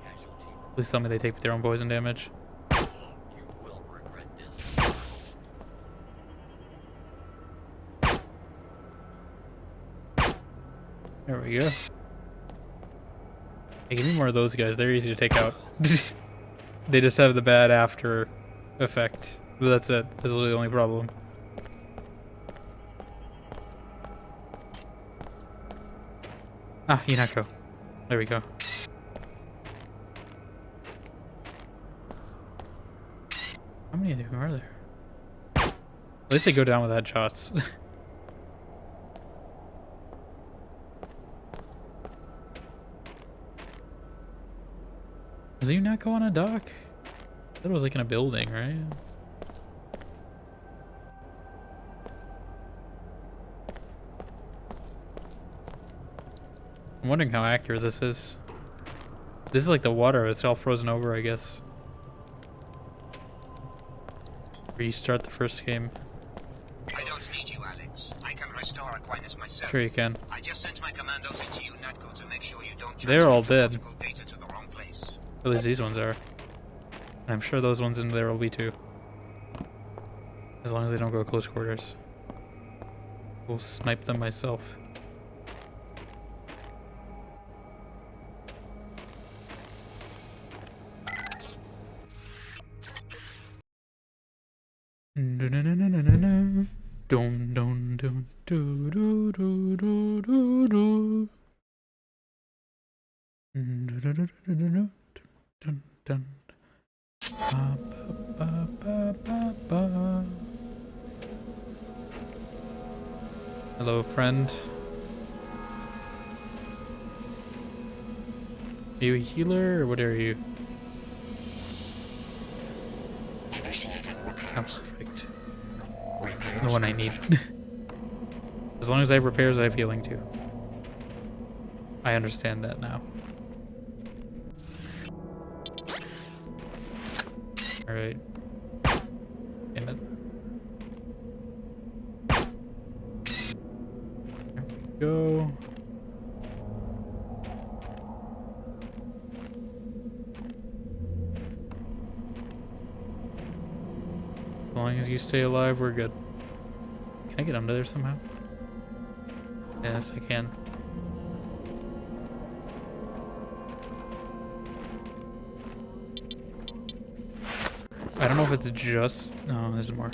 Casualty. Please tell me they take their own poison damage. You will regret this. There we go. Hey, give me more of those guys. They're easy to take out. They just have the bad after effect. But that's it. That's literally the only problem. Ah, UNATCO. There we go. How many of them are there? At least they go down with headshots. Does UNATCO on a dock? I thought it was like in a building, right? I'm wondering how accurate this is. This is like the water, it's all frozen over, I guess. Restart the first game. I don't need you, Alex. I can restore Aquinas myself. Sure you can. I just sent my commandos into UNATCO to make sure you don't They're all dead. data to the wrong place. At least these ones are. And I'm sure those ones in there will be too. As long as they don't go close quarters. We'll snipe them myself. Dun dun dun do do do do do do. Dun dun. Ba ba ba ba ba. Hello, friend. Are you a healer or what are you? I'm perfect. The one I need. As long as I have repairs, I have healing too. I understand that now. Alright. Damn it. There we go. long as you stay alive, we're good. Can I get under there somehow? Yes, I can. I don't know if it's just... No, there's more.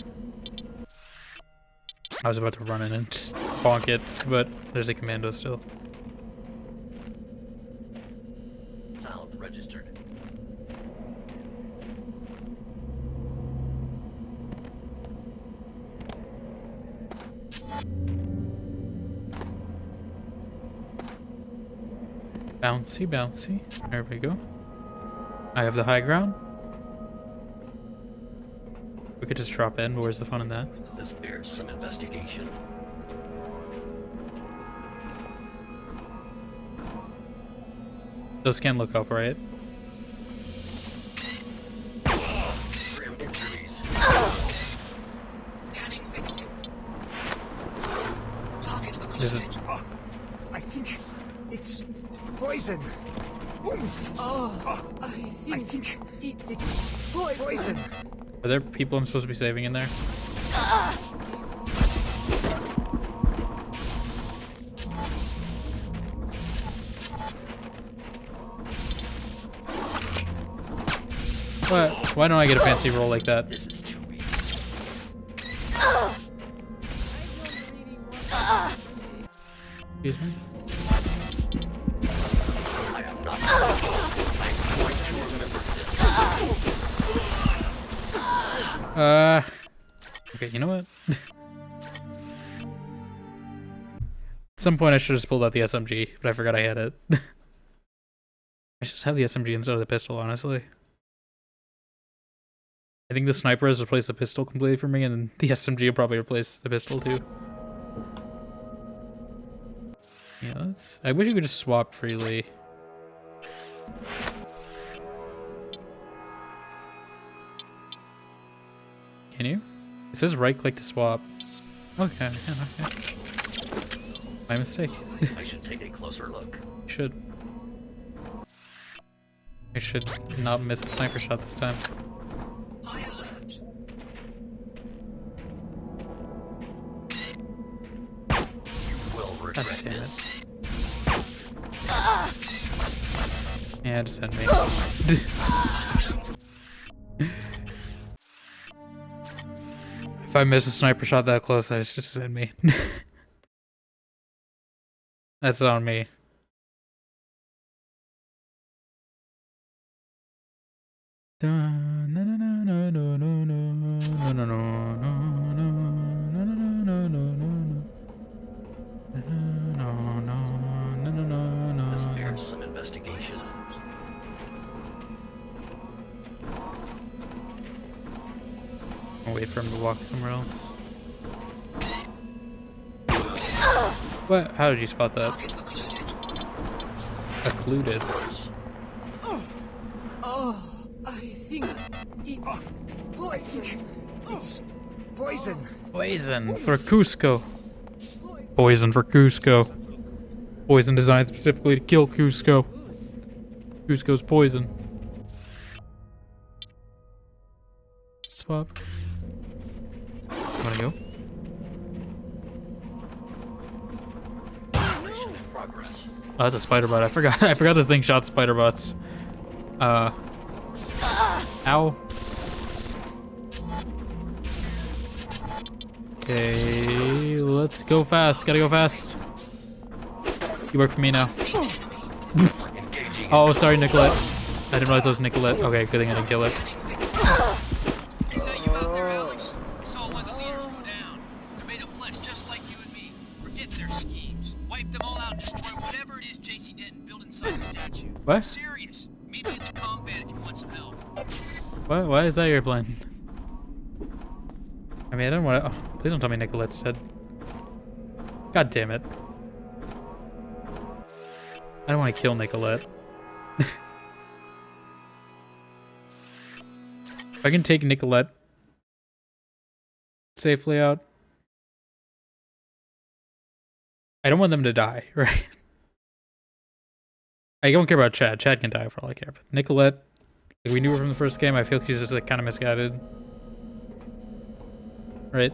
I was about to run in and just bonk it, but there's a commando still. Sound registered. Bouncy, bouncy. There we go. I have the high ground. We could just drop in, but where's the fun in that? This bears some investigation. Those can look up, right? Grim injuries. Scanning fixed. Target Is it? I think it's poison. Oof. I think it's poison. Are there people I'm supposed to be saving in there? What? Why don't I get a fancy roll like that? This is too easy. Excuse me? I am not. I'm going to remember this. Okay, you know what? At some point I should have just pulled out the SMG, but I forgot I had it. I should just have the SMG instead of the pistol, honestly. I think the sniper has replaced the pistol completely for me, and the SMG will probably replace the pistol too. Yeah, I wish you could just swap freely. Can you? It says right click to swap. Okay, yeah, okay. My mistake. I should take a closer look. You should. I should not miss a sniper shot this time. high alert. You will regret God damn it. this. Yeah, just send me. If I miss a sniper shot that close, that just send me. That's on me. This bears some investigation. I'll wait for him to walk somewhere else. What? How did you spot that? Occluded. I think it's poison. It's poison. Poison for Cusco. Poison for Cusco. Poison designed specifically to kill Cusco. Cusco's poison. Swap. Wanna go? Mission in progress. Oh, that's a spider bot. I forgot. I forgot this thing shot spider bots. Ow. Okay, let's go fast. Gotta go fast. You work for me now. Oh, sorry, Nicolette. I didn't realize that was Nicolette. Okay, good thing I didn't kill it. Is that you out there, Alex? I saw one of the leaders go down. They're made of flesh just like you and me. Forget their schemes. Wipe them all out and destroy whatever it is JC Denton built inside the statue. What? I'm serious. Meet me in the combat if you want some help. What? Why is that your plan? I mean, I don't want to. Oh, please don't tell me Nicolette's dead. God damn it. I don't want to kill Nicolette. If I can take Nicolette safely out. I don't want them to die, right? I don't care about Chad. Chad can die for all I care. But Nicolette, like we knew her from the first game. I feel like she's just like kind of misguided. Right?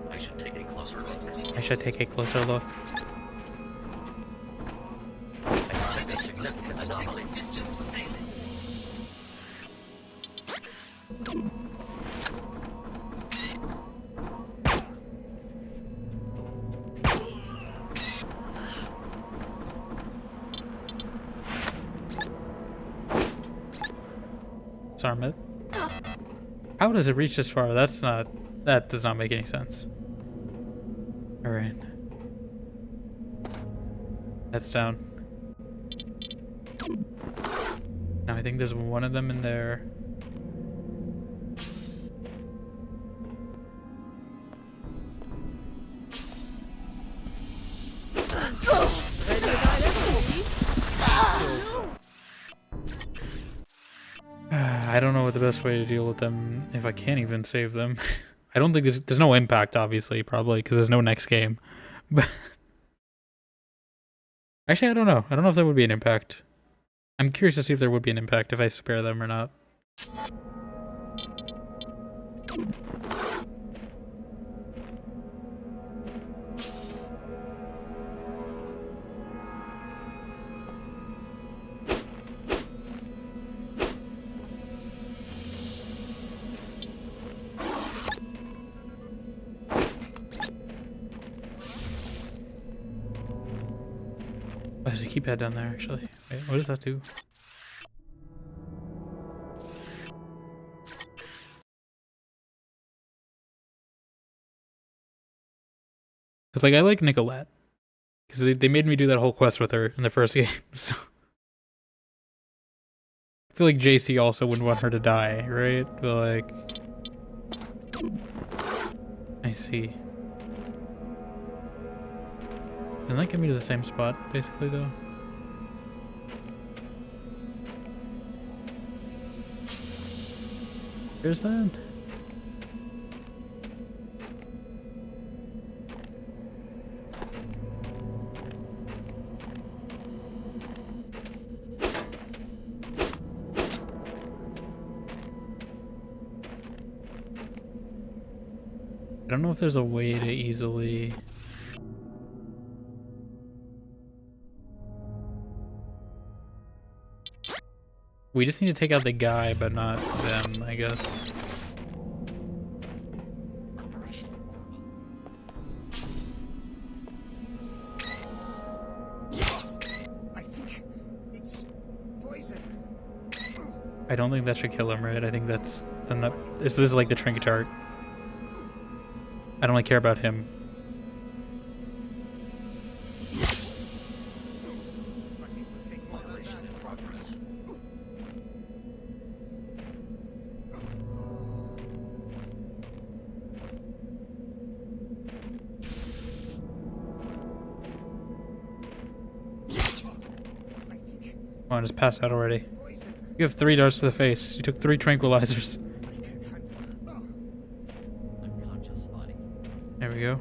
I should take a closer look. I should take a closer look. I detect a significant anomaly. Systems failing. Disarm it. How does it reach this far? That does not make any sense. Alright. That's down. Now I think there's one of them in there. I don't know what the best way to deal with them, if I can't even save them. I don't think there's no impact, obviously, probably, because there's no next game. But actually, I don't know. I don't know if there would be an impact. I'm curious to see if there would be an impact if I spare them or not. Oh, there's a keypad down there, actually. Wait, what does that do? Because, like, I like Nicolette. Because they made me do that whole quest with her in the first game, so... I feel like JC also wouldn't want her to die, right? But, like... I see. Doesn't that get me to the same spot, basically, though? Where's that? I don't know if there's a way to easily... We just need to take out the guy, but not them, I guess. I think it's poison. I don't think that should kill him, right? I think that's... This is like the trinket art. I don't really care about him. Come on, just pass out already. You have 3 darts to the face. You took 3 tranquilizers. There we go.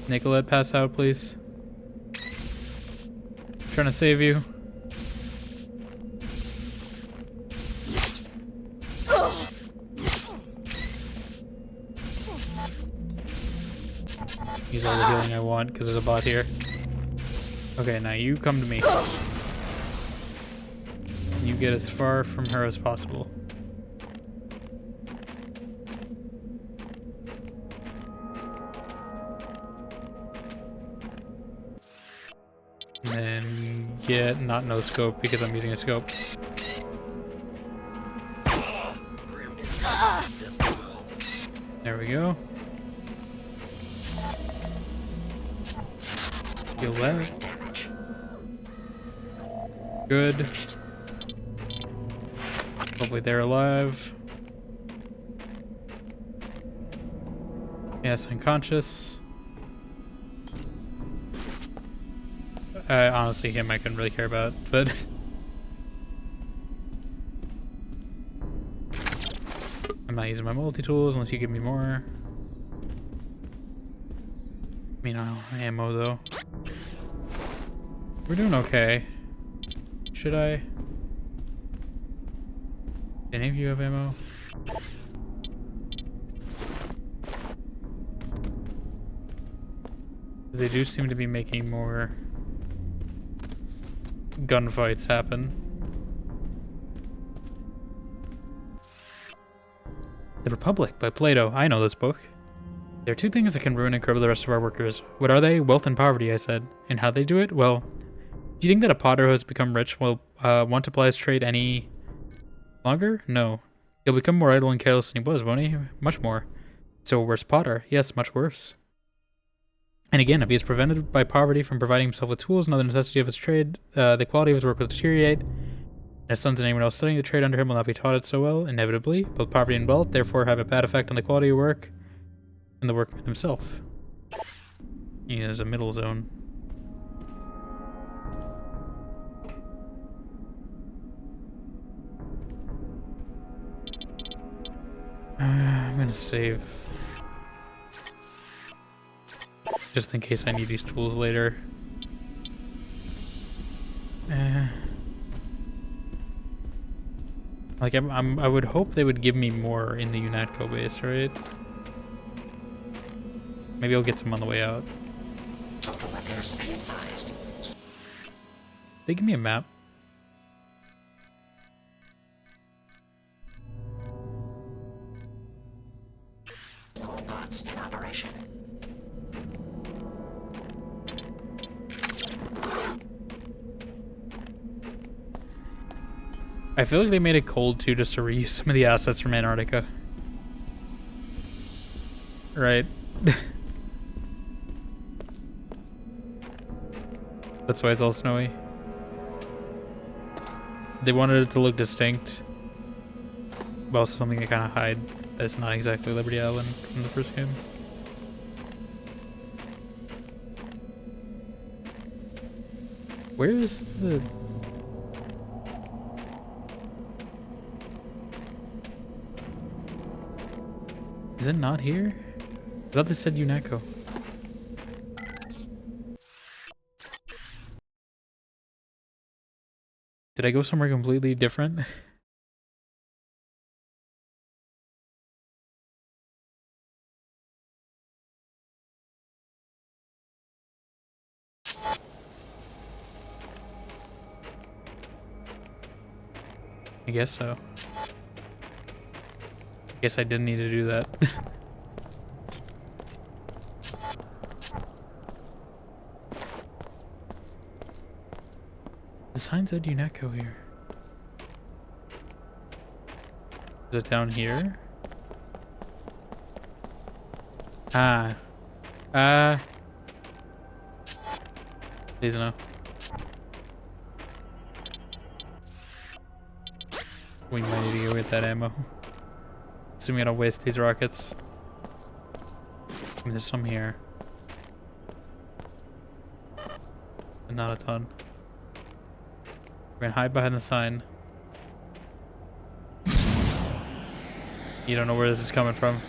Nicolette, pass out, please. Trying to save you. He's all the healing I want because there's a bot here. Okay, now you come to me. You get as far from her as possible. And then get not no scope because I'm using a scope. There we go. Heal that. Good. Hopefully they're alive. Yes, unconscious. Honestly, him I couldn't really care about, but... I'm not using my multi-tools unless you give me more. I mean, ammo though. We're doing okay. Should I? Any of you have ammo? They do seem to be making more gunfights happen. The Republic by Plato. I know this book. There are two things that can ruin and cripple the rest of our workers. What are they? Wealth and poverty, I said. And how they do it? Well, do you think that a potter who has become rich will want to ply his trade any longer? No. He'll become more idle and careless than he was, won't he? Much more. So a worse potter? Yes, much worse. And again, if he is prevented by poverty from providing himself with tools and other necessity of his trade, the quality of his work will deteriorate. And his sons and anyone else studying the trade under him will not be taught it so well, inevitably. Both poverty and wealth, therefore, have a bad effect on the quality of work and the workman himself. Yeah, there's a middle zone. I'm gonna save. Just in case I need these tools later. Like I would hope they would give me more in the UNATCO base, right? Maybe I'll get some on the way out. They give me a map. All bots in operation. I feel like they made it cold too, just to reuse some of the assets from Antarctica. Right. That's why it's all snowy. They wanted it to look distinct, but also something to kind of hide that's not exactly Liberty Island from the first game. Where is the... Is it not here? I thought they said UNATCO. Did I go somewhere completely different? I guess so. I guess I didn't need to do that. The sign said UNATCO here. Is it down here? Please no. We might need to go get that ammo. Assuming I don't waste these rockets. I mean, there's some here. But not a ton. We're gonna hide behind the sign. You don't know where this is coming from.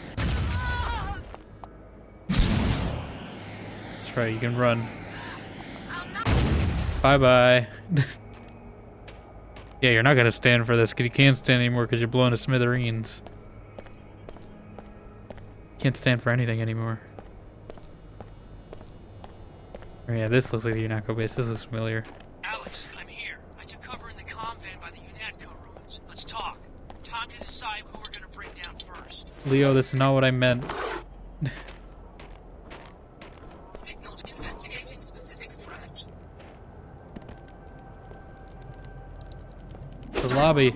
That's right, you can run. Bye-bye. Yeah, you're not gonna stand for this because you can't stand anymore because you're blown to smithereens. Can't stand for anything anymore. Oh yeah, this looks like the UNATCO base. This looks familiar. Alex, I'm here. I took cover in the comm van by the UNATCO ruins. Let's talk. Time to decide who we're gonna bring down first. Leo, this is not what I meant. Signaled investigating specific threat. It's the lobby.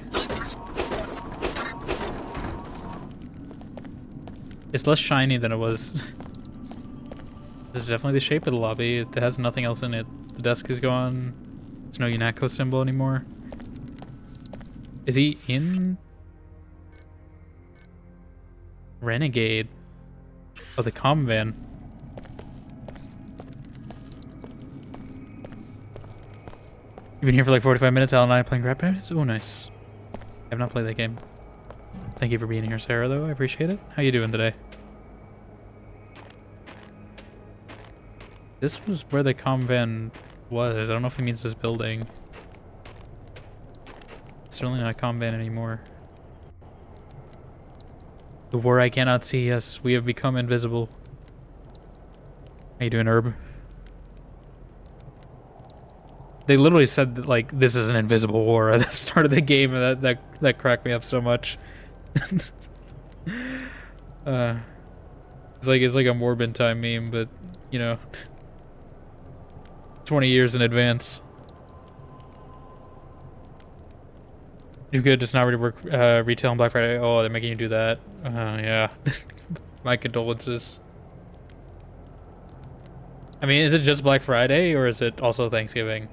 It's less shiny than it was. This is definitely the shape of the lobby. It has nothing else in it. The desk is gone. There's no UNATCO symbol anymore. Is he in? Renegade. Oh, the comm van. You've been here for like 45 minutes. Al and I playing Grab Parents? Oh, nice. I have not played that game. Thank you for being here, Sarah, though. I appreciate it. How you doing today? This was where the comm van was. I don't know if it means this building. It's certainly not a comm van anymore. The war I cannot see. Yes, we have become invisible. How you doing, Herb? They literally said that, like, this is an invisible war at the start of the game, and that cracked me up so much. It's like a Morbin time meme, but you know, 20 years in advance. You could just not really work retail on Black Friday. Oh, they're making you do that. Yeah. My condolences. I mean, is it just Black Friday or is it also Thanksgiving?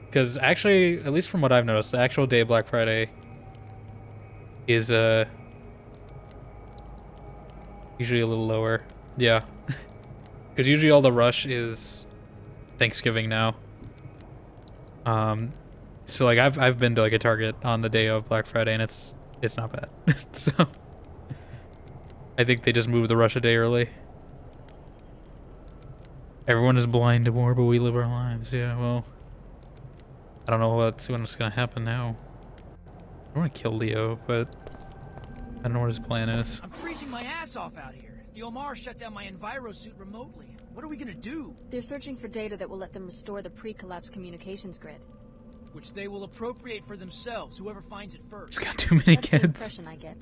Because actually, at least from what I've noticed, the actual day of Black Friday is usually a little lower. Yeah. Because usually all the rush is Thanksgiving now. So like I've been to like a Target on the day of Black Friday and it's not bad. So I think they just moved the rush a day early. Everyone is blind to war, but we live our lives. Yeah, well, I don't know what's gonna happen now. I don't want to kill Leo, but I don't know what his plan is. I'm freezing my ass off out here. The Omar shut down my Enviro suit remotely. What are we gonna do? They're searching for data that will let them restore the pre-collapse communications grid. Which they will appropriate for themselves, whoever finds it first. He's got too many That's kids. The impression I get.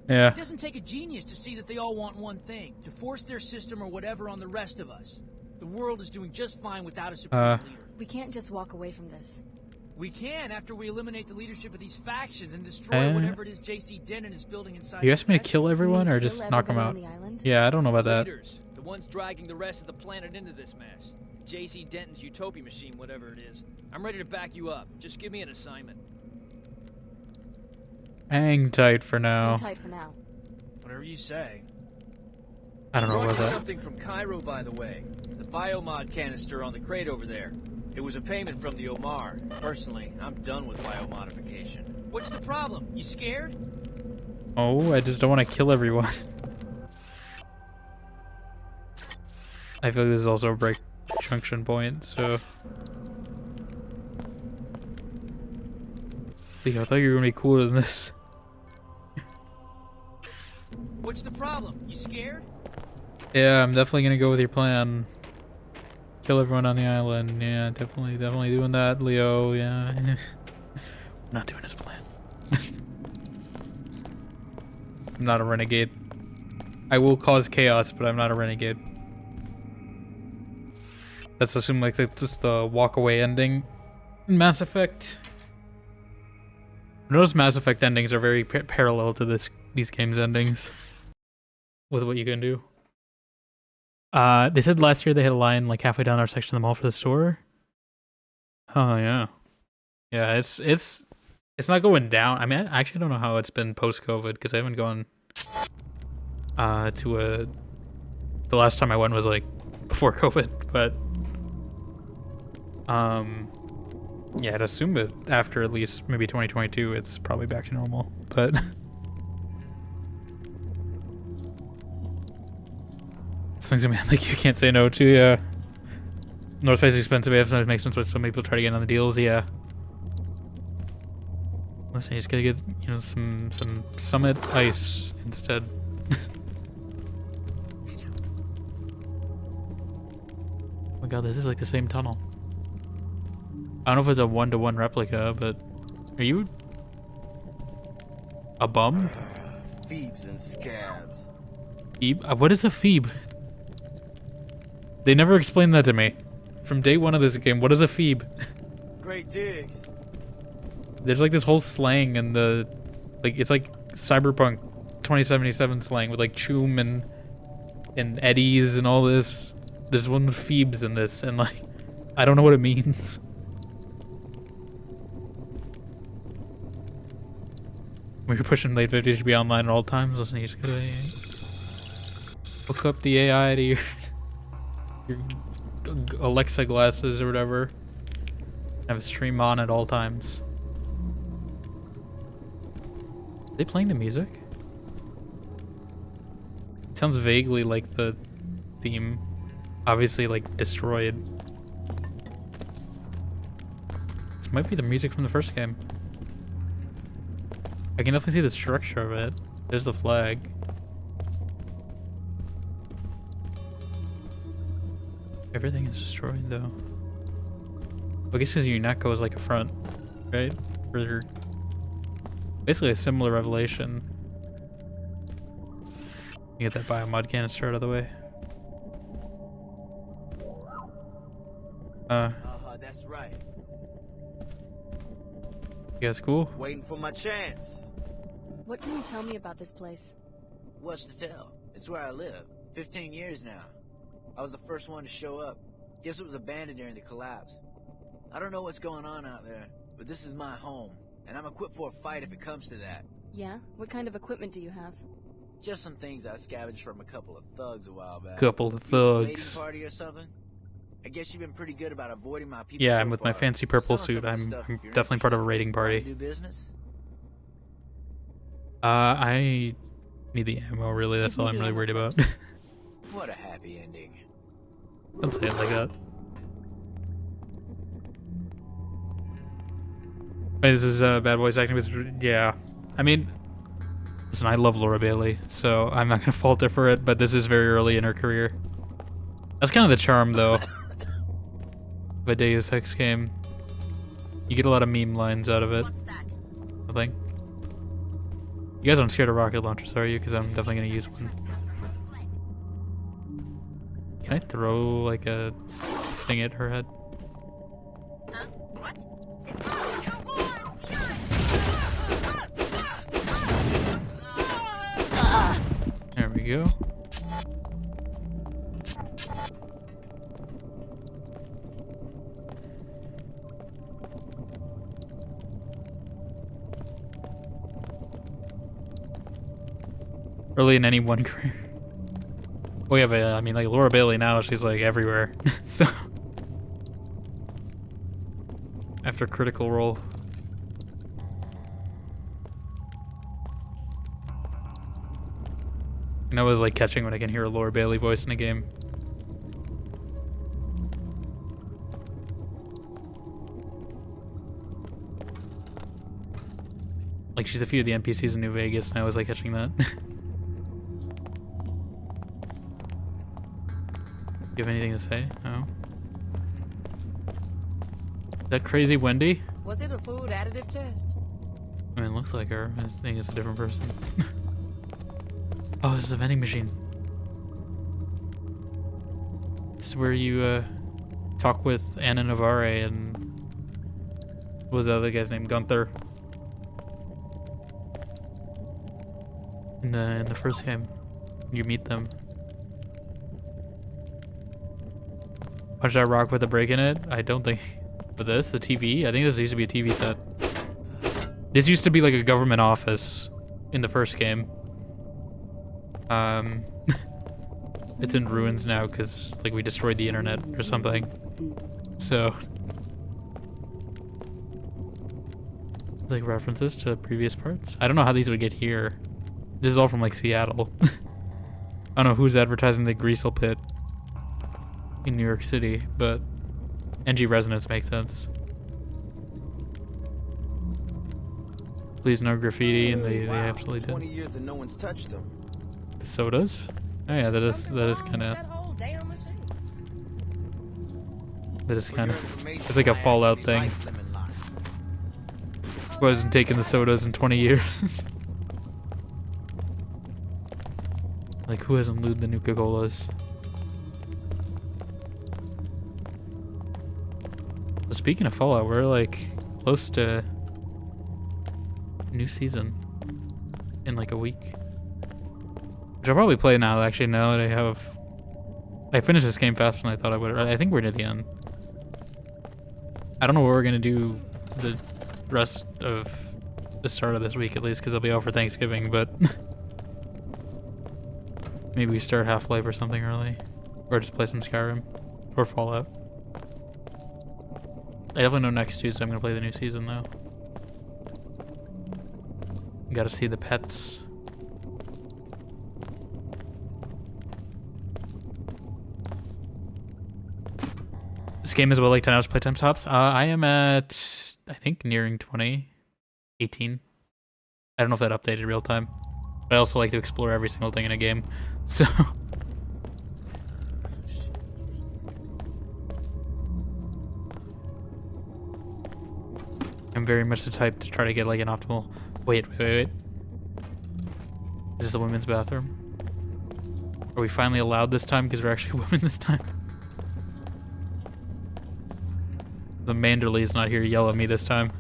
Yeah. It doesn't take a genius to see that they all want one thing, to force their system or whatever on the rest of us. The world is doing just fine without a supreme leader. We can't just walk away from this. We can after we eliminate the leadership of these factions and destroy whatever it is JC Denton is building inside. You asked me to kill everyone or just knock them out? Yeah, I don't know about that. Leaders, the ones dragging the rest of the planet into this mess. JC Denton's Utopia machine, whatever it is. I'm ready to back you up. Just give me an assignment. Hang tight for now. Hang tight for now. Whatever you say. I don't know about that. Something from Cairo, by the way. The biomod canister on the crate over there. It was a payment from the Omar. Personally, I'm done with biomodification. What's the problem? You scared? Oh, I just don't want to kill everyone. I feel like this is also a break junction point, so... Leo, I thought you were gonna be cooler than this. What's the problem? You scared? Yeah, I'm definitely gonna go with your plan. Kill everyone on the island. Yeah, definitely doing that, Leo. Yeah. I'm not doing his plan. I'm not a renegade. I will cause chaos, but I'm not a renegade. Let's assume like that's the walk away ending in Mass Effect. Notice Mass Effect endings are very parallel to these games' endings with what you can do. They said last year they had a line like halfway down our section of the mall for the store. Oh yeah, yeah. It's not going down. I mean, I actually don't know how it's been post COVID because I haven't gone to the last time I went was like before COVID, but yeah, I'd assume that after at least maybe 2022, it's probably back to normal, but. Things like you can't say no to, yeah. North Face is expensive, it sometimes makes sense, but some people try to get in on the deals, yeah. Listen, you just gotta get, you know, some Summit Ice instead. Oh my god, this is like the same tunnel. I don't know if it's a 1-to-1 replica, but are you a bum? Phoebes and scabs. Phoebe? What is a Phoebe? They never explained that to me. From day one of this game, what is a Phoebe? Great digs. There's like this whole slang and the, like it's like Cyberpunk 2077 slang with like Choom and Eddies and all this. There's one with Phoebes in this, and like I don't know what it means. When you're pushing late 50s to be online at all times, listen, you just gotta hook up the AI to your Alexa glasses or whatever. Have a stream on at all times. they playing the music? It sounds vaguely like the theme. Obviously, like, destroyed. This might be the music from the first game. I can definitely see the structure of it. There's the flag. Everything is destroyed, though. I guess because UNATCO is like a front, right? For basically a similar revelation. You get that biomod canister out of the way. That's right. You guys cool? Waiting for my chance. What can you tell me about this place? What's to tell? It's where I live. 15 years now. I was the first one to show up. Guess it was abandoned during the collapse. I don't know what's going on out there, but this is my home, and I'm equipped for a fight if it comes to that. Yeah? What kind of equipment do you have? Just some things I scavenged from a couple of thugs a while back. Couple of thugs. Party or something? I guess you've been pretty good about avoiding my people. Yeah, so I'm with my far. fancy purple Some of suit. the I'm stuff, if you're definitely part of a raiding party. Do business? I need the ammo, really. That's all I'm really worried about. What a happy ending. Don't say it like that. Wait, this is bad voice acting. Yeah. I mean, listen, I love Laura Bailey, so I'm not going to fault her for it, but this is very early in her career. That's kind of the charm, though, of a Deus Ex game. You get a lot of meme lines out of it. Nothing. You guys aren't scared of rocket launchers, are you? Because I'm definitely going to use one. Can I throw, like, a thing at her head? There we go. Early in any one career. Well, yeah, but I mean, like Laura Bailey now, she's like everywhere. So after Critical Role. And I was like catching when I can hear a Laura Bailey voice in a game. Like she's a few of the NPCs in New Vegas, and I was like catching that. You have anything to say? No. Is that crazy Wendy? Was it a food additive test? I mean, it looks like her. I think it's a different person. Oh, this is a vending machine. It's where you talk with Anna Navarre and what was the other guy's name? Gunther. In the first game, you meet them. Punch that rock with a break in it? I don't think. With this, the TV? I think this used to be a TV set. This used to be like a government office in the first game. It's in ruins now because like we destroyed the internet or something. So like references to previous parts. I don't know how these would get here. This is all from like Seattle. I don't know who's advertising the Greasel Pit in New York City, but NG Resonance makes sense. Please no graffiti, and they absolutely did. 20 years and no one's touched them. The sodas? Oh yeah, that is kind of. That is kind of. It's like a Fallout thing. Wasn't taking the sodas in 20 years. Like who hasn't looted the Nuka-Colas? So speaking of Fallout, we're like close to new season in like a week. Which I'll probably play now. Actually, now that I finished this game faster than I thought I would. I think we're near the end. I don't know what we're gonna do the rest of the start of this week, at least, because I'll be out for Thanksgiving. But maybe we start Half-Life or something early, or just play some Skyrim or Fallout. I definitely know next Tuesday I'm gonna play the new season though. Gotta see the pets. This game is what, like 10 hours playtime tops? I am at, I think, nearing 20, 18. I don't know if that updated real time. But I also like to explore every single thing in a game, so. I'm very much the type to try to get like an optimal. Wait. Is this the women's bathroom? Are we finally allowed this time because we're actually women this time? The Manderley's not here to yell at me this time.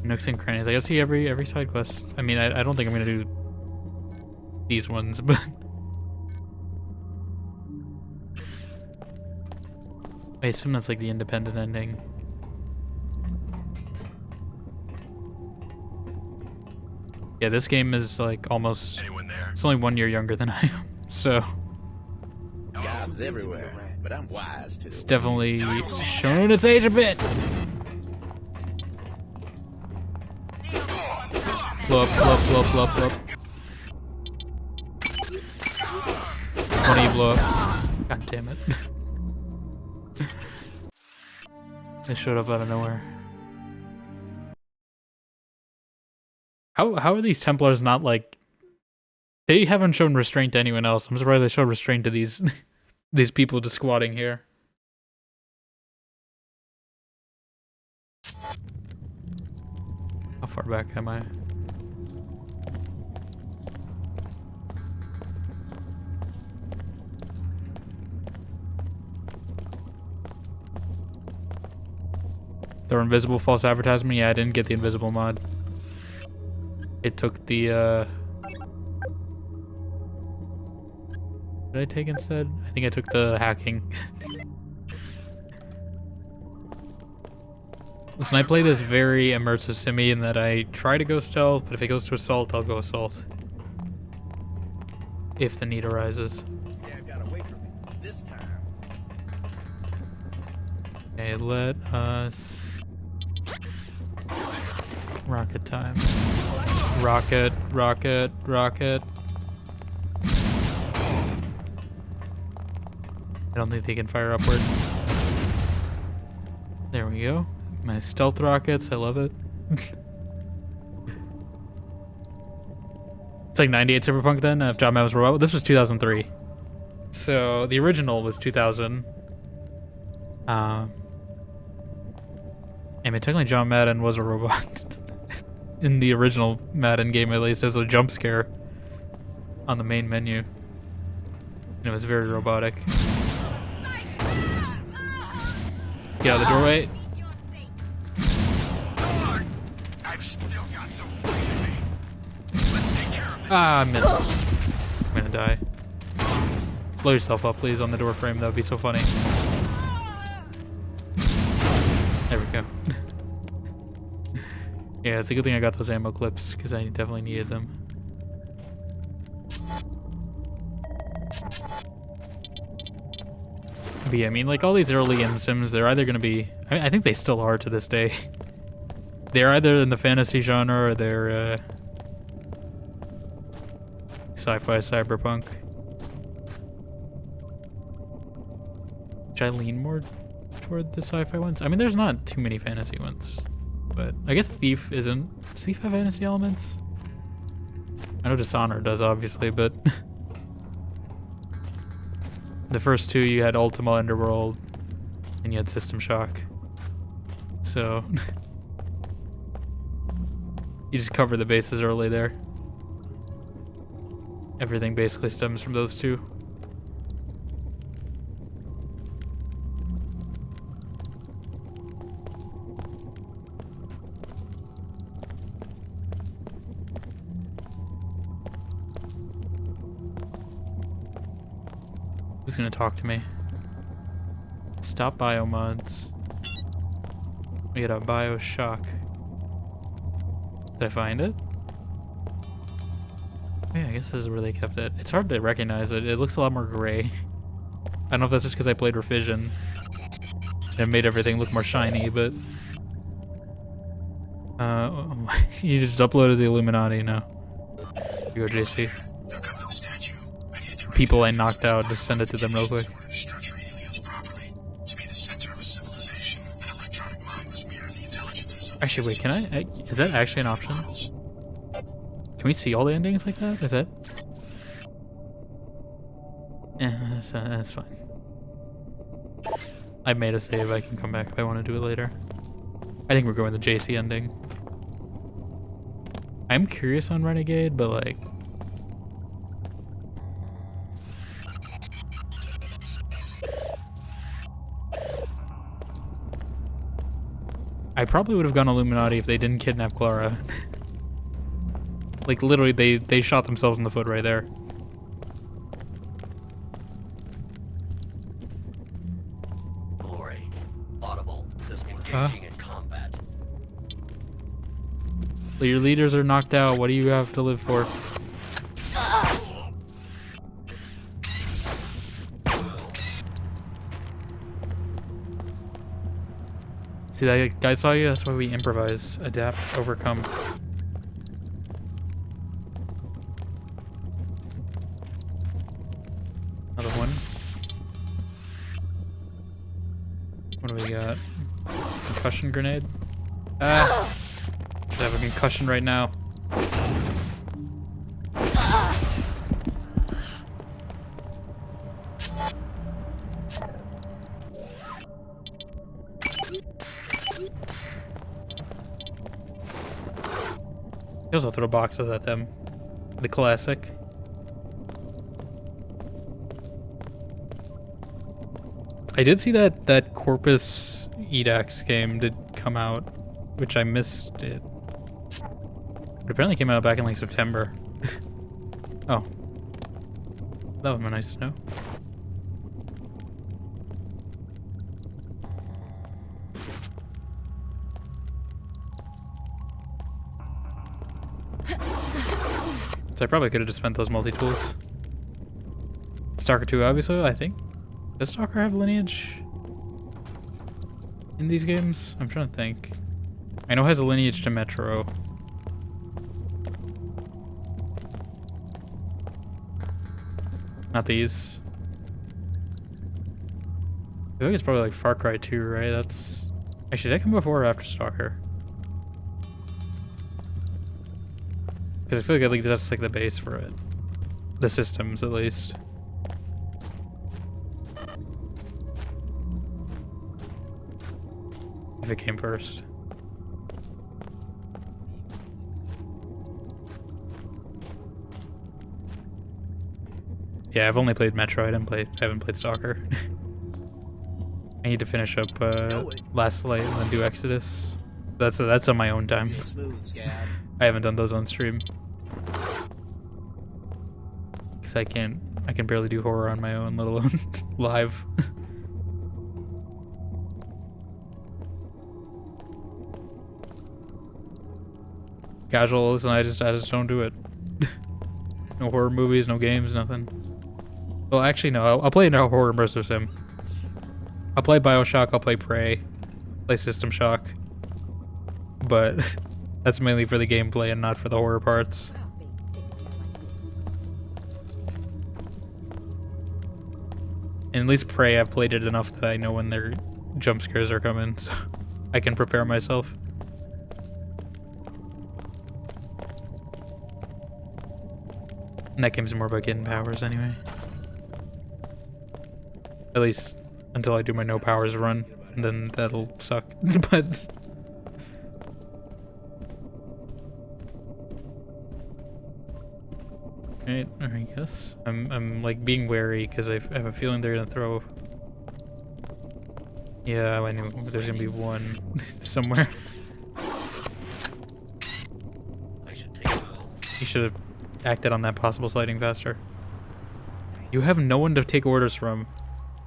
Nooks and crannies. I gotta see every side quest. I mean, I don't think I'm gonna do these ones, but I assume that's like the independent ending. Yeah, this game is like almost. Anyone there? It's only 1 year younger than I am, so. Gobs everywhere, but I'm wise to. It's definitely showing its age a bit. Blow up. 20 blow up. God damn it. They showed up out of nowhere. How are these Templars not like... They haven't shown restraint to anyone else. I'm surprised they showed restraint to these these people just squatting here. How far back am I? They're invisible false advertisement? Yeah, I didn't get the invisible mod. It took the, Did I take instead? I think I took the hacking. Listen, I play this very immersive simi in that I try to go stealth, but if it goes to assault, I'll go assault. If the need arises. This time. Okay, let us... Rocket time. Rocket. I don't think they can fire upward. There we go. My stealth rockets, I love it. It's like 98 Cyberpunk then, if John Madden was robot. This was 2003. So the original was 2000. I mean, technically John Madden was a robot. In the original Madden game, at least, there's a jump scare on the main menu. And it was very robotic. Get out of the doorway. Ah, I missed. I'm gonna die. Blow yourself up, please, on the door frame. That would be so funny. There we go. Yeah, it's a good thing I got those ammo clips, because I definitely needed them. But yeah, I mean, like, all these early M-Sims, they're either going to be... I think they still are to this day. They're either in the fantasy genre, or they're, sci-fi, cyberpunk. Should I lean more toward the sci-fi ones? I mean, there's not too many fantasy ones. But I guess Thief isn't... Does Thief have fantasy elements? I know Dishonored does, obviously, but... The first two, you had Ultima Underworld, and you had System Shock. So... you just cover the bases early there. Everything basically stems from those two. Who's gonna talk to me? Stop biomods. We got a Bioshock. Did I find it? Yeah, I guess this is where they kept it. It's hard to recognize it. It looks a lot more gray. I don't know if that's just because I played Revision. It made everything look more shiny, but you just uploaded the Illuminati now. You go, JC. People I knocked out, just send it to them real quick. Actually, wait, can I? Is that actually an option? Can we see all the endings like that? Is that? Yeah, that's fine. I made a save. I can come back if I want to do it later. I think we're going with the JC ending. I'm curious on Renegade, but like... I probably would have gone Illuminati if they didn't kidnap Clara. Like, literally, they shot themselves in the foot right there. Glory. Audible. Engaging in combat. Your leaders are knocked out. What do you have to live for? See, that guy saw you? That's why we improvise, adapt, overcome. Another one. What do we got? Concussion grenade? Ah! I have a concussion right now. He also throw boxes at them. The classic. I did see that Corpus Edax game did come out, which I missed it. It apparently came out back in like September. Oh. That would be nice to know. So I probably could have just spent those multi-tools. Stalker 2, obviously, I think. Does Stalker have lineage in these games? I'm trying to think. I know it has a lineage to Metro. Not these. I think it's probably like Far Cry 2, right? That's... Actually, did that come before or after Stalker? Because I feel like that's like the base for it. The systems, at least. If it came first. Yeah, I've only played Metro. I haven't played Stalker. I need to finish up Last Light and then do Exodus. That's on my own time. I haven't done those on stream. Cause I can barely do horror on my own, let alone live. Casuals, and I just don't do it. No horror movies, no games, nothing. Well, actually, no. I'll play no horror immersive sim. I'll play BioShock. I'll play Prey. Play System Shock. But that's mainly for the gameplay and not for the horror parts. And at least Prey, I've played it enough that I know when their jump scares are coming, so I can prepare myself. And that game's more about getting powers anyway. At least until I do my no powers run, and then that'll suck. But Alright, I guess. I'm like being wary because I have a feeling they're gonna throw. Yeah, I knew there's gonna be one somewhere. You should have acted on that possible sliding faster. You have no one to take orders from.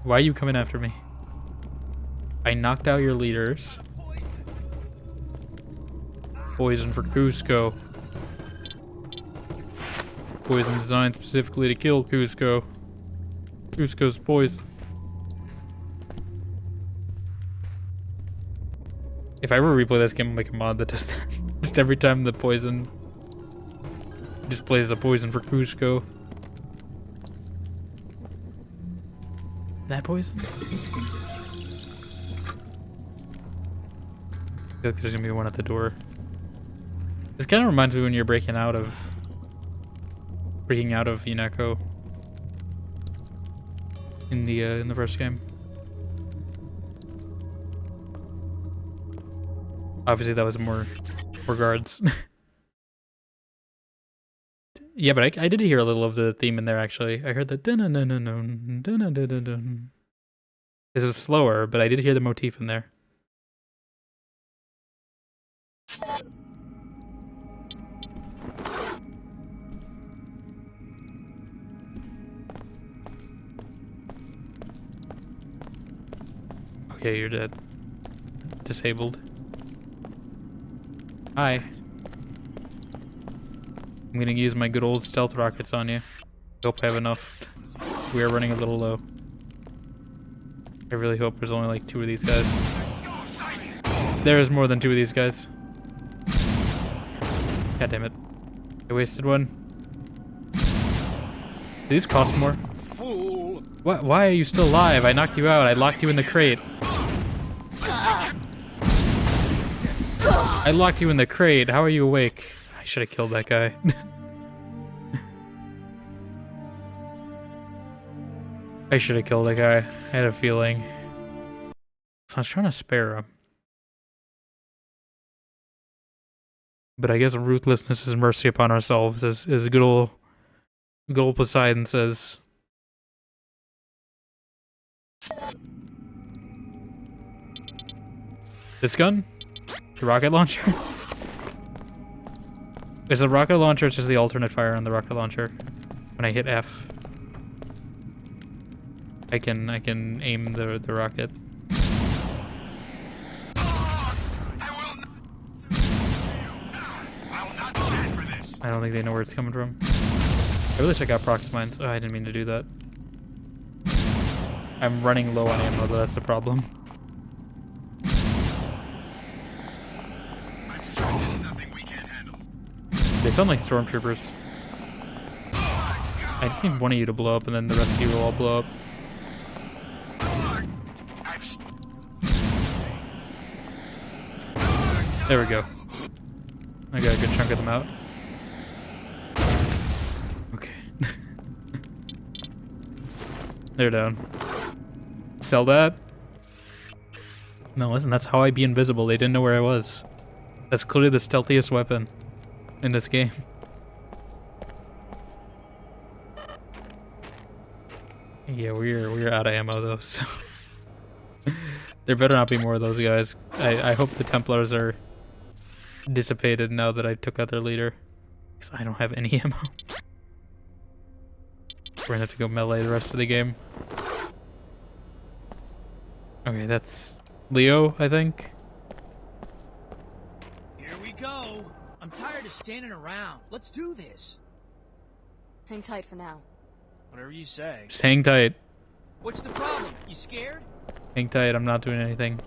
Why are you coming after me? I knocked out your leaders. Poison for Cusco. Poison designed specifically to kill Cusco. Cusco's poison. If I ever replay this game, I'll make a mod that does that. Just every time the poison displays the poison for Cusco. That poison? I feel like there's gonna be one at the door. This kind of reminds me when you're breaking out of Uneco in the first game. Obviously, that was more guards. Yeah, but I did hear a little of the theme in there, actually. I heard the dun-dun-dun-dun-dun, dun-dun-dun-dun-dun. It was slower, but I did hear the motif in there. Okay, you're dead. Disabled. Hi. I'm gonna use my good old stealth rockets on you. Hope I have enough. We are running a little low. I really hope there's only like 2 of these guys. There's more than 2 of these guys. God damn it. I wasted one. Do these cost more? What? Why are you still alive? I knocked you out. I locked you in the crate. I locked you in the crate. How are you awake? I should have killed that guy. I should have killed that guy. I had a feeling. So I was trying to spare him. But I guess ruthlessness is mercy upon ourselves, as good old Poseidon says. This gun? The rocket launcher? Is the rocket launcher just the alternate fire on the rocket launcher? When I hit F, I can aim the rocket. I don't think they know where it's coming from. I really should have got prox mines. Oh, I didn't mean to do that. I'm running low on ammo, though. That's the problem. They sound like stormtroopers. I just need one of you to blow up, and then the rest of you will all blow up. There we go. I got a good chunk of them out. Okay. They're down. Sell that? No, listen, that's how I be invisible. They didn't know where I was. That's clearly the stealthiest weapon in this game. Yeah, we're out of ammo though, so there better not be more of those guys. I hope the Templars are dissipated now that I took out their leader, because I don't have any ammo. We're gonna have to go melee the rest of the game. Okay, that's Leo, I think. Here we go. I'm tired of standing around. Let's do this. Hang tight for now. Whatever you say. Just hang tight. What's the problem? You scared? Hang tight, I'm not doing anything.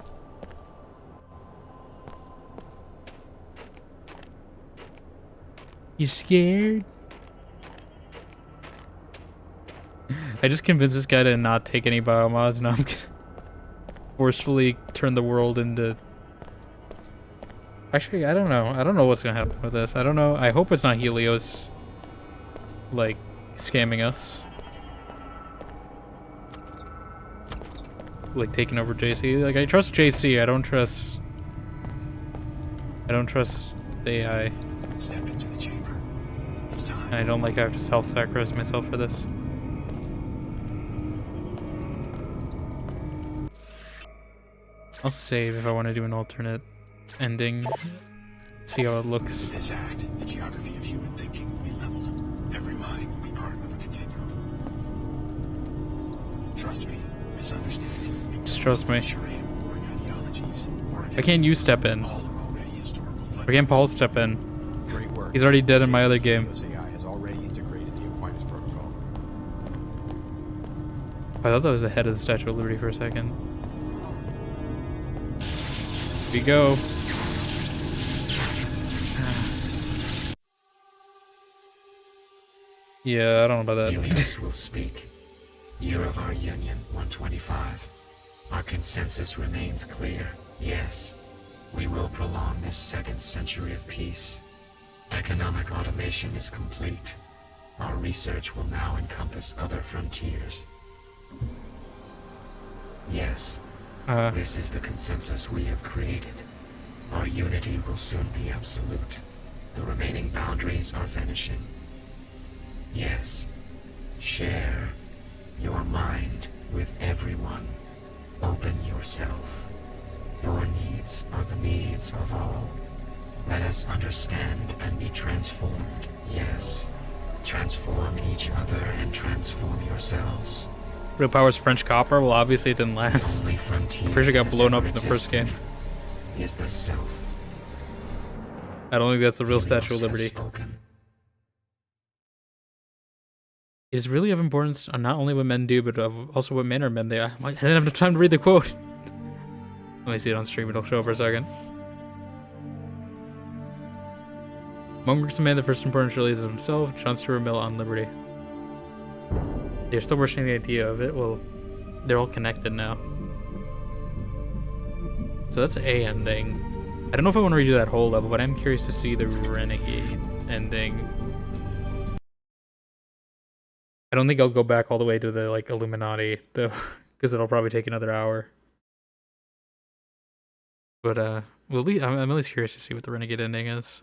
You scared? I just convinced this guy to not take any biomods. Now I'm gonna forcefully turn the world into... Actually, I don't know. I don't know what's gonna happen with this. I don't know. I hope it's not Helios, like, scamming us. Like, taking over JC. Like, I trust JC. I don't trust the AI. Step into the chamber. It's time. And I don't like I have to self-sacrifice myself for this. I'll save if I want to do an alternate ending. See how it looks. This act, the geography of human thinking will be leveled. Every mind will be part of a continuum. Trust me, misunderstanding. Just trust me. I can't use step in. I can't Paul step in. He's already dead in my other game. I thought that was the head of the Statue of Liberty for a second. we go. Yeah, I don't know about that. Helios will speak. Year of our Union, 125. Our consensus remains clear. Yes, we will prolong this second century of peace. Economic automation is complete. Our research will now encompass other frontiers. Yes, this is the consensus we have created. Our unity will soon be absolute. The remaining boundaries are vanishing. Yes, share your mind with everyone. Open yourself. Your needs are the needs of all. Let us understand and be transformed. Yes, transform each other and transform yourselves. Real Power's French copper? Well, obviously it didn't last. I'm pretty sure it got blown up in the first game. Is the self. I don't think that's the real Statue of Liberty. It is really of importance not only what men do, but also what men are men. I didn't have enough time to read the quote. Let me see it on stream. It'll show up for a second. Among works of man, the first importance really is himself. John Stuart Mill on Liberty. They're still worshiping the idea of it. Well, they're all connected now. So that's A ending. I don't know if I want to redo that whole level, but I'm curious to see the Renegade ending. I don't think I'll go back all the way to the like Illuminati though, because it'll probably take another hour. But I'm at least curious to see what the Renegade ending is.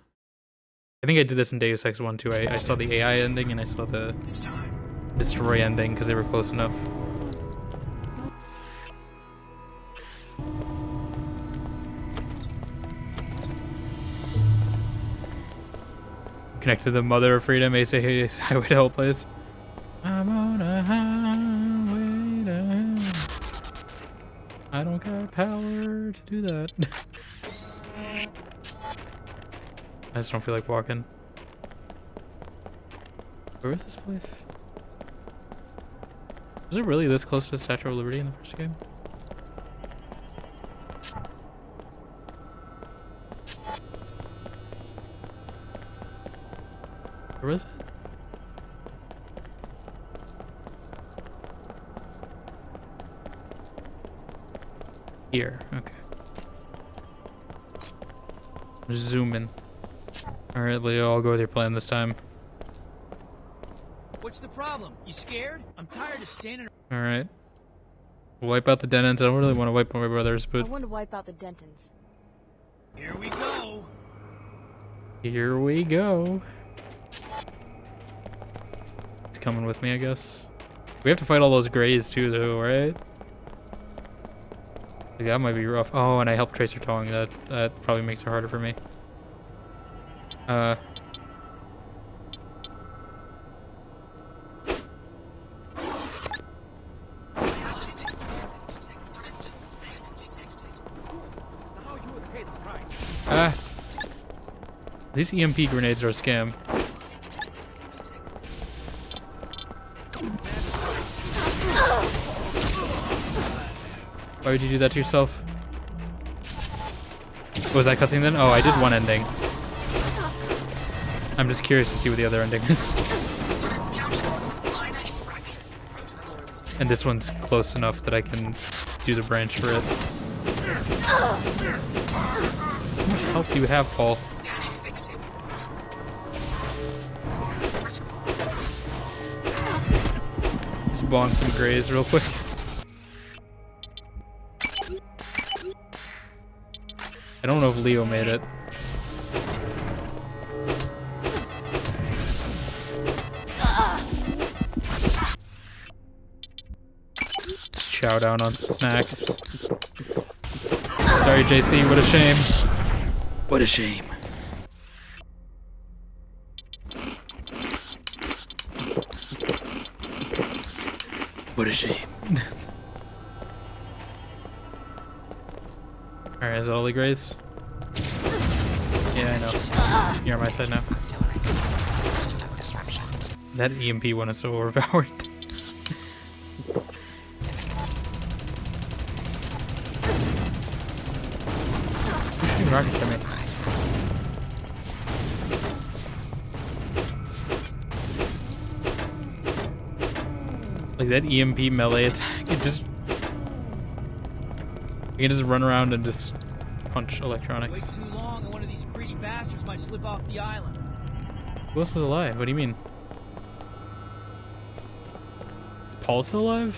I think I did this in Deus Ex 1 too. I saw the AI ending and I saw the Destroy ending because they were close enough. Connect to the Mother of Freedom, Asa Highway to Hell place. I'm on a highway to hell. I don't got power to do that. I just don't feel like walking. Where is this place? Was it really this close to the Statue of Liberty in the first game? Where was it? Here, okay. Just zoom in. Alright, Leo, I'll go with your plan this time. What's the problem? You scared? I'm tired of standing. Alright. Wipe out the Dentons. I don't really want to wipe out my brothers, I but want to wipe out the Dentons. Here we go. here we go. It's coming with me, I guess. We have to fight all those Greys too, though, right? Like, that might be rough. Oh, and I helped Tracer towing. That probably makes it harder for me. These EMP grenades are a scam. Why would you do that to yourself? Was that cutscene then? Oh, I did one ending. I'm just curious to see what the other ending is. And this one's close enough that I can do the branch for it. How much health do you have, Paul? Just bonk some Greys real quick. I don't know if Leo made it. Chow down on some snacks. Sorry, JC, what a shame. What a shame. What a shame. Alright, is that all the Greys? Yeah, I know. You're on my side now. That EMP one is so overpowered. Shooting rockets at me. Like that EMP melee attack, it just... You can just run around and just punch electronics. Wait too long and one of these greedy bastards might slip off the island. Who else is alive? What do you mean? Is Paul still alive?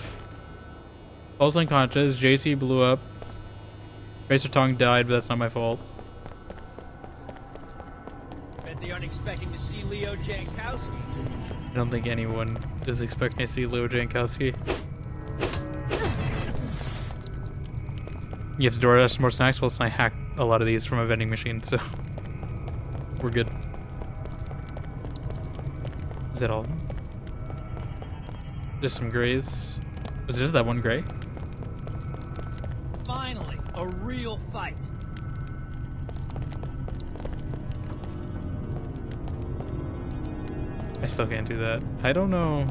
Paul's unconscious, JC blew up. Racer Tong died, but that's not my fault. Bet they aren't expecting to see Leo Jankowski. I don't think anyone is expecting to see Leo Jankowski. You have to DoorDash some more snacks? Well, I hacked a lot of these from a vending machine, so we're good. Is that all? There's some grays. Was this that one gray? Finally, a real fight. I still can't do that. I don't know.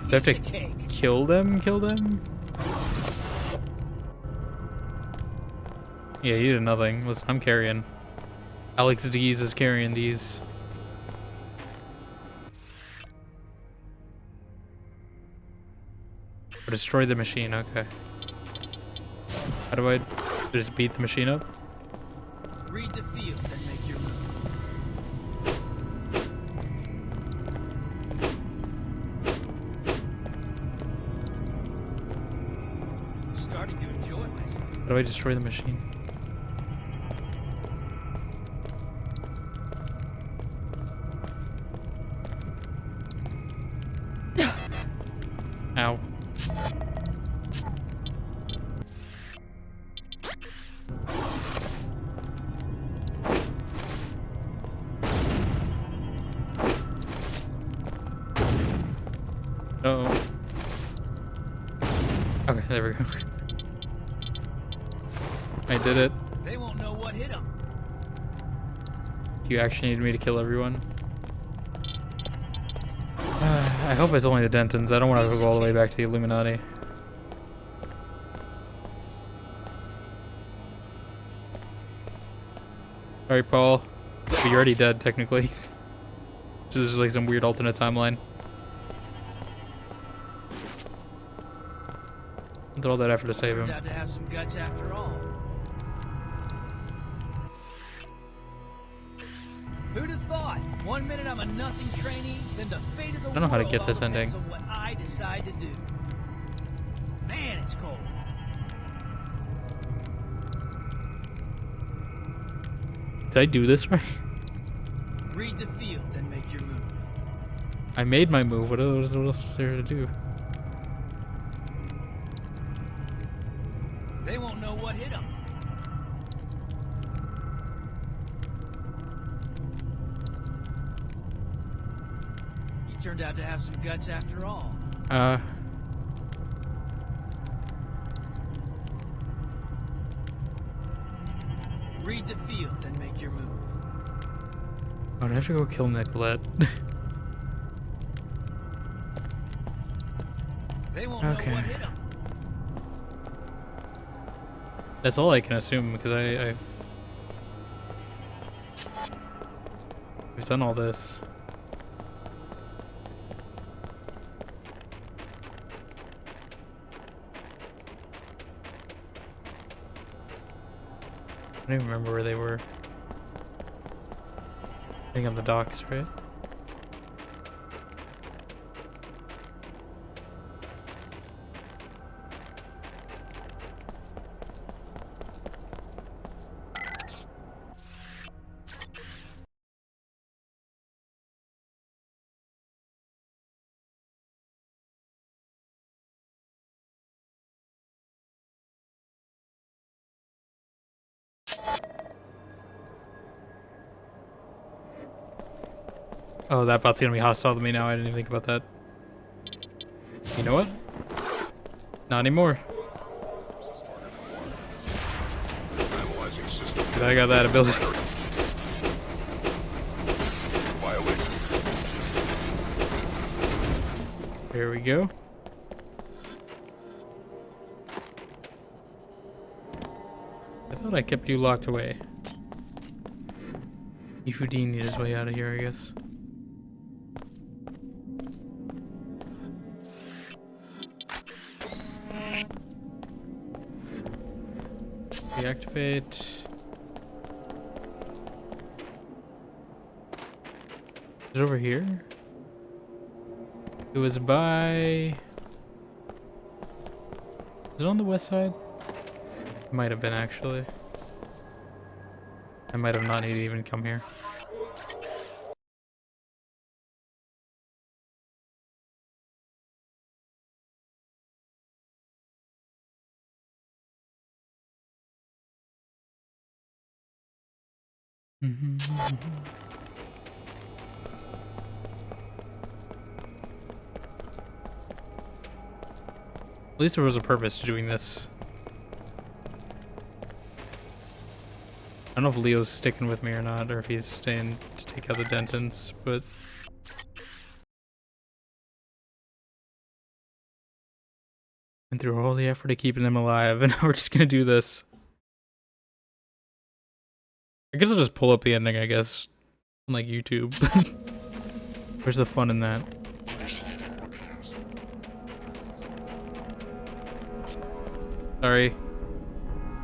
Do I have to kill them? Kill them? Yeah, you did nothing. Listen, I'm carrying. Alex Dees is carrying these. Or destroy the machine, okay. How do I just beat the machine up? Read the field and make your move. I'm starting to enjoy myself. How do I destroy the machine? Ow. Uh-oh. Okay, there we go. I did it. They won't know what hit them. You actually need me to kill everyone? I hope it's only the Dentons. I don't want to go all the way back to the Illuminati. Sorry, Paul. But you're already dead, technically. So this is like some weird alternate timeline. Did all that effort to save him. Turned out to have some guts after all. Who'd have thought? 1 minute I'm a nothing trainee, then the fate of the world. I don't know how to get this ending. On what I decide to do. Man, it's cold. Did I do this right? Read the field, then make your move. I made my move. What else is there to do? They won't know what hit them. You turned out to have some guts after all. Read the field, then make your move. Oh, I have to go kill Nicolette. They won't know what hit them. That's all I can assume because I've done all this. I don't even remember where they were. I think on the docks, right? Oh, that bot's gonna be hostile to me now. I didn't even think about that. You know what? Not anymore. I got that ability. There we go. I thought I kept you locked away. Houdini his way out of here, I guess. Reactivate. Is it over here? It was by... Is it on the west side? It might have been, actually. I might have not needed to even come here. At least there was a purpose to doing this. I don't know if Leo's sticking with me or not, or if he's staying to take out the Dentons, but... Went through all the effort of keeping them alive, and now we're just gonna do this. I guess I'll just pull up the ending, I guess, on like YouTube. Where's the fun in that? Sorry.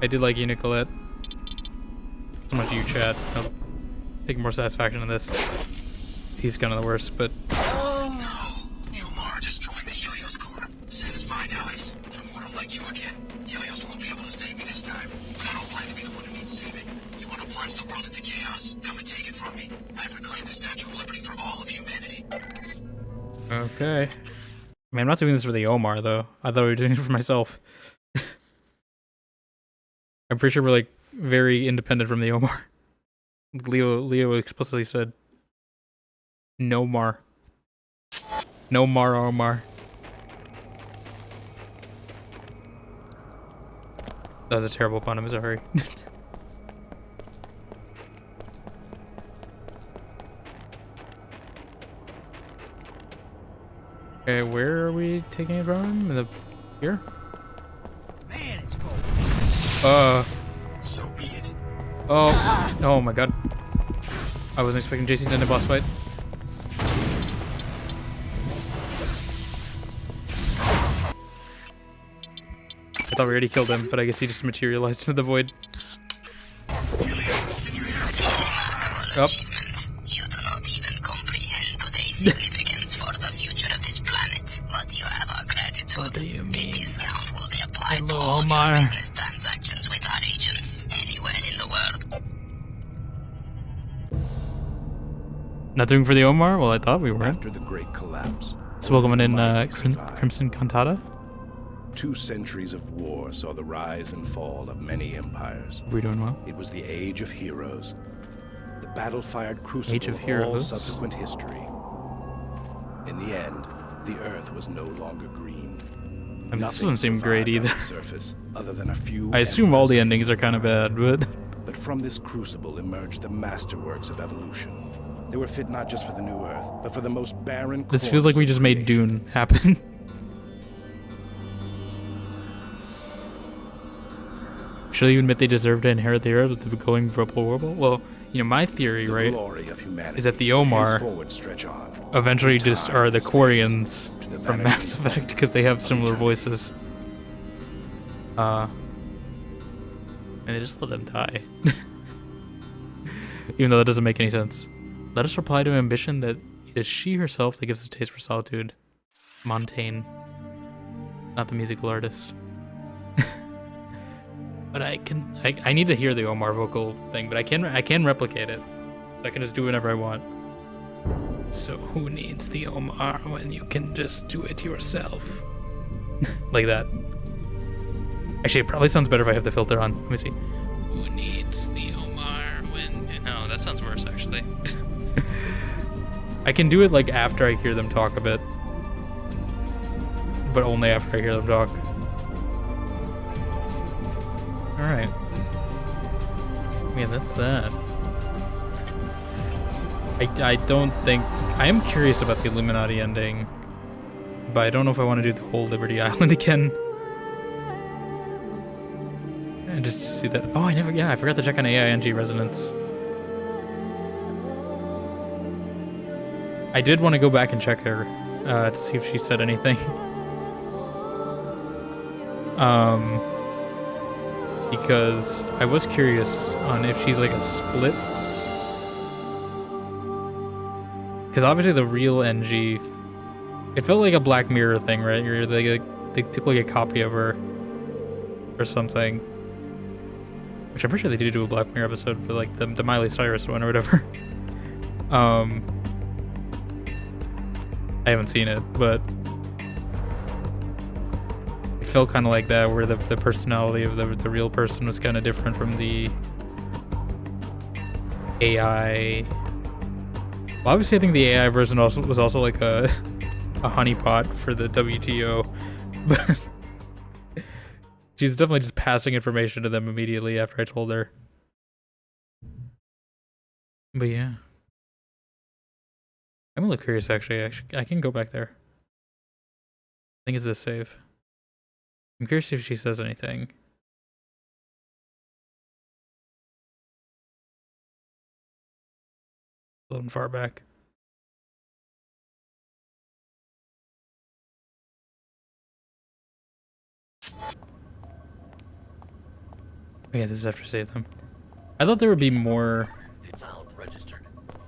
I did like you, Nicolette. So much you, chat. I'll take more satisfaction in this. He's kind of the worst, but... Oh no! Neomar destroyed the Helios core. Satisfied, Alex. I'm mortal like you again. Helios won't be able to save me this time. But I don't plan to be the one who needs saving. You want to plunge the world into chaos? Come and take it from me. I've reclaimed the Statue of Liberty for all of humanity. Okay. I mean, I'm not doing this for the Omar, though. I thought we were doing it for myself. I'm pretty sure we're, like, very independent from the Omar. Leo explicitly said, "No Mar. No Mar Omar." That was a terrible pun, I'm sorry. Okay, where are we taking it from? Here? Man, it's cold. So be it. Oh my god. I wasn't expecting JC to end a boss fight. I thought we already killed him, but I guess he just materialized into the void. Up. You do not even comprehend today's significance for the future of this planet, but you have our gratitude. What do you mean? A discount will be applied to Hello, all Omar. your business transactions with our agents anywhere in the world. Nothing for the Omar? Well, I thought we were. After the Great Collapse. So welcome in Crimson Cantata. 2 centuries of war saw the rise and fall of many empires. We're doing well. It was the Age of Heroes. The battle-fired crucible Age of of all Heroes. subsequent history. In the end, the Earth was no longer green. I mean, this Nothing doesn't seem great survived on either. its surface, other than a few I assume all the embers. endings are kind of bad, but... But from this crucible emerged the masterworks of evolution. They were fit not just for the new Earth, but for the most barren This feels like we corners of just made creation. Dune happen. Should you admit they deserve to inherit the Earth with the going global? Well, you know, my theory, The right, glory of humanity is that the Omar henceforward stretch on. eventually Through just time are the and space, Quarians to the from vanishing Mass Effect because they have similar voices. And they just let them die. Even though that doesn't make any sense. Let us reply to ambition that it is she herself that gives a taste for solitude. Montaigne. Not the musical artist. But I need to hear the Omar vocal thing, but I can replicate it. I can just do whatever I want. So who needs the Omar when you can just do it yourself? Like that. Actually, it probably sounds better if I have the filter on. Let me see. Who needs the Omar when... No, that sounds worse, actually. I can do it, like, after I hear them talk a bit. But only after I hear them talk. Alright. Man, that's that. I don't think... I am curious about the Illuminati ending. But I don't know if I want to do the whole Liberty Island again. And just to see that. Oh, I forgot to check on AING resonance. I did want to go back and check her to see if she said anything. Because I was curious on if she's like a split. Because obviously the real NG, it felt like a Black Mirror thing, right? They took like a copy of her or something. Which I'm pretty sure they did do a Black Mirror episode for like the Miley Cyrus one or whatever. I haven't seen it, but it felt kind of like that, where the personality of the real person was kind of different from the AI. Well, obviously, I think the AI version was also like a honeypot for the WTO, but she's definitely just passing information to them immediately after I told her. But yeah. I'm a little curious, actually. I can go back there. I think it's this save. I'm curious if she says anything. A little far back. Oh yeah, this is after save them. I thought there would be more.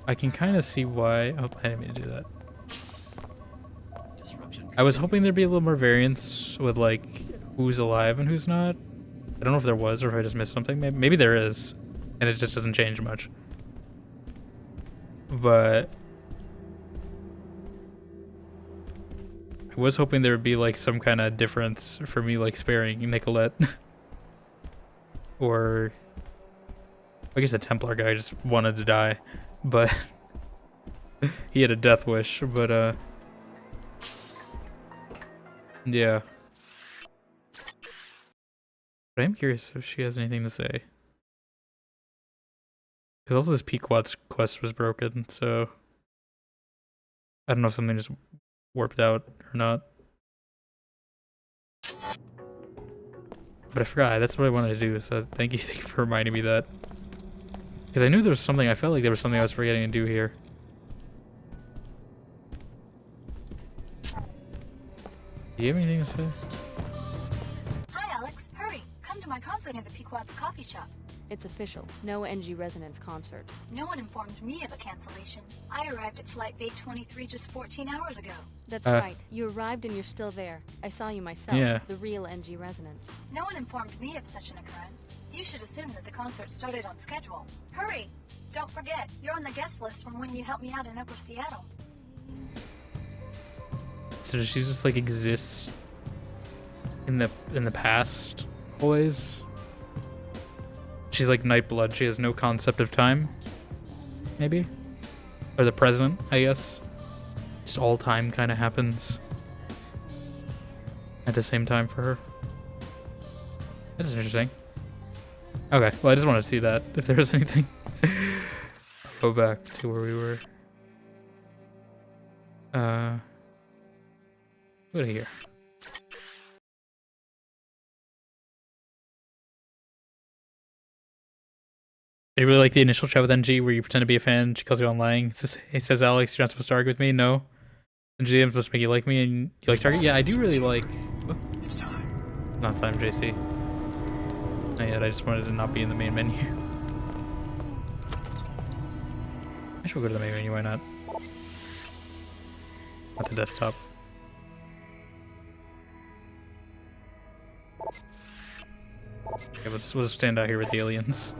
I can kind of see why. Oh, I didn't mean to do that. I was hoping there'd be a little more variance with like who's alive and who's not. I don't know if there was or if I just missed something. Maybe there is, and it just doesn't change much. But I was hoping there would be like some kind of difference for me, like sparing Nicolette. Or I guess the Templar guy just wanted to die, but he had a death wish. But yeah. But I am curious if she has anything to say. Because also this Pequod's quest was broken, so I don't know if something just warped out or not. But I forgot, that's what I wanted to do, so thank you for reminding me that. Because I knew there was something, I felt like there was something I was forgetting to do here. Do you have anything to say? Hi, Alex. Hurry. Come to my concert at the Pequod's coffee shop. It's official. No NG Resonance concert. No one informed me of a cancellation. I arrived at Flight Bay 23 just 14 hours ago. That's right. You arrived and you're still there. I saw you myself. Yeah. The real NG Resonance. No one informed me of such an occurrence. You should assume that the concert started on schedule. Hurry! Don't forget, you're on the guest list from when you helped me out in Upper Seattle. So she just like exists in the past always. She's like Nightblood. She has no concept of time. Maybe? Or the present, I guess. Just all time kind of happens at the same time for her. This is interesting. Okay, well I just wanted to see that, if there was anything. Go back to where we were. Go to here. I really like the initial chat with NG where you pretend to be a fan, she calls you on lying. It says, Alex, you're not supposed to argue with me? No. NG, I'm supposed to make you like me and you like Target? Yeah, I do really like... Oh. It's time. Not time, JC. Not yet, I just wanted to not be in the main menu. I should go to the main menu, why not? Not the desktop. Okay, we'll just stand out here with the aliens.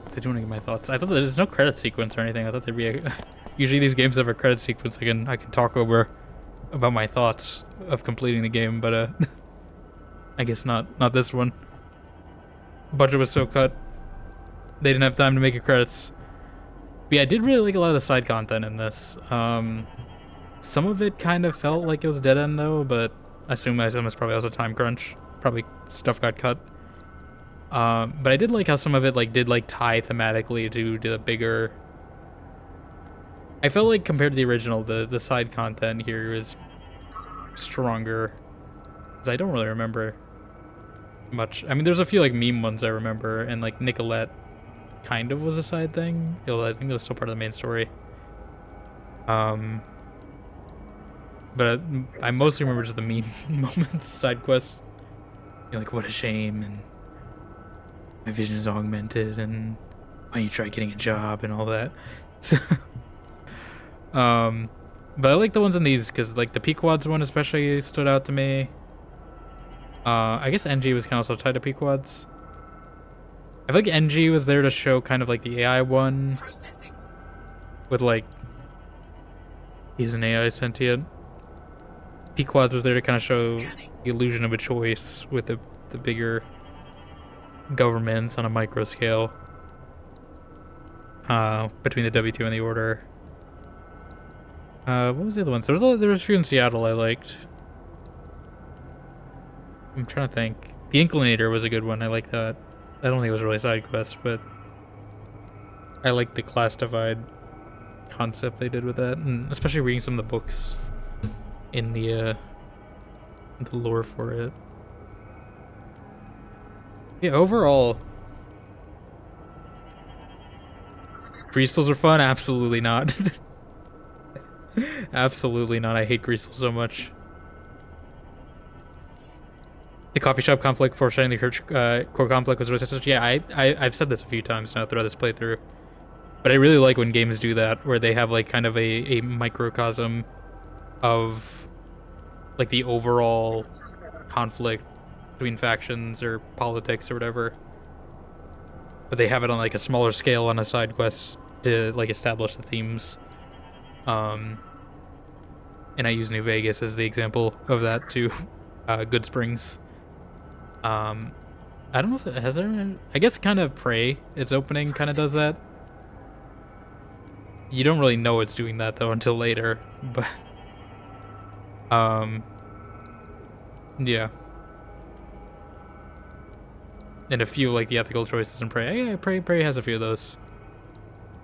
I do want to get my thoughts. I thought there's no credit sequence or anything. I thought there'd be a... Usually these games have a credit sequence. I can talk over about my thoughts of completing the game, but I guess not. Not this one. Budget was so cut. They didn't have time to make it credits. But yeah, I did really like a lot of the side content in this. Some of it kind of felt like it was dead end though, but I assume it's probably also time crunch. Probably stuff got cut. But I did like how some of it did tie thematically to the bigger... I felt like compared to the original, the side content here is stronger. 'Cause I don't really remember much. I mean, there's a few like meme ones I remember, and like Nicolette kind of was a side thing. I think it was still part of the main story. But I mostly remember just the meme moments, side quests. You're like, what a shame, and my vision is augmented, and why don't you try getting a job and all that. So, but I like the ones in these because like the Pequods one especially stood out to me. I guess NG was kind of also tied to Pequods. I feel like NG was there to show kind of like the AI one. With like, he's an AI sentient. Pequods was there to kind of show the illusion of a choice with the bigger governments on a micro scale. Between the W2 and the Order. What was the other ones? There was a few in Seattle I liked. I'm trying to think. The Inclinator was a good one. I like that. I don't think it was really a side quest, but I like the class divide concept they did with that, and especially reading some of the books in the lore for it. Yeah, overall, Greasels are fun? Absolutely not. Absolutely not. I hate Greasel so much. The coffee shop conflict foreshadowing the church core conflict was resistance. Yeah, I've said this a few times now throughout this playthrough. But I really like when games do that, where they have like kind of a microcosm of like the overall conflict between factions or politics or whatever. But they have it on like a smaller scale on a side quest to like establish the themes. And I use New Vegas as the example of that too. Good Springs. I don't know if it has there. I guess kind of Prey. Its opening kind of does that. You don't really know it's doing that though until later, but yeah. And a few like the ethical choices in Prey. Yeah, Prey has a few of those.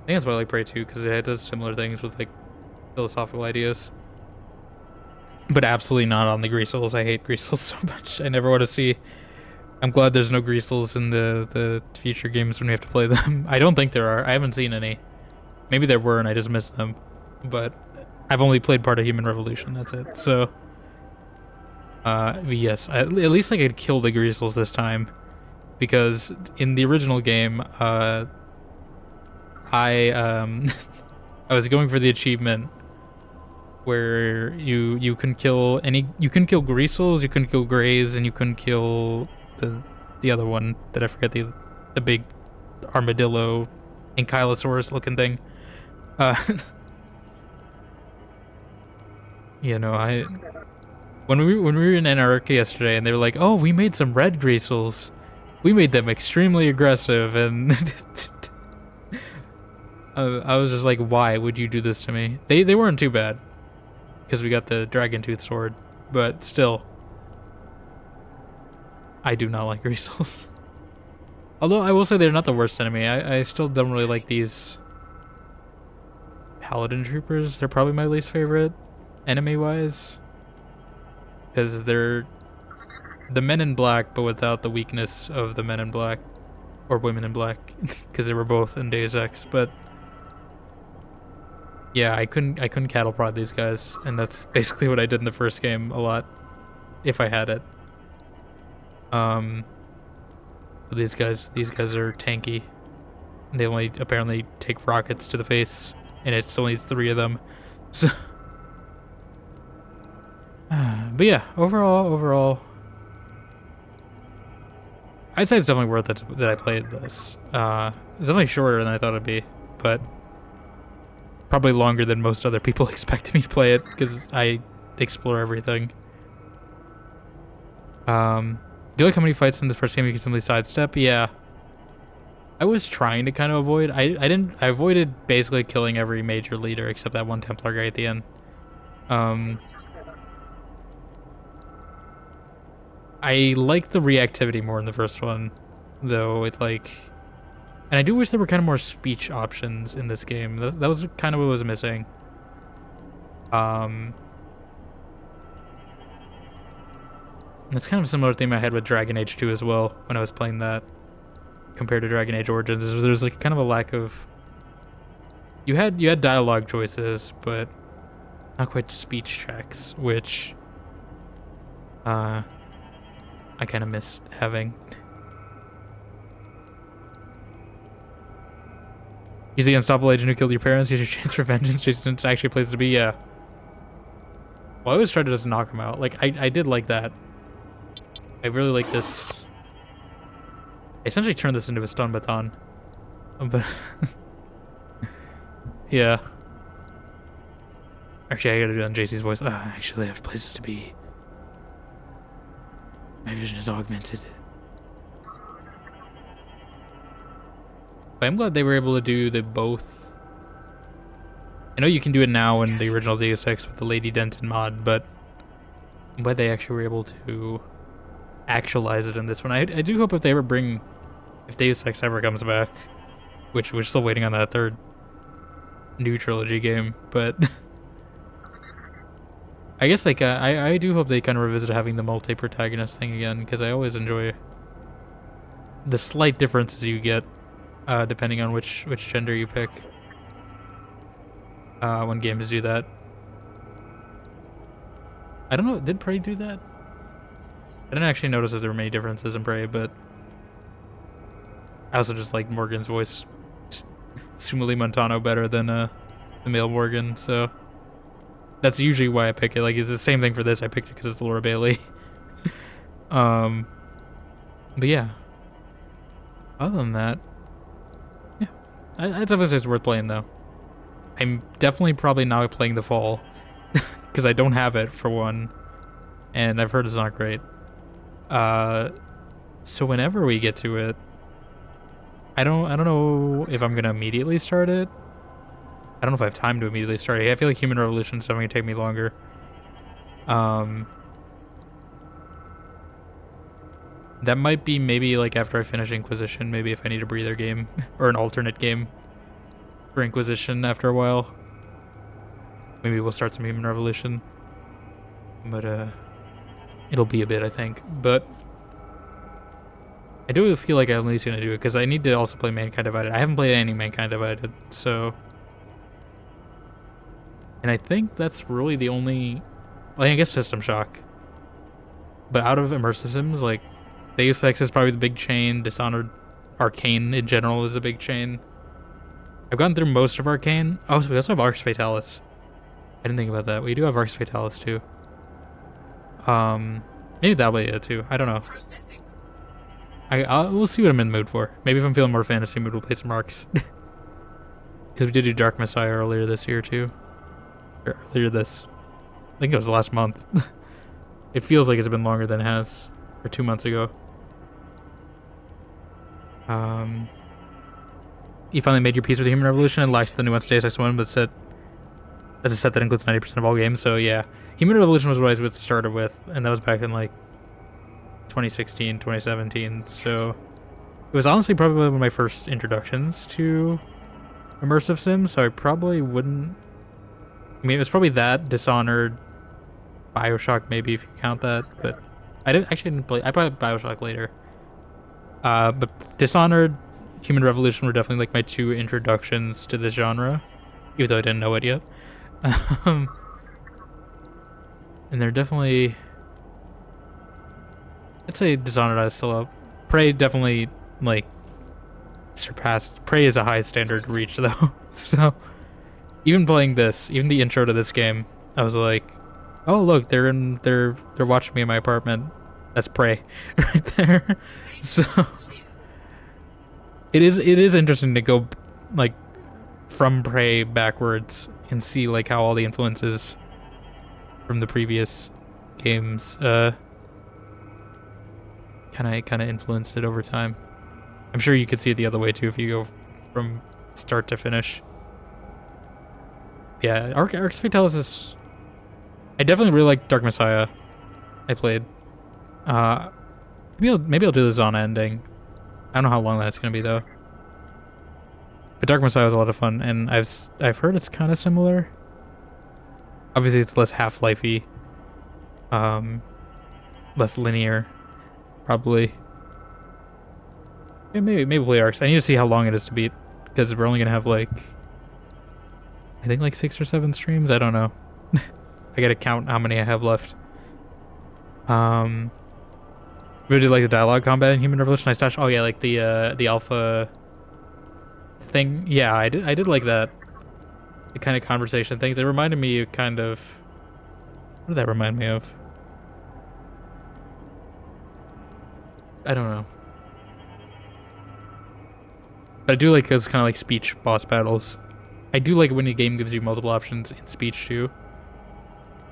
I think that's why I like Prey too, because it does similar things with like philosophical ideas. But absolutely not on the Greasels. I hate Greasels so much. I never want to see. I'm glad there's no Greasels in the future games when we have to play them. I don't think there are. I haven't seen any. Maybe there were and I just missed them. But I've only played part of Human Revolution. That's it. So, yes. At least I could kill the Greasels this time. Because in the original game, I was going for the achievement where you can kill Greasels, you can kill Greys, and you can kill the other one that I forget, the big armadillo ankylosaurus looking thing. You know, when we were in Antarctica yesterday and they were like, oh, we made some red Greasels. We made them extremely aggressive, and I was just like, why would you do this to me? They weren't too bad because we got the dragon tooth sword, but still, I do not like Greasels. Although I will say they're not the worst enemy. I still don't really like these Paladin troopers. They're probably my least favorite enemy-wise, because they're the Men in Black, but without the weakness of the Men in Black or Women in Black, because they were both in Deus Ex. But yeah, I couldn't cattle prod these guys, and that's basically what I did in the first game a lot, if I had it. But these guys are tanky. They only apparently take rockets to the face, and it's only 3 of them. So, but yeah, overall, I'd say it's definitely worth it that I played this. It's definitely shorter than I thought it'd be, but probably longer than most other people expect me to play it, because I explore everything. Do you like how many fights in the first game you can simply sidestep? Yeah. I was trying to kind of avoid. I avoided basically killing every major leader except that one Templar guy at the end. I like the reactivity more in the first one, though. It's like, and I do wish there were kind of more speech options in this game. That was kind of what was missing. That's kind of a similar theme I had with Dragon Age 2 as well when I was playing that, compared to Dragon Age Origins. There's like kind of a lack of. You had dialogue choices, but not quite speech checks, which I kind of miss having. He's the unstoppable agent who killed your parents. Here's your chance for vengeance. Jason's actually a place to be. Yeah. Well, I always tried to just knock him out. Like I did like that. I really like this. I essentially turned this into a stun baton, but yeah. Actually, I gotta do it on JC's voice. Actually, I have places to be. My vision is augmented. But I'm glad they were able to do the both. I know you can do it now in the original Deus Ex with the Lady Denton mod, but I'm glad they actually were able to actualize it in this one. I do hope if they ever bring, if Deus Ex ever comes back, which we're still waiting on that third new trilogy game, but I guess like I do hope they kind of revisit having the multi-protagonist thing again, because I always enjoy the slight differences you get depending on which gender you pick when games do that. I don't know, did Prey do that? I didn't actually notice if there were many differences in Prey, but I also just like Morgan's voice, Sumali Montano, better than the male Morgan, so that's usually why I pick it. Like, it's the same thing for this. I picked it because it's Laura Bailey. But yeah. Other than that, yeah, I'd definitely say it's worth playing though. I'm definitely probably not playing the fall because I don't have it for one, and I've heard it's not great. So whenever we get to it, I don't know if I'm gonna immediately start it. I don't know if I have time to immediately start it. I feel like Human Revolution is going to take me longer. That might be maybe like after I finish Inquisition, maybe if I need a breather game or an alternate game for Inquisition after a while. Maybe we'll start some Human Revolution. But it'll be a bit, I think. But I do feel like I'm at least going to do it because I need to also play Mankind Divided. I haven't played any Mankind Divided, so. And I think that's really the only. Well, I guess System Shock. But out of immersive sims, like Deus Ex is probably the big chain. Dishonored, Arcane in general is a big chain. I've gone through most of Arcane. Oh, so we also have Arx Fatalis. I didn't think about that. We do have Arx Fatalis too. Maybe that'll be it too. I don't know. We'll see what I'm in the mood for. Maybe if I'm feeling more fantasy mood, we'll play some Arx. Because we did do Dark Messiah earlier this year too. Or earlier this. I think it was last month. It feels like it's been longer than it has. Or 2 months ago. You finally made your peace with the Human Revolution and liked the nuanced Deus Ex 1, but said that's a set that includes 90% of all games, so yeah. Human Revolution was what I started with, and that was back in like 2016, 2017, so it was honestly probably one of my first introductions to immersive sims, so I probably wouldn't. I mean, it was probably that, Dishonored, Bioshock maybe if you count that, but I didn't play. I played Bioshock later. But Dishonored, Human Revolution were definitely like my two introductions to this genre, even though I didn't know it yet. And they're definitely, I'd say Dishonored I still love. Prey definitely like surpassed. Prey is a high standard to reach though. So even playing this, even the intro to this game, I was like, oh look, they're watching me in my apartment. That's Prey right there. So it is interesting to go like from Prey backwards and see like how all the influences from the previous games kind of influenced it over time. I'm sure you could see it the other way too if you go from start to finish. Yeah, Arx Fatalis is. I definitely really like Dark Messiah. I played. Maybe I'll do the Zana ending. I don't know how long that's gonna be though. But Dark Messiah was a lot of fun, and I've heard it's kind of similar. Obviously, it's less Half-Life-y. less linear, probably. Yeah, maybe play Arcs. I need to see how long it is to beat, because we're only gonna have like, I think like 6 or 7 streams. I don't know. I gotta count how many I have left. We did like the dialogue combat in Human Revolution. Oh yeah, like the alpha thing. Yeah, I did like that. The kind of conversation things. It reminded me of kind of. What did that remind me of? I don't know. But I do like those kind of like speech boss battles. I do like when the game gives you multiple options in speech too.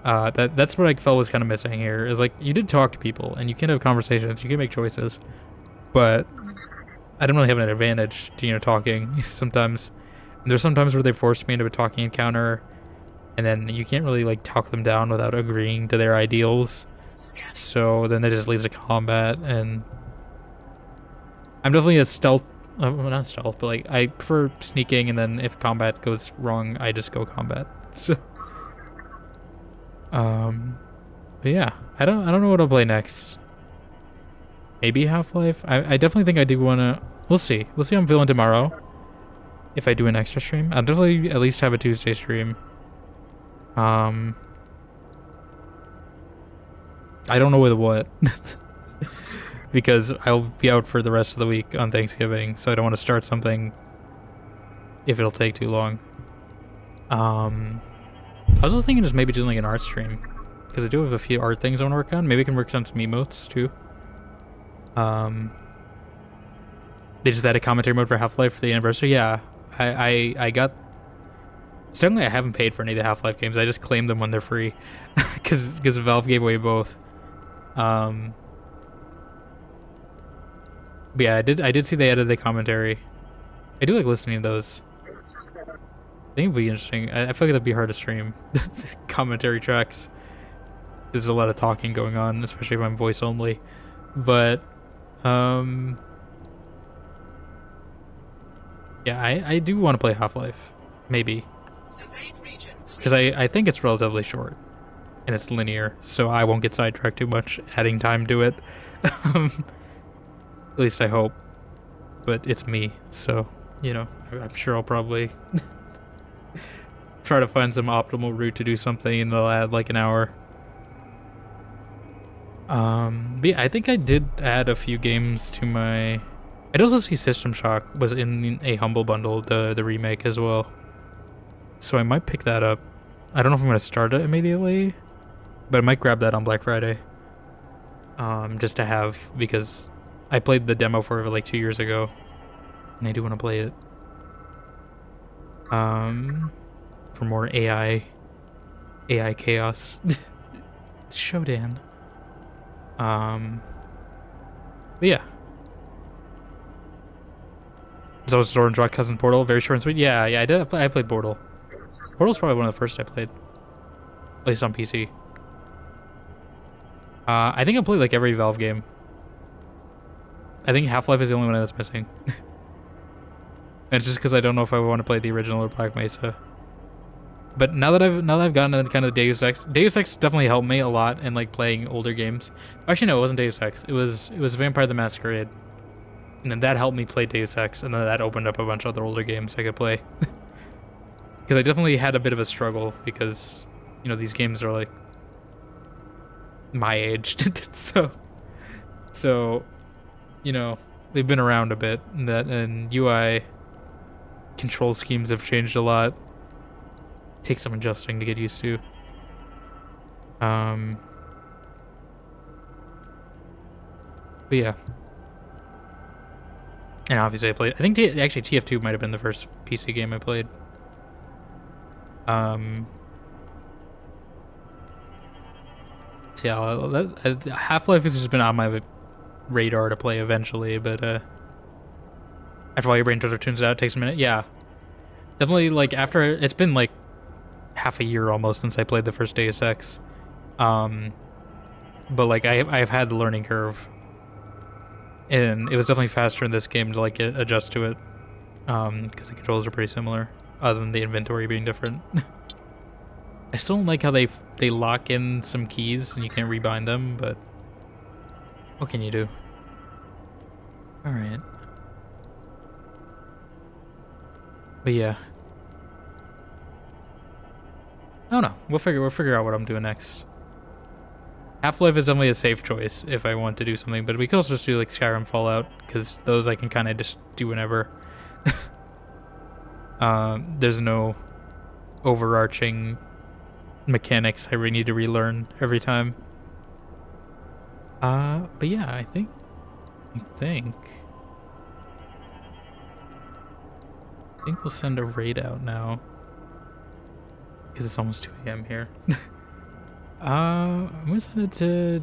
That's what I felt was kind of missing here. Is like you did talk to people and you can have conversations, you can make choices, but I don't really have an advantage to talking sometimes. And there's sometimes where they force me into a talking encounter, and then you can't really like talk them down without agreeing to their ideals. So then it just leads to combat, and I'm definitely a stealth. Well, not stealth, but like I prefer sneaking, and then if combat goes wrong, I just go combat. So. But yeah, I don't know what I'll play next. Maybe Half-Life. I definitely think I do wanna. We'll see. We'll see how I'm feeling tomorrow. If I do an extra stream, I'll definitely at least have a Tuesday stream. I don't know with what. Because I'll be out for the rest of the week on Thanksgiving, so I don't want to start something if it'll take too long. I was also thinking just maybe doing like an art stream, because I do have a few art things I want to work on. Maybe I can work on some emotes too. They just added commentary mode for Half-Life for the anniversary. Yeah, I got. Certainly, I haven't paid for any of the Half-Life games. I just claimed them when they're free, because Valve gave away both. But yeah, I did see they added the commentary. I do like listening to those. I think it'd be interesting. I feel like that'd be hard to stream. Commentary tracks. There's a lot of talking going on, especially if I'm voice only. But, yeah, I do want to play Half-Life. Maybe. Because I think it's relatively short. And it's linear, so I won't get sidetracked too much adding time to it. At least I hope. But it's me, so, I'm sure I'll probably try to find some optimal route to do something, and they'll add like an hour. But yeah, I think I did add a few games to my. I'd also see System Shock was in a Humble Bundle, the remake as well. So I might pick that up. I don't know if I'm gonna start it immediately, but I might grab that on Black Friday. Just to have, because I played the demo for it like 2 years ago, and I do want to play it. For more AI chaos. It's Shodan. But yeah. So was Orange Rock Cousin Portal, very short and sweet. Yeah, I did. I played Portal. Portal's probably one of the first I played, at least on PC. I think I played like every Valve game. I think Half-Life is the only one that's missing. And it's just because I don't know if I want to play the original or Black Mesa. But now that I've gotten into kind of Deus Ex definitely helped me a lot in like playing older games. Actually, no, it wasn't Deus Ex. It was Vampire the Masquerade, and then that helped me play Deus Ex, and then that opened up a bunch of other older games I could play. Because I definitely had a bit of a struggle because these games are like my age, so they've been around a bit, and UI control schemes have changed a lot. Takes some adjusting to get used to. But yeah. And obviously I played, I think actually TF2 might have been the first PC game I played. So yeah, Half-Life has just been on my radar to play eventually, but after all your brain tunes it out, it takes a minute. Yeah. Definitely, like, after, it's been like half a year almost since I played the first Deus Ex. But like I've had the learning curve, and it was definitely faster in this game to like adjust to it, because the controls are pretty similar, other than the inventory being different. I still don't like how they lock in some keys and you can't rebind them, but What can you do? Alright. But yeah. Oh no, we'll figure out what I'm doing next. Half-Life is definitely a safe choice if I want to do something, but we could also just do like Skyrim, Fallout, because those I can kind of just do whenever. There's no overarching mechanics I really need to relearn every time. But yeah, I think we'll send a raid out now. Because it's almost 2 a.m. here. I'm gonna send it to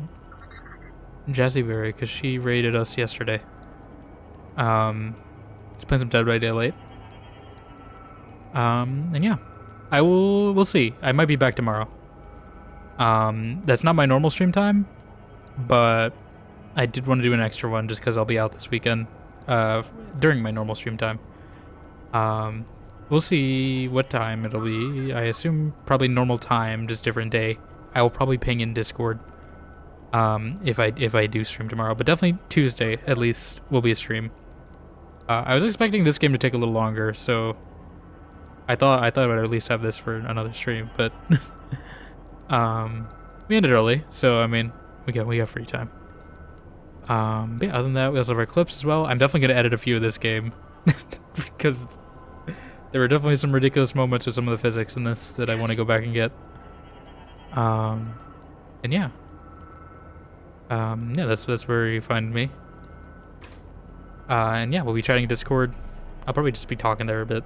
Jazzyberry because she raided us yesterday. Let's play some Dead by Daylight. And yeah. we'll see. I might be back tomorrow. That's not my normal stream time, but I did want to do an extra one just because I'll be out this weekend, during my normal stream time. We'll see what time it'll be. I assume probably normal time, just different day. I will probably ping in Discord, if I do stream tomorrow, but definitely Tuesday at least will be a stream. I was expecting this game to take a little longer, so I thought I would at least have this for another stream, but we ended early, so I mean we got free time. But yeah, other than that, we also have our clips as well. I'm definitely gonna edit a few of this game because there were definitely some ridiculous moments with some of the physics in this that I want to go back and get. And yeah. Yeah, that's where you find me. And yeah, we'll be chatting in Discord. I'll probably just be talking there a bit.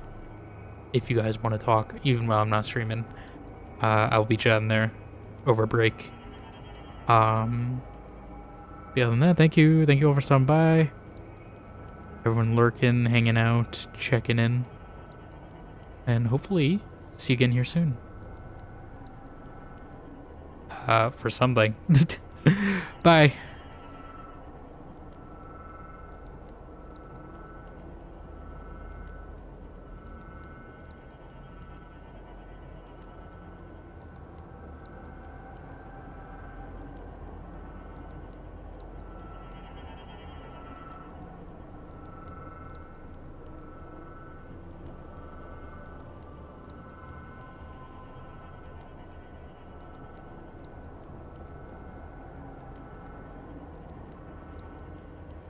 If you guys want to talk, even while I'm not streaming, I'll be chatting there over break. Yeah, other than that, thank you all for stopping by. Everyone lurking, hanging out, checking in. And hopefully, see you again here soon. For something. Bye.